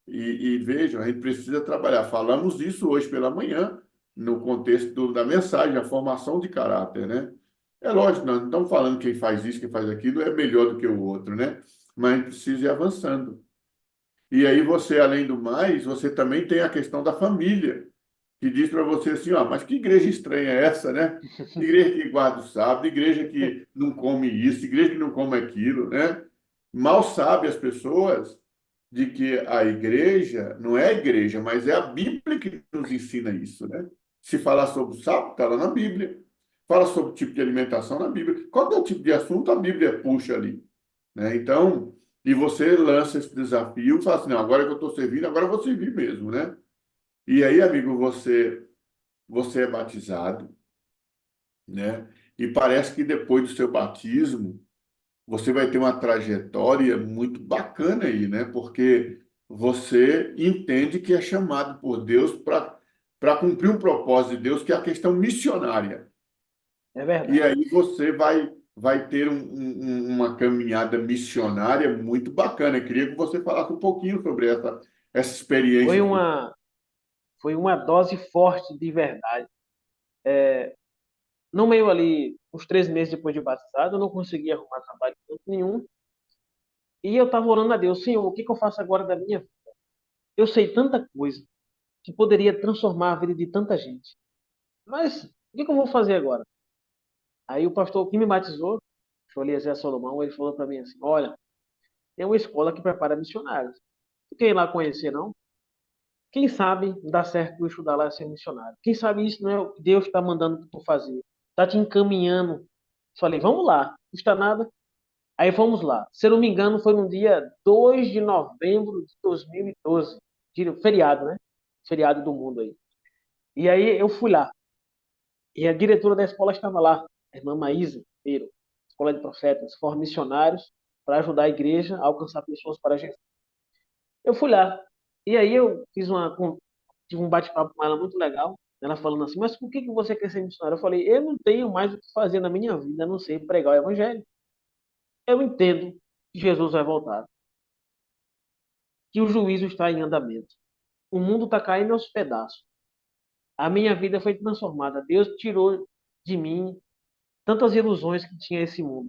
E vejam, a gente precisa trabalhar. Falamos disso hoje pela manhã, no contexto da mensagem, a formação de caráter, né? É lógico, nós não estamos falando que quem faz isso, quem faz aquilo é melhor do que o outro, né? Mas a gente precisa ir avançando. E aí você, além do mais, você também tem a questão da família, que diz para você assim, ó, mas que igreja estranha é essa, né? Igreja que guarda o sábado, igreja que não come isso, igreja que não come aquilo, né? Mal sabe as pessoas de que a igreja não é a igreja, mas é a Bíblia que nos ensina isso, né? Se falar sobre o sábado, está lá na Bíblia. Fala sobre o tipo de alimentação na Bíblia. Qual é o tipo de assunto a Bíblia puxa ali, né? Então, e você lança esse desafio e fala assim, não, agora que eu estou servindo, agora eu vou servir mesmo, né? E aí, amigo, você é batizado, né? E parece que depois do seu batismo, você vai ter uma trajetória muito bacana aí, né? Porque você entende que é chamado por Deus para cumprir um propósito de Deus, que é a questão missionária. É E verdade. aí você vai ter uma caminhada missionária muito bacana. Eu queria que você falasse um pouquinho sobre essa Foi experiência que você... uma, foi uma dose forte de verdade. No meio ali, uns 3 meses depois de batizado, eu não conseguia arrumar trabalho de canto nenhum. E eu estava orando a Deus, Senhor, o que que eu faço agora da minha vida? Eu sei tanta coisa que poderia transformar a vida de tanta gente. Mas o que que eu vou fazer agora? Aí o pastor que me batizou, o Eliezer Solomão, ele falou para mim assim, olha, tem uma escola que prepara missionários. Tu quer ir lá conhecer, não? Quem sabe dá certo tu estudar lá e ser missionário? Quem sabe isso não é o que Deus está mandando tu fazer? Está te encaminhando. Falei, vamos lá, não custa nada. Aí vamos lá. Se eu não me engano, foi no dia 2 de novembro de 2012. Feriado, né? Feriado do mundo aí. E aí eu fui lá. E a diretora da escola estava lá, a irmã Maísa Pereira, Escola de Profetas, forma missionários para ajudar a igreja a alcançar pessoas para Jesus. Eu fui lá. E aí eu tive um bate-papo com ela muito legal. Ela falando assim, mas por que que você quer ser missionário? Eu falei, eu não tenho mais o que fazer na minha vida, a não ser pregar o evangelho. Eu entendo que Jesus vai voltar, que o juízo está em andamento. O mundo está caindo aos pedaços. A minha vida foi transformada. Deus tirou de mim tantas ilusões que tinha esse mundo.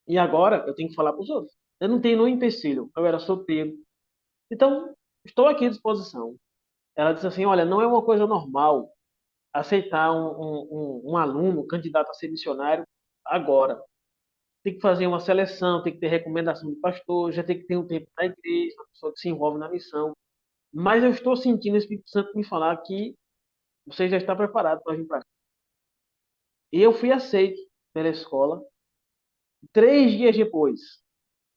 E agora eu tenho que falar para os outros. Eu não tenho nenhum empecilho. Eu era solteiro. Então, estou aqui à disposição. Ela disse assim: olha, não é uma coisa normal aceitar um aluno candidato a ser missionário agora. Tem que fazer uma seleção, tem que ter recomendação de pastor, já tem que ter um tempo na igreja, uma pessoa que se envolve na missão. Mas eu estou sentindo o Espírito Santo me falar que você já está preparado para vir para cá. E eu fui aceito pela escola. 3 dias depois,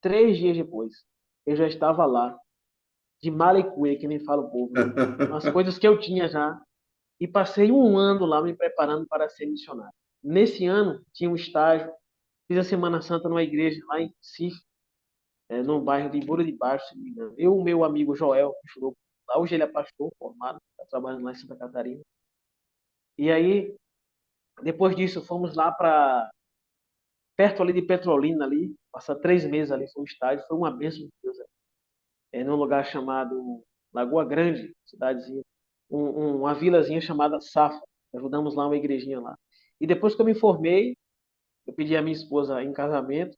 3 dias depois, eu já estava lá, de mala e cuia, que nem fala o povo, né? As coisas que eu tinha já. E passei um ano lá me preparando para ser missionário. Nesse ano, tinha um estágio, fiz a Semana Santa numa igreja lá em Recife. no bairro de Moura de Baixo, se não me engano. Eu, o meu amigo Joel, que estudou lá, hoje ele é pastor formado, está trabalhando lá em Santa Catarina. E aí, depois disso, fomos lá para perto ali de Petrolina, ali, passar 3 meses ali, foi um estádio, foi uma bênção de Deus. Num lugar chamado Lagoa Grande, cidadezinha, uma vilazinha chamada Safa. Ajudamos lá uma igrejinha lá. E depois que eu me formei, eu pedi a minha esposa em casamento,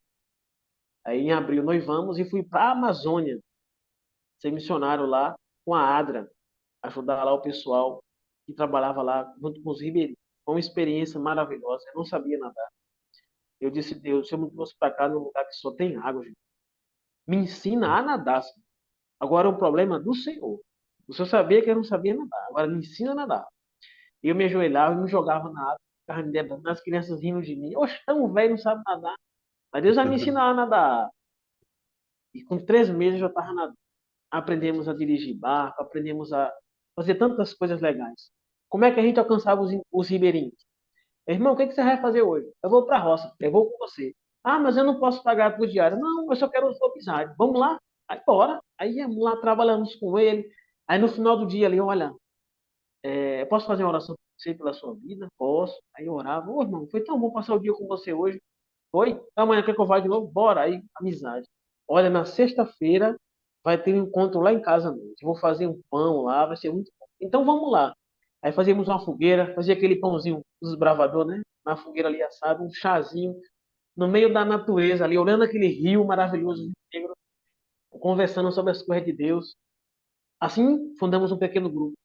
aí em abril noivamos e fui para a Amazônia, ser missionário lá com a ADRA, ajudar lá o pessoal que trabalhava lá junto com os ribeirinhos. Foi uma experiência maravilhosa, eu não sabia nadar. Eu disse, Deus, se eu me trouxe para cá num lugar que só tem água, gente, me ensina a nadar. Senhor. Agora o problema é do Senhor. O Senhor sabia que eu não sabia nadar, agora me ensina a nadar. E eu me ajoelhava e me jogava na água, ficava me debruçando, as crianças rindo de mim. Oxe, tão velho, não sabe nadar. Mas Deus vai me ensinar a nadar. E com 3 meses eu já estava nadando. Aprendemos a dirigir barco, aprendemos a fazer tantas coisas legais. Como é que a gente alcançava os ribeirinhos? Irmão, o que você vai fazer hoje? Eu vou para a roça, eu vou com você. Ah, mas eu não posso pagar por diário. Não, eu só quero a sua amizade. Vamos lá? Aí bora. Aí vamos lá, trabalhamos com ele. Aí no final do dia ali, olha, eu posso fazer uma oração por você pela sua vida? Posso. Aí eu orava. Ô, irmão, foi tão bom passar o dia com você hoje. Foi? Amanhã quer que eu vá de novo? Bora. Aí, amizade. Olha, na sexta-feira vai ter um encontro lá em casa à noite. Eu vou fazer um pão lá, vai ser muito bom. Então vamos lá. Aí fazíamos uma fogueira, fazia aquele pãozinho dos bravador, né? Na fogueira ali assado, um chazinho, no meio da natureza ali, olhando aquele rio maravilhoso, Rio Negro, conversando sobre as coisas de Deus. Assim fundamos um pequeno grupo.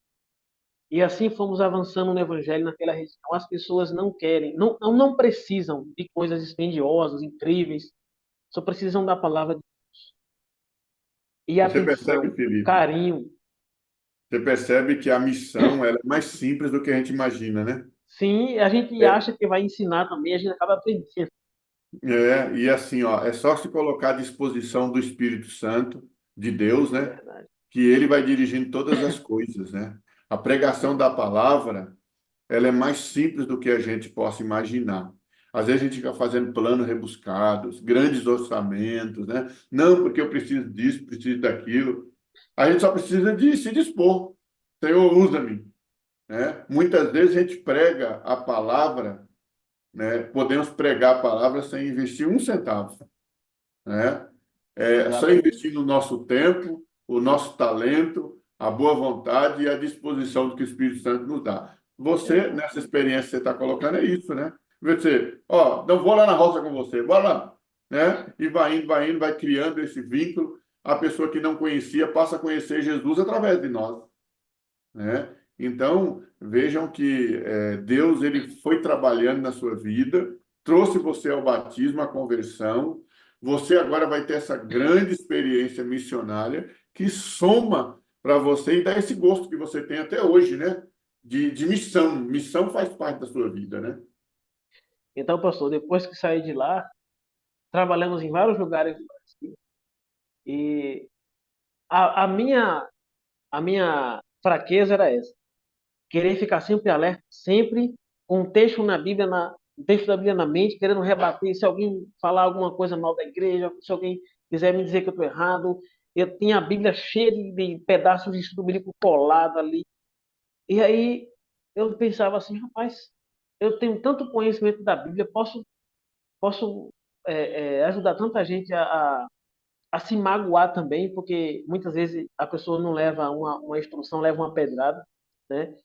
E assim fomos avançando no Evangelho naquela região. As pessoas não querem, não precisam de coisas dispendiosas, incríveis, só precisam da palavra de Deus. E Você percebe, atenção, Felipe? carinho. Você percebe que a missão ela é mais simples do que a gente imagina, né? Sim, a gente É, acha que vai ensinar também, a gente acaba aprendendo. e assim, ó, é só se colocar à disposição do Espírito Santo, de Deus, É né? verdade. Que ele vai dirigindo todas as coisas, né? A pregação da palavra, ela é mais simples do que a gente possa imaginar. Às vezes a gente fica fazendo planos rebuscados, grandes orçamentos, né? Não, porque eu preciso disso, preciso daquilo. A gente só precisa de se dispor. Senhor, usa-me, né? Muitas vezes a gente prega a palavra, né? Podemos pregar a palavra sem investir um centavo, né? É só Exatamente. investir no nosso tempo, o nosso talento, a boa vontade e a disposição do que o Espírito Santo nos dá. Você, Exato. nessa experiência que você está colocando, é isso, né? Você, ó, não vou lá na roça com você, bora lá, né? E vai indo, vai criando esse vínculo. A pessoa que não conhecia passa a conhecer Jesus através de nós, né? Então, vejam que Deus ele foi trabalhando na sua vida, trouxe você ao batismo, à conversão. Você agora vai ter essa grande experiência missionária que soma para você e dá esse gosto que você tem até hoje, né? De missão. Missão faz parte da sua vida, né? Então, pastor, depois que saí de lá, trabalhamos em vários lugares do Brasil. E a, a minha, a minha fraqueza era essa. Querer ficar sempre alerta, sempre com um texto da Bíblia na mente, querendo rebater. Se alguém falar alguma coisa mal da igreja, se alguém quiser me dizer que eu estou errado, eu tinha a Bíblia cheia de pedaços de estudo bíblico colado ali. E aí eu pensava assim, rapaz, eu tenho tanto conhecimento da Bíblia, posso ajudar tanta gente a se magoar também, porque muitas vezes a pessoa não leva uma instrução, leva uma pedrada, né?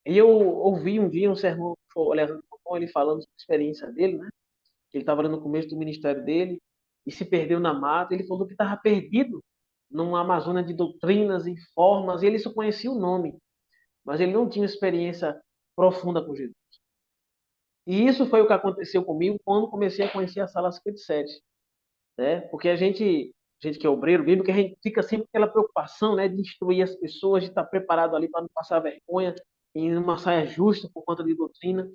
E eu ouvi um dia um sermão do Leandro Falcão, ele falando sobre a experiência dele, né? Que ele estava no começo do ministério dele e se perdeu na mata. Ele falou que estava perdido numa Amazônia de doutrinas e formas, e ele só conhecia o nome, mas ele não tinha experiência profunda com Jesus. E isso foi o que aconteceu comigo quando comecei a conhecer a Sala 57, né? Porque a gente que é obreiro bíblico, a gente fica sempre com aquela preocupação, né, de instruir as pessoas, de estar preparado ali para não passar vergonha, em uma saia justa por conta de doutrina.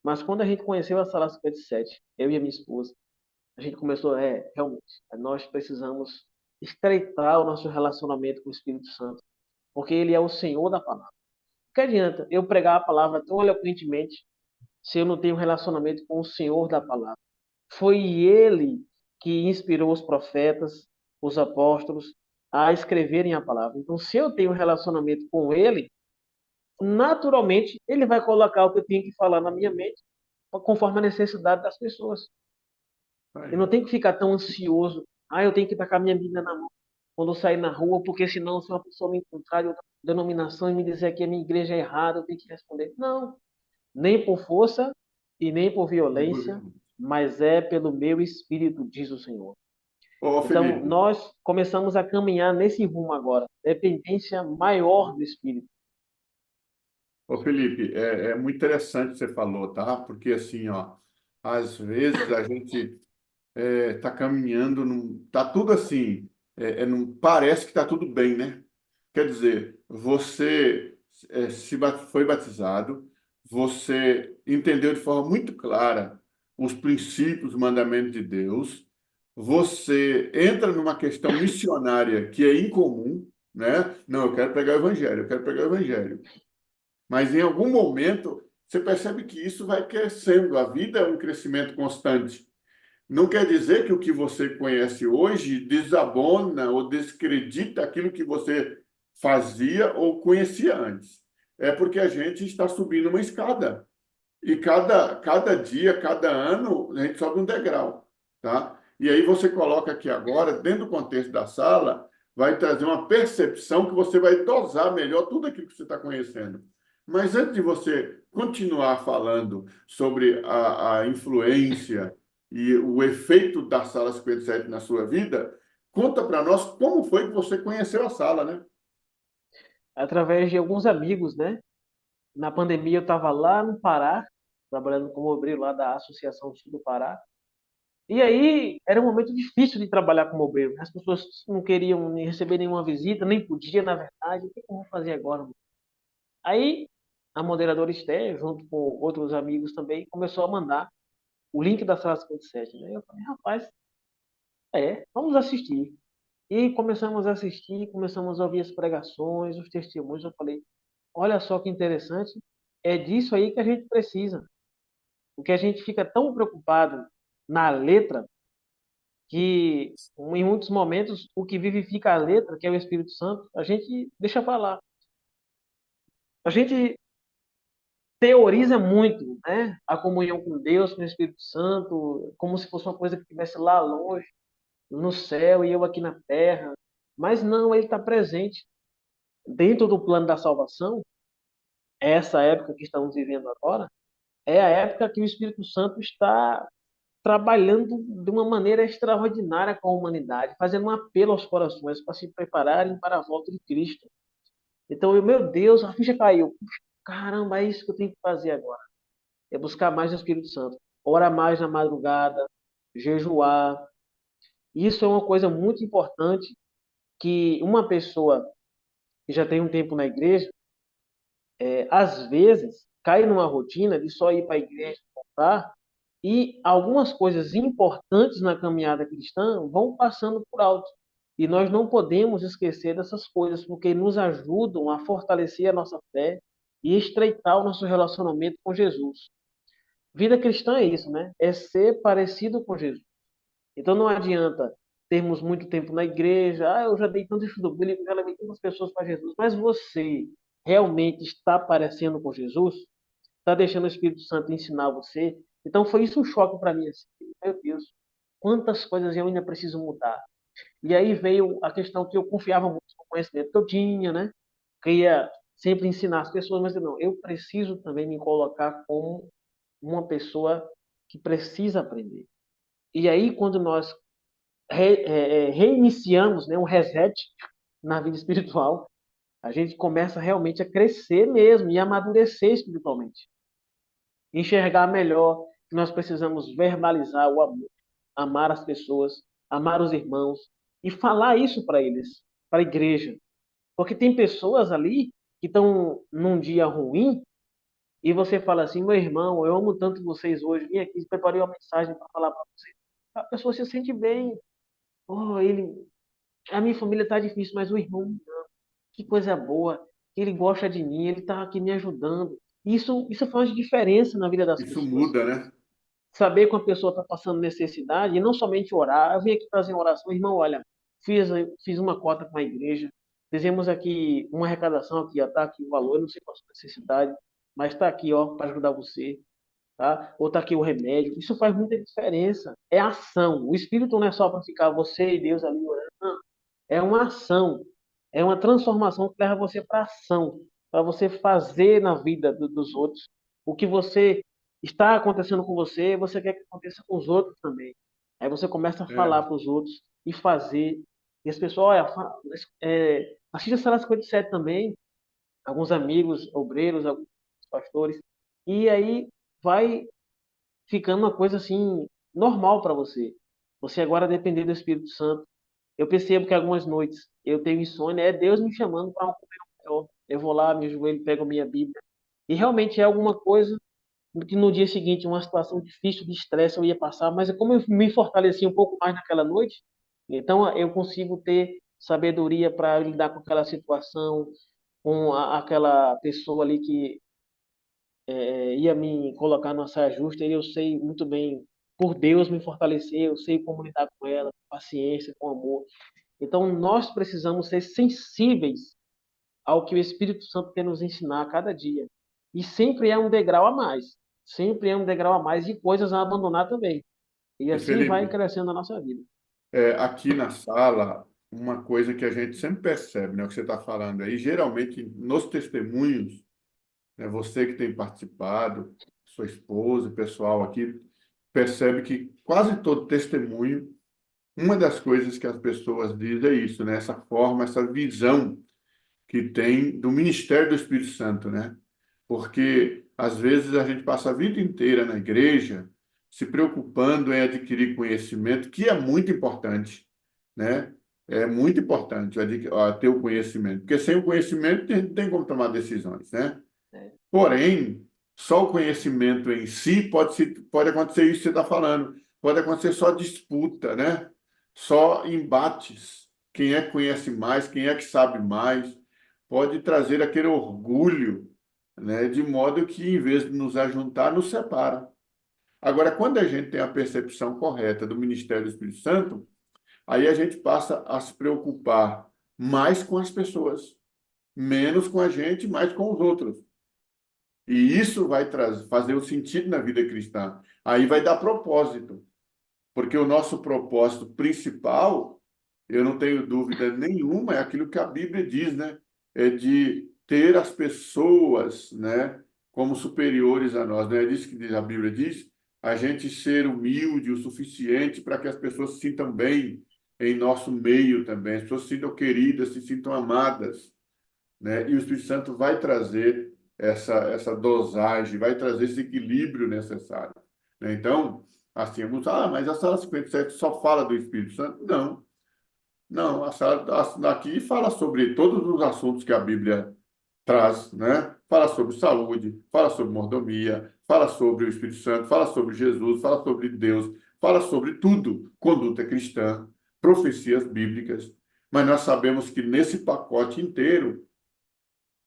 Mas quando a gente conheceu a Sala 57, eu e a minha esposa, a gente começou, realmente, nós precisamos estreitar o nosso relacionamento com o Espírito Santo, porque ele é o Senhor da palavra. O que adianta eu pregar a palavra tão eloquentemente se eu não tenho um relacionamento com o Senhor da palavra? Foi ele que inspirou os profetas, os apóstolos a escreverem a palavra. Então, se eu tenho um relacionamento com ele, naturalmente ele vai colocar o que eu tenho que falar na minha mente, conforme a necessidade das pessoas. Eu não tenho que ficar tão ansioso. Eu tenho que estar com a minha Bíblia na mão quando eu sair na rua, porque senão, se uma pessoa me encontrar de outra denominação e me dizer que a minha igreja é errada, eu tenho que responder. Não, nem por força e nem por violência, mas é pelo meu espírito, diz o Senhor. Ô, Então, Felipe, nós começamos a caminhar nesse rumo agora, dependência maior do espírito. é muito interessante o que você falou, tá? Porque assim, ó, às vezes a gente está caminhando, tá tudo assim, parece que está tudo bem, né? Quer dizer, você foi batizado, você entendeu de forma muito clara os princípios, os mandamentos de Deus, você entra numa questão missionária que é incomum, né? Não, eu quero pregar o evangelho, eu quero pregar o evangelho. Mas em algum momento você percebe que isso vai crescendo, a vida é um crescimento constante. Não quer dizer que o que você conhece hoje desabona ou descredita aquilo que você fazia ou conhecia antes. É porque a gente está subindo uma escada. E cada dia, cada ano, a gente sobe um degrau, tá? E aí você coloca aqui agora, dentro do contexto da sala, vai trazer uma percepção que você vai dosar melhor tudo aquilo que você está conhecendo. Mas antes de você continuar falando sobre a influência e o efeito da Sala 57 na sua vida, conta para nós como foi que você conheceu a sala, né? Através de alguns amigos, né? Na pandemia eu estava lá no Pará, trabalhando como obreiro lá da Associação Sul do Pará. E aí era um momento difícil de trabalhar como obreiro. As pessoas não queriam nem receber nenhuma visita, nem podia, na verdade. O que eu vou fazer agora, mano? Aí a moderadora Esther, junto com outros amigos também, começou a mandar o link da sala 57, né? Eu falei, rapaz, vamos assistir. E começamos a assistir, começamos a ouvir as pregações, os testemunhos. Eu falei, olha só que interessante, é disso aí que a gente precisa. Porque a gente fica tão preocupado na letra que em muitos momentos o que vivifica a letra, que é o Espírito Santo, a gente deixa para lá. A gente teoriza muito, né? A comunhão com Deus, com o Espírito Santo, como se fosse uma coisa que estivesse lá longe, no céu e eu aqui na terra. Mas não, ele está presente dentro do plano da salvação. Essa época que estamos vivendo agora é a época que o Espírito Santo está trabalhando de uma maneira extraordinária com a humanidade, fazendo um apelo aos corações para se prepararem para a volta de Cristo. Então, meu Deus, a ficha caiu. Caramba, é isso que eu tenho que fazer agora. É buscar mais o Espírito Santo. Orar mais na madrugada, jejuar. Isso é uma coisa muito importante que uma pessoa que já tem um tempo na igreja, às vezes, cai numa rotina de só ir para a igreja, voltar, e algumas coisas importantes na caminhada cristã vão passando por alto. E nós não podemos esquecer dessas coisas, porque nos ajudam a fortalecer a nossa fé e estreitar o nosso relacionamento com Jesus. Vida cristã é isso, né? É ser parecido com Jesus. Então não adianta termos muito tempo na igreja, eu já dei tanto estudo bíblico, já levei tantas pessoas para Jesus, mas você realmente está parecendo com Jesus? Está deixando o Espírito Santo ensinar você? Então foi isso um choque para mim, assim, meu Deus, quantas coisas eu ainda preciso mudar. E aí veio a questão que eu confiava muito no conhecimento que eu tinha, né? Queria sempre ensinar as pessoas, mas não, eu preciso também me colocar como uma pessoa que precisa aprender. E aí, quando nós reiniciamos, né, um reset na vida espiritual, a gente começa realmente a crescer mesmo e amadurecer espiritualmente. Enxergar melhor que nós precisamos verbalizar o amor, amar as pessoas, amar os irmãos e falar isso para eles, para a igreja. Porque tem pessoas ali que estão num dia ruim e você fala assim, meu irmão, eu amo tanto vocês hoje, vim aqui, preparei uma mensagem para falar para vocês. A pessoa se sente bem. Oh, a minha família está difícil, mas o irmão, que coisa boa, ele gosta de mim, ele está aqui me ajudando. Isso faz diferença na vida das Isso pessoas. muda, né? Saber que uma pessoa está passando necessidade e não somente orar. Eu vim aqui fazer uma oração, irmão, olha, fiz uma cota com a igreja, fizemos aqui uma arrecadação aqui, ó, tá aqui o valor, eu não sei qual a sua necessidade, mas está aqui, ó, para ajudar você, tá? Ou está aqui o remédio. Isso faz muita diferença. É ação. O Espírito não é só para ficar você e Deus ali orando, não. É uma ação, é uma transformação que leva você para ação, para você fazer na vida dos outros. O que você está acontecendo com você, você quer que aconteça com os outros também. Aí você começa a falar É, para os outros e fazer. E as pessoas, olha, assista a Sala 57 também, alguns amigos obreiros, alguns pastores, e aí vai ficando uma coisa assim normal para você. Você agora depender do Espírito Santo. Eu percebo que algumas noites eu tenho insônia, é Deus me chamando para um comer maior. Eu vou lá, me joelho, pego a minha Bíblia. E realmente é alguma coisa que no dia seguinte, uma situação difícil de estresse eu ia passar, mas é como eu me fortaleci um pouco mais naquela noite, então eu consigo ter sabedoria para lidar com aquela situação, com aquela pessoa ali que ia me colocar numa saia justa, e eu sei muito bem, por Deus me fortalecer, eu sei como lidar com ela, com paciência, com amor. Então, nós precisamos ser sensíveis ao que o Espírito Santo quer nos ensinar a cada dia. E sempre é um degrau a mais. Sempre é um degrau a mais de coisas a abandonar também. E e assim vai Felipe, crescendo a nossa vida. aqui na sala, uma coisa que a gente sempre percebe, né, o que você está falando aí, geralmente nos testemunhos, né, você que tem participado, sua esposa, o pessoal aqui, percebe que quase todo testemunho, uma das coisas que as pessoas dizem é isso, né, essa forma, essa visão que tem do ministério do Espírito Santo, né? Porque às vezes a gente passa a vida inteira na igreja se preocupando em adquirir conhecimento, que é muito importante, né? É muito importante ter o conhecimento, porque sem o conhecimento a gente não tem como tomar decisões, né? Né? Porém, só o conhecimento em si pode acontecer isso que você está falando, pode acontecer só disputa, né? Só embates. Quem é que conhece mais, quem é que sabe mais, pode trazer aquele orgulho, né? De modo que, em vez de nos ajuntar, nos separa. Agora, quando a gente tem a percepção correta do ministério do Espírito Santo, aí a gente passa a se preocupar mais com as pessoas, menos com a gente, mais com os outros. E isso vai fazer o sentido na vida cristã. Aí vai dar propósito, porque o nosso propósito principal, eu não tenho dúvida nenhuma, é aquilo que a Bíblia diz, né? É de ter as pessoas, né, como superiores a nós, né? É isso que a Bíblia diz, a gente ser humilde o suficiente para que as pessoas se sintam bem em nosso meio também, as pessoas se sintam queridas, se sintam amadas, né? E o Espírito Santo vai trazer essa dosagem, vai trazer esse equilíbrio necessário, né? Então, assim, alguns, mas a sala 57 só fala do Espírito Santo? Não, não, a sala aqui fala sobre todos os assuntos que a Bíblia traz, né? Fala sobre saúde, fala sobre mordomia, fala sobre o Espírito Santo, fala sobre Jesus, fala sobre Deus, fala sobre tudo, conduta cristã, profecias bíblicas, mas nós sabemos que nesse pacote inteiro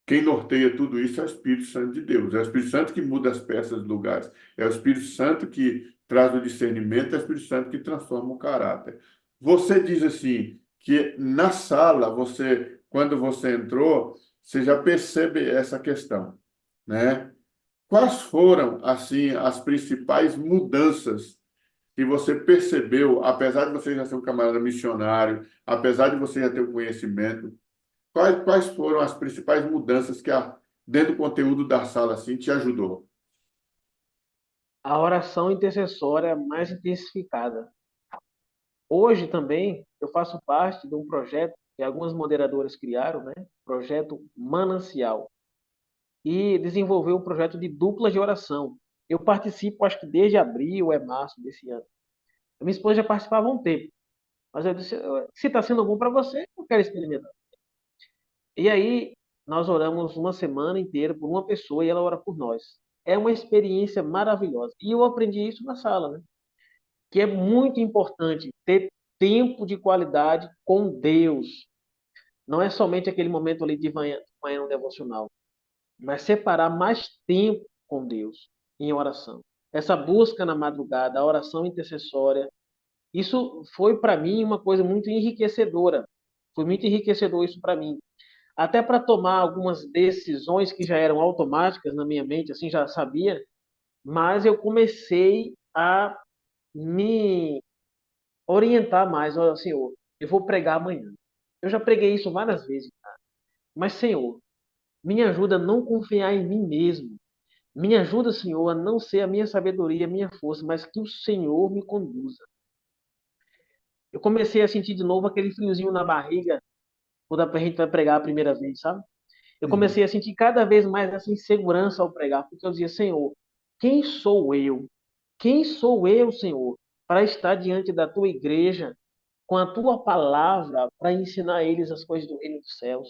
quem norteia tudo isso é o Espírito Santo de Deus. É o Espírito Santo que muda as peças dos lugares. É o Espírito Santo que traz o discernimento. É o Espírito Santo que transforma o caráter. Você diz assim que na sala, quando você entrou, você já percebe essa questão, né? Quais foram assim as principais mudanças que você percebeu, apesar de você já ser um camarada missionário, apesar de você já ter o conhecimento? Quais foram as principais mudanças que dentro do conteúdo da sala assim te ajudou? A oração intercessória mais intensificada. Hoje também eu faço parte de um projeto que algumas moderadoras criaram, né? Projeto Manancial. E desenvolveu um projeto de dupla de oração. Eu participo, acho que desde abril, é março desse ano. A minha esposa já participava há um tempo, mas eu disse, se está sendo bom para você, eu quero experimentar. E aí, nós oramos uma semana inteira por uma pessoa e ela ora por nós. É uma experiência maravilhosa. E eu aprendi isso na sala, né? Que é muito importante ter tempo de qualidade com Deus. Não é somente aquele momento ali de manhã no devocional, mas separar mais tempo com Deus em oração. Essa busca na madrugada, a oração intercessória, Isso foi para mim uma coisa muito enriquecedora. Foi muito enriquecedor isso para mim. Até para tomar algumas decisões que já eram automáticas na minha mente, assim, já sabia, mas eu comecei a me orientar mais. Olha, Senhor, eu vou pregar amanhã. Eu já preguei isso várias vezes, mas, Senhor, me ajuda a não confiar em mim mesmo. Me ajuda, Senhor, a não ser a minha sabedoria, a minha força, mas que o Senhor me conduza. Eu comecei a sentir de novo aquele friozinho na barriga quando a gente vai pregar a primeira vez, sabe? Eu Uhum. comecei a sentir cada vez mais essa insegurança ao pregar, porque eu dizia, Senhor, quem sou eu? Quem sou eu, Senhor, para estar diante da tua igreja com a tua palavra para ensinar eles as coisas do reino dos céus?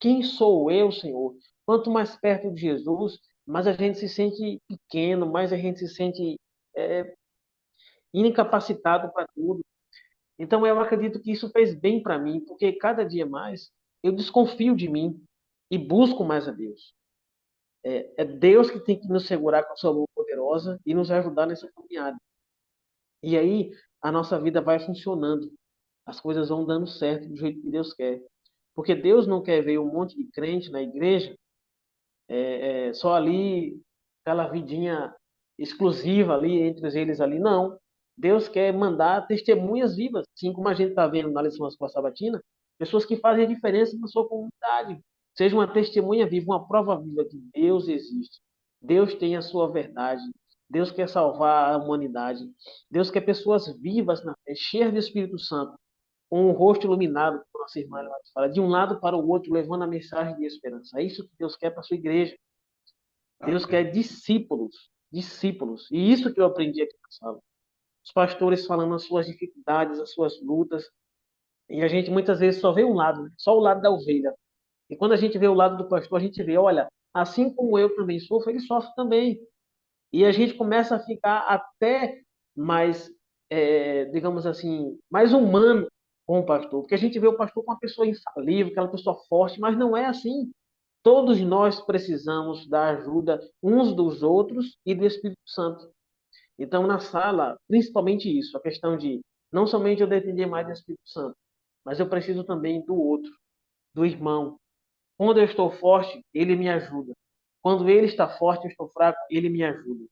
Quem sou eu, Senhor? Quanto mais perto de Jesus, mais a gente se sente pequeno, mais a gente se sente é, incapacitado para tudo. Então eu acredito que isso fez bem para mim, porque cada dia mais eu desconfio de mim e busco mais a Deus. É Deus que tem que nos segurar com a sua mão poderosa e nos ajudar nessa caminhada. E aí a nossa vida vai funcionando, as coisas vão dando certo do jeito que Deus quer. Porque Deus não quer ver um monte de crente na igreja, só ali, aquela vidinha exclusiva ali entre eles ali, não. Deus quer mandar testemunhas vivas, assim como a gente está vendo na lição da sabatina, pessoas que fazem a diferença na sua comunidade. Seja uma testemunha viva, uma prova viva que Deus existe. Deus tem a sua verdade. Deus quer salvar a humanidade. Deus quer pessoas vivas na fé, cheias do Espírito Santo, com o rosto iluminado, como nossa irmã fala, de um lado para o outro, levando a mensagem de esperança. É isso que Deus quer para a sua igreja. Deus Amém. quer discípulos, discípulos. E isso que eu aprendi aqui na sala. Os pastores falando as suas dificuldades, as suas lutas. E a gente muitas vezes só vê um lado, né? Só o lado da ovelha. E quando a gente vê o lado do pastor, a gente vê, olha, assim como eu também sofro, ele sofre também. E a gente começa a ficar até mais, digamos assim, mais humano com o pastor. Porque a gente vê o pastor como uma pessoa infalível, aquela pessoa forte, mas não é assim. Todos nós precisamos da ajuda uns dos outros e do Espírito Santo. Então, na sala, principalmente isso, a questão de não somente eu depender mais do Espírito Santo, mas eu preciso também do outro, do irmão. Quando eu estou forte, ele me ajuda. Quando ele está forte, eu estou fraco, ele me ajuda.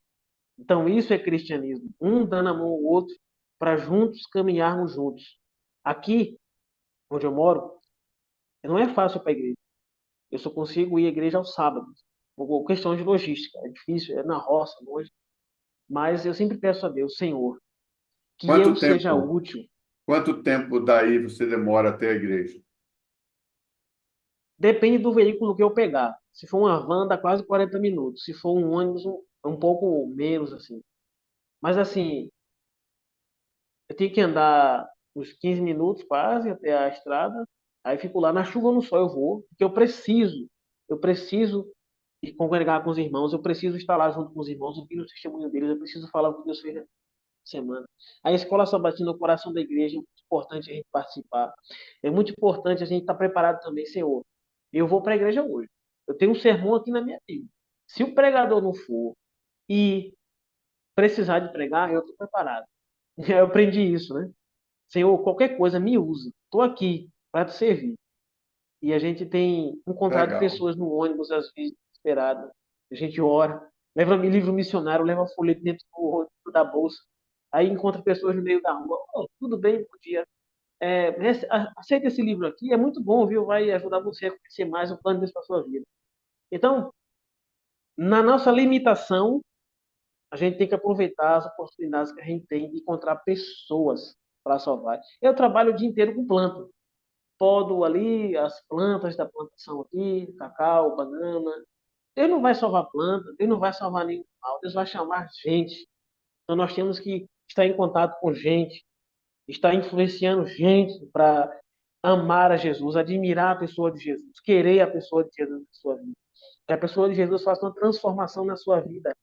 Então, isso é cristianismo. Um dando a mão ao outro para juntos caminharmos juntos. Aqui, onde eu moro, não é fácil para a igreja. Eu só consigo ir à igreja aos sábados. Por questão de logística. É difícil, é na roça, longe. Mas eu sempre peço a Deus, Senhor, que eu Quanto seja tempo, útil. quanto tempo daí você demora até a igreja? Depende do veículo que eu pegar. Se for uma van, dá quase 40 minutos. Se for um ônibus, um pouco menos, assim. Mas, assim, eu tenho que andar uns 15 minutos quase até a estrada. Aí fico lá na chuva ou no sol eu vou, porque eu preciso ir congregar com os irmãos, eu preciso estar lá junto com os irmãos, ouvindo o testemunho deles, eu preciso falar o que Deus fez na semana. A escola sabatina, o coração da igreja, é muito importante a gente participar. É muito importante a gente estar preparado também, Senhor. Eu vou para a igreja hoje. Eu tenho um sermão aqui na minha Bíblia. Se o pregador não for e precisar de pregar, eu estou preparado. Eu aprendi isso, né? Senhor, qualquer coisa me usa. Estou aqui para te servir. E a gente tem encontrado Legal. pessoas no ônibus, às vezes, desesperadas. A gente ora, leva livro missionário, leva folheto dentro da bolsa. Aí encontra pessoas no meio da rua. Oh, tudo bem, bom dia. Aceita esse livro aqui, é muito bom, viu? Vai ajudar você a conhecer mais o plano de Deus para sua vida. Então, na nossa limitação, a gente tem que aproveitar as oportunidades que a gente tem de encontrar pessoas para salvar. Eu trabalho o dia inteiro com planta. Podo ali as plantas da plantação aqui, cacau, banana. Deus não vai salvar planta, Deus não vai salvar nenhum mal, Deus vai chamar gente. Então nós temos que estar em contato com gente, estar influenciando gente para amar a Jesus, admirar a pessoa de Jesus, querer a pessoa de Jesus na sua vida. Que a pessoa de Jesus faça uma transformação na sua vida.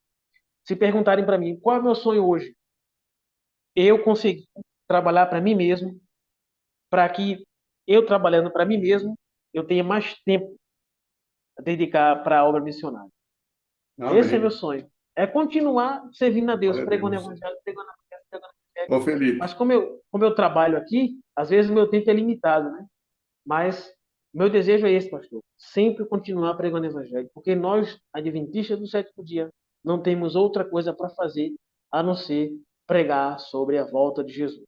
Se perguntarem para mim, qual é o meu sonho hoje? Eu consegui trabalhar para mim mesmo, para que eu trabalhando para mim mesmo, eu tenha mais tempo a dedicar para a obra missionária. Esse é meu Amém. sonho. É continuar servindo a Deus, Glória a pregando o Deus. evangelho, pregando a fé, pregando a fé. Ô, Felipe, Mas como eu trabalho aqui, às vezes o meu tempo é limitado, né? Mas meu desejo é esse, pastor. Sempre continuar pregando o evangelho. Porque nós, adventistas do sétimo dia, não temos outra coisa para fazer a não ser pregar sobre a volta de Jesus.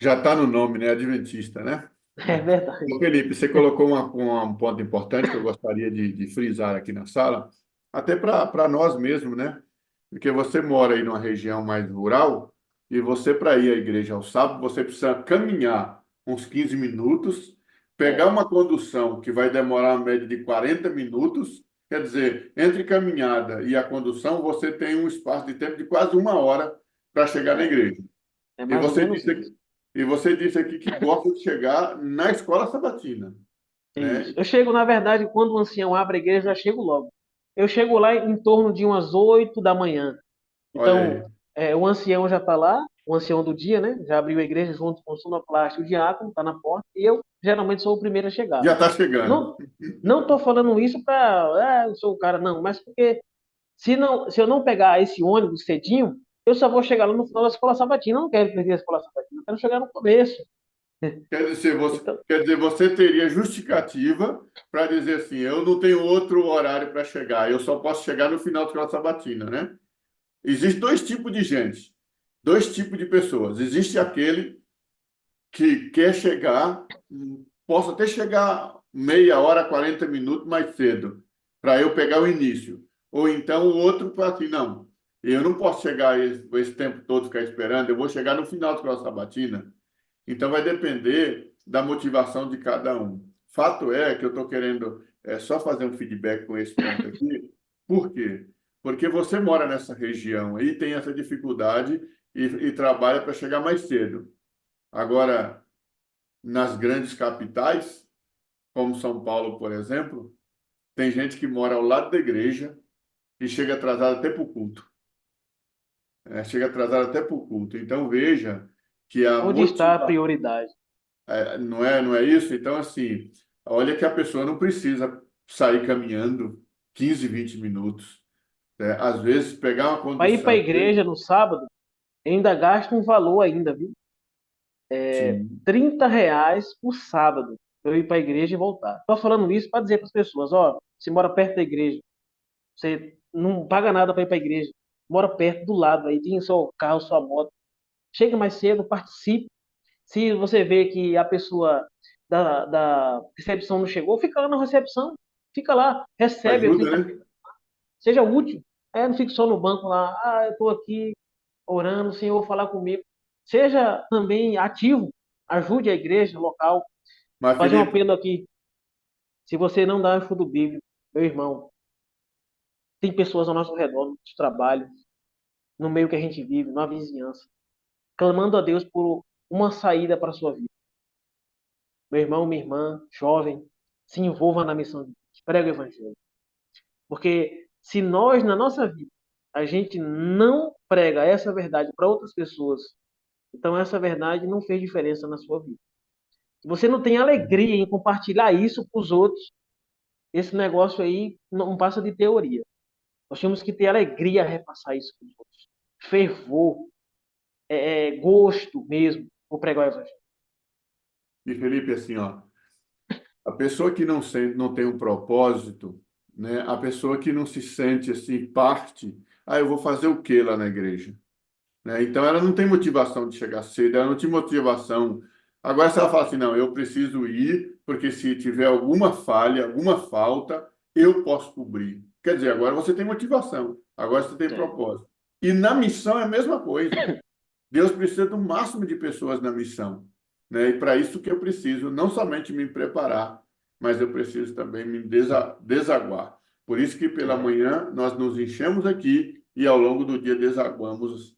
já está no nome, né? Adventista, né? É verdade. Ô, Felipe, você colocou um ponto importante que eu gostaria de frisar aqui na sala, até para nós mesmos, né? Porque você mora aí numa região mais rural e você, para ir à igreja ao sábado, você precisa caminhar uns 15 minutos, pegar É, uma condução que vai demorar uma média de 40 minutos, quer dizer, entre caminhada e a condução, você tem um espaço de tempo de quase uma hora para chegar na é, igreja. é E mais ou você menos disse isso. aqui, e você disse aqui que gosta de chegar na escola sabatina, É isso. né? Eu chego, na verdade, quando o ancião abre a igreja, eu já chego logo. Eu chego lá em torno de umas 8 da manhã. Olha Então, aí, o ancião já está lá, o ancião do dia, né? Já abriu a igreja junto com o sonoplasta, o diácono está na porta, e eu geralmente sou o primeiro a chegar. já está chegando. Não, não estou falando isso para, eu sou o cara, não, mas porque se eu não pegar esse ônibus cedinho, eu só vou chegar lá no final da escola sabatina. Eu não quero perder a escola sabatina, eu quero chegar no começo. Então, Quer dizer, você teria justificativa para dizer assim, eu não tenho outro horário para chegar, eu só posso chegar no final da escola sabatina, né? Existem dois tipos de gente, dois tipos de pessoas. Existe aquele que quer chegar, posso até chegar meia hora, 40 minutos mais cedo, para eu pegar o início. Ou então o outro fala assim, não, eu não posso chegar esse tempo todo ficar esperando, eu vou chegar no final da escola sabatina. Então vai depender da motivação de cada um. Fato é que eu estou querendo só fazer um feedback com esse ponto aqui. Por quê? Porque você mora nessa região aí, tem essa dificuldade e trabalha para chegar mais cedo. Agora, nas grandes capitais, como São Paulo, por exemplo, tem gente que mora ao lado da igreja e chega atrasado até para o culto. Chega atrasado até para o culto. Então veja que a onde está a motivação prioridade? não é isso? Então, assim, olha que a pessoa não precisa sair caminhando 15, 20 minutos, né? Às vezes, pegar uma Para ir para a condução. igreja no sábado, ainda gasta um valor ainda, viu? Sim, R$ 30 por sábado, para eu ir para a igreja e voltar. Estou falando isso para dizer para as pessoas, ó, você mora perto da igreja, você não paga nada para ir para a igreja, mora perto do lado, aí tem seu carro, sua moto, chega mais cedo, participe. Se você vê que a pessoa da recepção não chegou, fica lá na recepção, fica lá, recebe aquilo, ajuda, né? seja útil. Não fique só no banco lá, eu estou aqui orando, o Senhor falar comigo. Seja também ativo, ajude a igreja local. Mas, Fazer um Felipe, apelo aqui. Se você não dá um estudo bíblico, meu irmão, tem pessoas ao nosso redor, no nosso trabalho, no meio que a gente vive, na vizinhança, clamando a Deus por uma saída para a sua vida. Meu irmão, minha irmã, jovem, se envolva na missão de Deus. Prega o evangelho. Porque se nós, na nossa vida, a gente não prega essa verdade para outras pessoas, então essa verdade não fez diferença na sua vida. Se você não tem alegria em compartilhar isso com os outros, esse negócio aí não passa de teoria. Nós temos que ter alegria a repassar isso para os outros. Fervor, gosto mesmo por pregar o evangelho. e Felipe, assim, ó, a pessoa que não tem um propósito, né? A pessoa que não se sente assim parte, eu vou fazer o quê lá na igreja? Né? Então ela não tem motivação de chegar cedo, ela não tem motivação. Agora, se ela fala assim, não, eu preciso ir, porque se tiver alguma falha, alguma falta, eu posso cobrir. Quer dizer, agora você tem motivação, agora você tem É, propósito. E na missão é a mesma coisa. Deus precisa do máximo de pessoas na missão, né? E para isso que eu preciso não somente me preparar, mas eu preciso também me desaguar. Por isso que pela é, manhã nós nos enchemos aqui e ao longo do dia desaguamos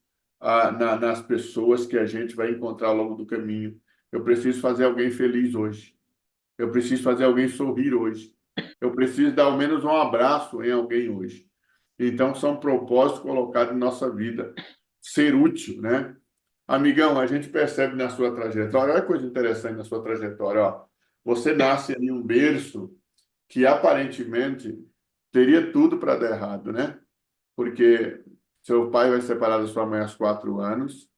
nas pessoas que a gente vai encontrar ao longo do caminho. Eu preciso fazer alguém feliz hoje. Eu preciso fazer alguém sorrir hoje. Eu preciso dar ao menos um abraço em alguém hoje. Então, são propósitos colocados em nossa vida. Ser útil, né? Amigão, a gente percebe na sua trajetória, olha que coisa interessante na sua trajetória, ó. Você nasce em um berço que aparentemente teria tudo para dar errado, né? Porque seu pai vai separar da sua mãe aos 4 anos,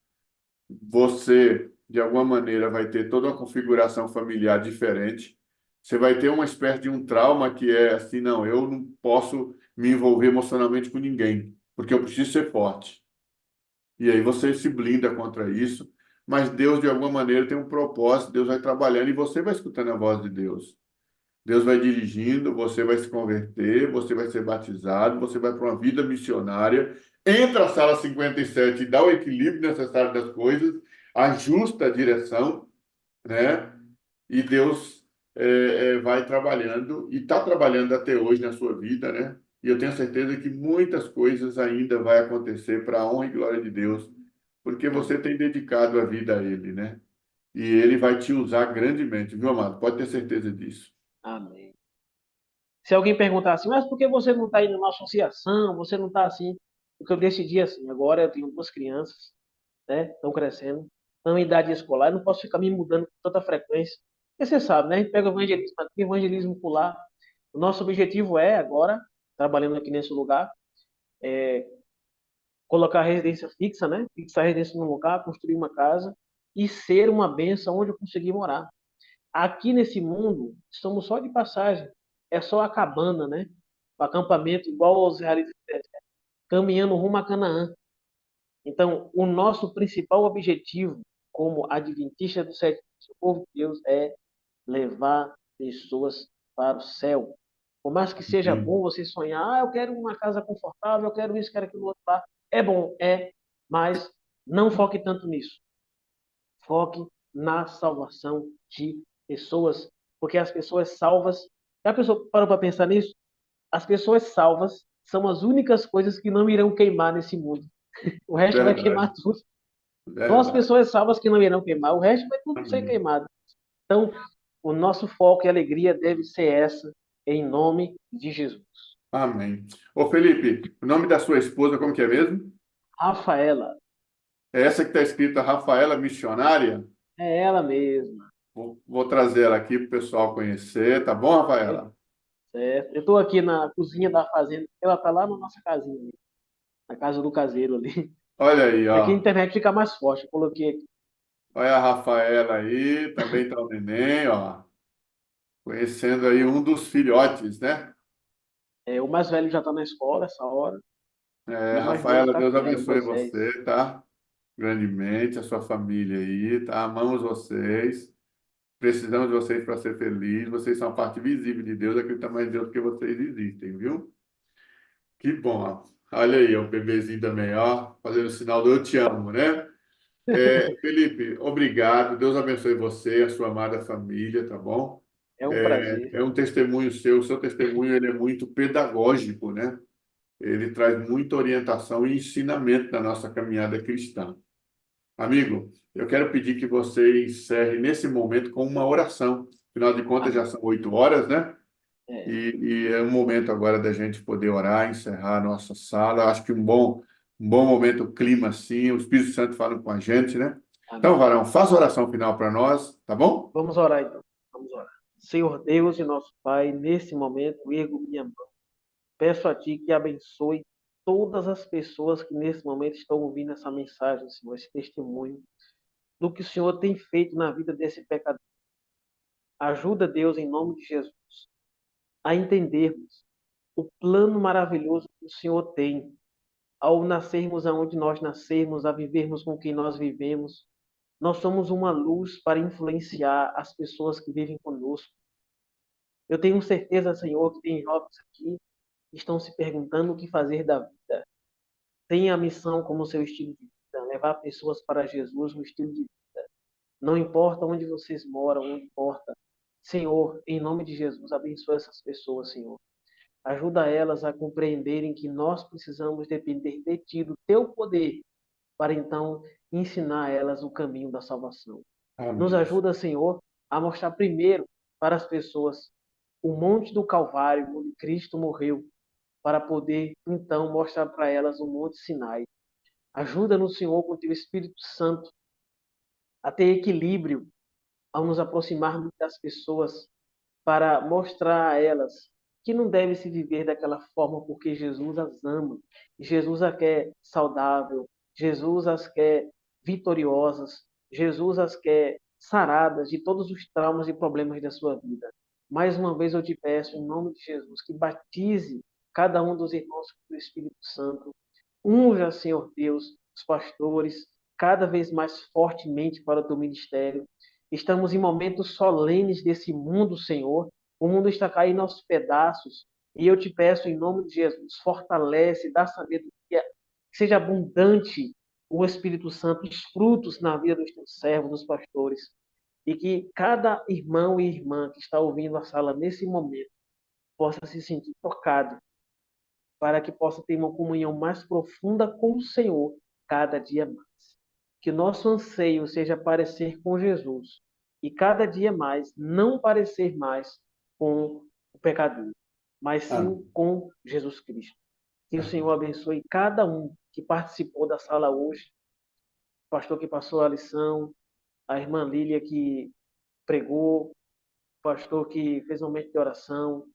você, de alguma maneira, vai ter toda uma configuração familiar diferente. Você vai ter uma espécie de um trauma que é assim, não, eu não posso me envolver emocionalmente com ninguém, porque eu preciso ser forte. E aí você se blinda contra isso, mas Deus, de alguma maneira, tem um propósito, Deus vai trabalhando e você vai escutando a voz de Deus. Deus vai dirigindo, você vai se converter, você vai ser batizado, você vai para uma vida missionária, entra a sala 57 e dá o equilíbrio necessário das coisas, ajusta a direção, né? E Deus vai trabalhando e está trabalhando até hoje na sua vida, né? E eu tenho certeza que muitas coisas ainda vai acontecer para a honra e glória de Deus, porque você Amém. tem dedicado a vida a Ele, né? E Ele vai te usar grandemente, viu, amado? Pode ter certeza disso. Amém. Se alguém perguntar assim, mas por que você não está indo numa associação? Você não está assim? Porque eu decidi assim, agora eu tenho duas crianças, né? Estão crescendo, estão em idade escolar, eu não posso ficar me mudando com tanta frequência. Porque você sabe, né? A gente pega o evangelismo aqui, evangelismo por lá. O nosso objetivo é, agora, trabalhando aqui nesse lugar, colocar a residência fixa, né? Fixar a residência num lugar, construir uma casa e ser uma bênção onde eu conseguir morar. Aqui nesse mundo, estamos só de passagem. É só a cabana, né? O acampamento igual aos israelitas caminhando rumo a Canaã. Então, o nosso principal objetivo como adventista do sétimo dia, o povo de Deus, é levar pessoas para o céu. Por mais que seja bom Amém. você sonhar, eu quero uma casa confortável, eu quero isso, quero aquilo outro lá. É bom, mas não foque tanto nisso. Foque na salvação de pessoas, porque as pessoas salvas. Já a pessoa parou para pensar nisso? As pessoas salvas são as únicas coisas que não irão queimar nesse mundo. O resto vai Verdade, queimar tudo. Só as verdade. pessoas salvas que não irão queimar, o resto vai tudo ser Amém. queimado. Então, o nosso foco e alegria deve ser essa, em nome de Jesus. Amém. Ô Felipe, o nome da sua esposa, como que é mesmo? Rafaela, É essa que está escrita Rafaela Missionária? é ela mesma. Vou trazer ela aqui para o pessoal conhecer, tá bom, Rafaela? Certo? Eu estou aqui na cozinha da fazenda, ela está lá na nossa casinha, na casa do caseiro ali. Olha aí, Aqui a ó. internet fica mais forte. Eu coloquei aqui. Olha a Rafaela aí, também tá o neném, ó. Conhecendo aí um dos filhotes, né? O mais velho já está na escola essa hora. É, E o mais novo Rafaela, está Deus aqui, né? O abençoe Moisés. você, tá? Grandemente, a sua família aí, tá? Amamos vocês. Precisamos de vocês para ser feliz. Vocês são a parte visível de Deus, acredita mais em Deus que vocês existem, viu? Que bom. Ó. Olha aí, o bebezinho também, ó, fazendo o sinal do eu te amo, né? Felipe, obrigado. Deus abençoe você, a sua amada família, tá bom? É um prazer. É um testemunho seu. O seu testemunho ele é muito pedagógico, né? Ele traz muita orientação e ensinamento na nossa caminhada cristã. Amigo, eu quero pedir que você encerre nesse momento com uma oração. Afinal de contas, já Amém. são 8 horas, né? E, É, e é um momento agora da gente poder orar, encerrar a nossa sala. Acho que um bom momento, o clima assim, o Espírito Santo falando com a gente, né? Então, amém. Varão, faça a oração final para nós, tá bom? Vamos orar então. Vamos orar. Senhor Deus e nosso Pai, nesse momento, ergo minha mão. Peço a Ti que abençoe todas as pessoas que nesse momento estão ouvindo essa mensagem, Senhor, esse testemunho do que o Senhor tem feito na vida desse pecador. Ajuda, Deus, em nome de Jesus, a entendermos o plano maravilhoso que o Senhor tem ao nascermos aonde nós nascermos, a vivermos com quem nós vivemos. Nós somos uma luz para influenciar as pessoas que vivem conosco. Eu tenho certeza, Senhor, que tem jovens aqui que estão se perguntando o que fazer da vida. Tem a missão como seu estilo de vida, levar pessoas para Jesus no estilo de vida. Não importa onde vocês moram, não importa. Senhor, em nome de Jesus, abençoa essas pessoas, Senhor. Ajuda elas a compreenderem que nós precisamos depender de Ti, do Teu poder, para então ensinar a elas o caminho da salvação. Nos Amém. ajuda, Senhor, a mostrar primeiro para as pessoas o monte do Calvário, onde Cristo morreu, para poder então mostrar para elas o Monte Sinai. Ajuda-nos, Senhor, com Teu Espírito Santo, a ter equilíbrio ao nos aproximarmos das pessoas, para mostrar a elas que não deve se viver daquela forma porque Jesus as ama. Jesus as quer saudável, Jesus as quer vitoriosas. Jesus as quer saradas de todos os traumas e problemas da sua vida. Mais uma vez eu te peço, em nome de Jesus, que batize cada um dos irmãos com o Espírito Santo. Unja, Senhor Deus, os pastores cada vez mais fortemente para o teu ministério. Estamos em momentos solenes desse mundo, Senhor. O mundo está caindo aos pedaços. E eu te peço, em nome de Jesus, fortalece, dá sabedoria, que seja abundante o Espírito Santo, os frutos na vida dos teus servos, dos pastores. E que cada irmão e irmã que está ouvindo a sala nesse momento possa se sentir tocado, para que possa ter uma comunhão mais profunda com o Senhor cada dia mais. Que nosso anseio seja parecer com Jesus e cada dia mais não parecer mais com o pecador, mas sim Amém. com Jesus Cristo. Que o Senhor abençoe cada um que participou da sala hoje, o pastor que passou a lição, a irmã Lília que pregou, o pastor que fez um momento de oração,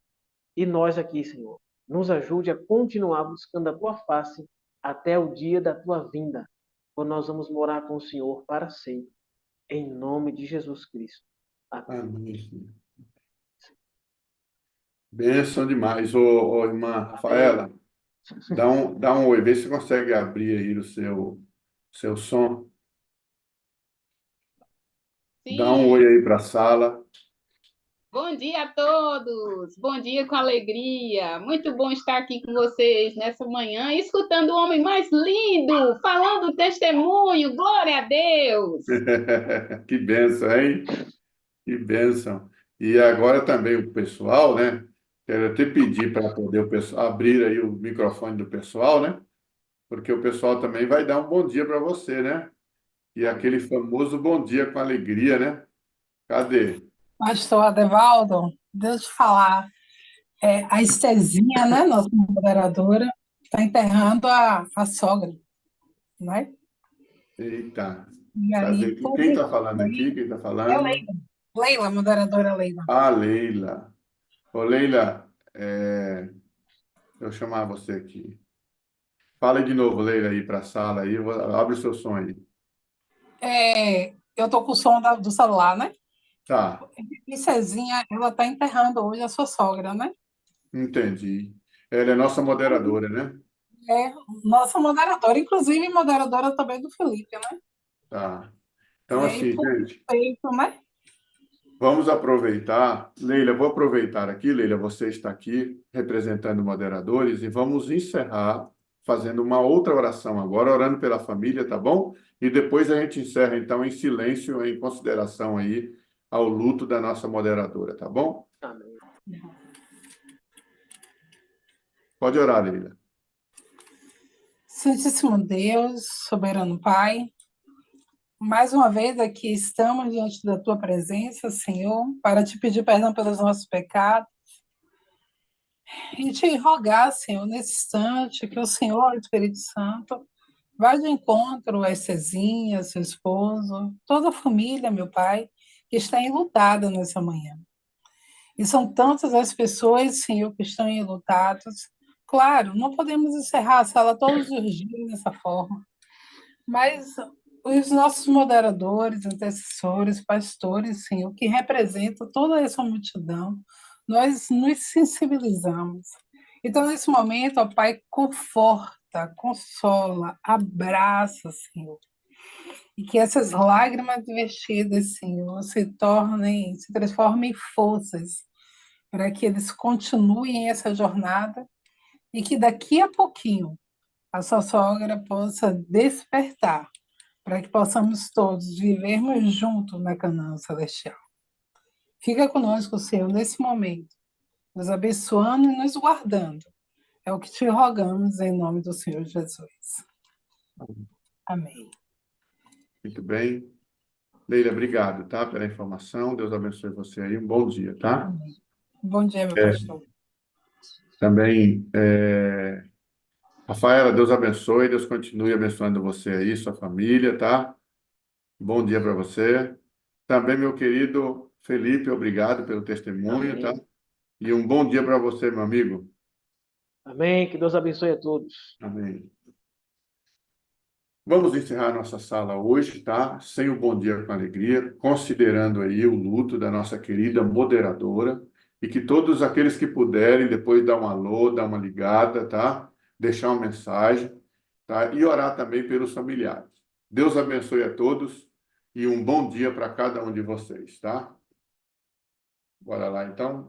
e nós aqui, Senhor. Nos ajude a continuar buscando a tua face até o dia da tua vinda, quando nós vamos morar com o Senhor para sempre. Em nome de Jesus Cristo. Amém. Amém, Senhor. Bênção demais. Ô, irmã Amém. Rafaela, dá um oi, vê se consegue abrir aí o seu som. Dá um oi Sim, aí para a sala. bom dia a todos, bom dia com alegria. Muito bom estar aqui com vocês nessa manhã, escutando o homem mais lindo, falando testemunho, glória a Deus. Que bênção, hein? Que bênção. E agora também o pessoal, né? Quero até pedir para poder o pessoal abrir aí o microfone do pessoal, né? Porque o pessoal também vai dar um bom dia para você, né? E aquele famoso bom dia com alegria, né? Cadê? Pastor Adevaldo, deixa eu te falar, a Estezinha, né, nossa moderadora, está enterrando a sogra, né? Eita. E Cadê? aí, Quem está falando aqui? Quem está é falando? Leila, moderadora Leila. A Leila. Ô, Leila, eu vou chamar você aqui. Fala de novo, Leila, aí para a sala aí. Abre o seu som aí. Eu tô com o som do celular, né? Tá, E Cezinha, ela está enterrando hoje a sua sogra, né? entendi. Ela é nossa moderadora, né? É nossa moderadora, inclusive moderadora também do Felipe, né? Tá. Então, E assim, por gente, respeito, né? vamos aproveitar. Leila, vou aproveitar aqui. Leila, você está aqui representando moderadores e vamos encerrar fazendo uma outra oração agora, orando pela família, tá bom? E depois a gente encerra, então, em silêncio, em consideração aí ao luto da nossa moderadora, tá bom? Amém. Pode orar, Leila. Santíssimo Deus, soberano Pai, mais uma vez aqui estamos diante da tua presença, Senhor, para te pedir perdão pelos nossos pecados e te rogar, Senhor, nesse instante, que o Senhor, o Espírito Santo, vá de encontro a Cezinha, seu esposo, toda a família, meu Pai, que está enlutada nessa manhã. E são tantas as pessoas, Senhor, que estão enlutadas. Claro, não podemos encerrar a sala todos os dias dessa forma, mas os nossos moderadores, intercessores, pastores, Senhor, que representam toda essa multidão, nós nos sensibilizamos. Então, nesse momento, ó Pai, conforta, consola, abraça, Senhor. E que essas lágrimas vertidas, Senhor, se transformem em forças para que eles continuem essa jornada e que daqui a pouquinho a sua sogra possa despertar para que possamos todos vivermos juntos na Canaã Celestial. Fica conosco, Senhor, nesse momento, nos abençoando e nos guardando. É o que te rogamos em nome do Senhor Jesus. Amém. Muito bem. Leila, obrigado, tá, pela informação. Deus abençoe você aí. Um bom dia, tá? Amém. Bom dia, meu pastor. Também, Rafaela, Deus abençoe. Deus continue abençoando você aí, sua família, tá? Bom dia para você. Também, meu querido Felipe, obrigado pelo testemunho, tá? Amém. E um bom dia para você, meu amigo. Amém. Que Deus abençoe a todos. Amém. Vamos encerrar nossa sala hoje, tá? Sem o Bom Dia com Alegria, considerando aí o luto da nossa querida moderadora, e que todos aqueles que puderem depois dar um alô, dar uma ligada, tá? Deixar uma mensagem, tá? E orar também pelos familiares. Deus abençoe a todos e um bom dia para cada um de vocês, tá? Bora lá, então.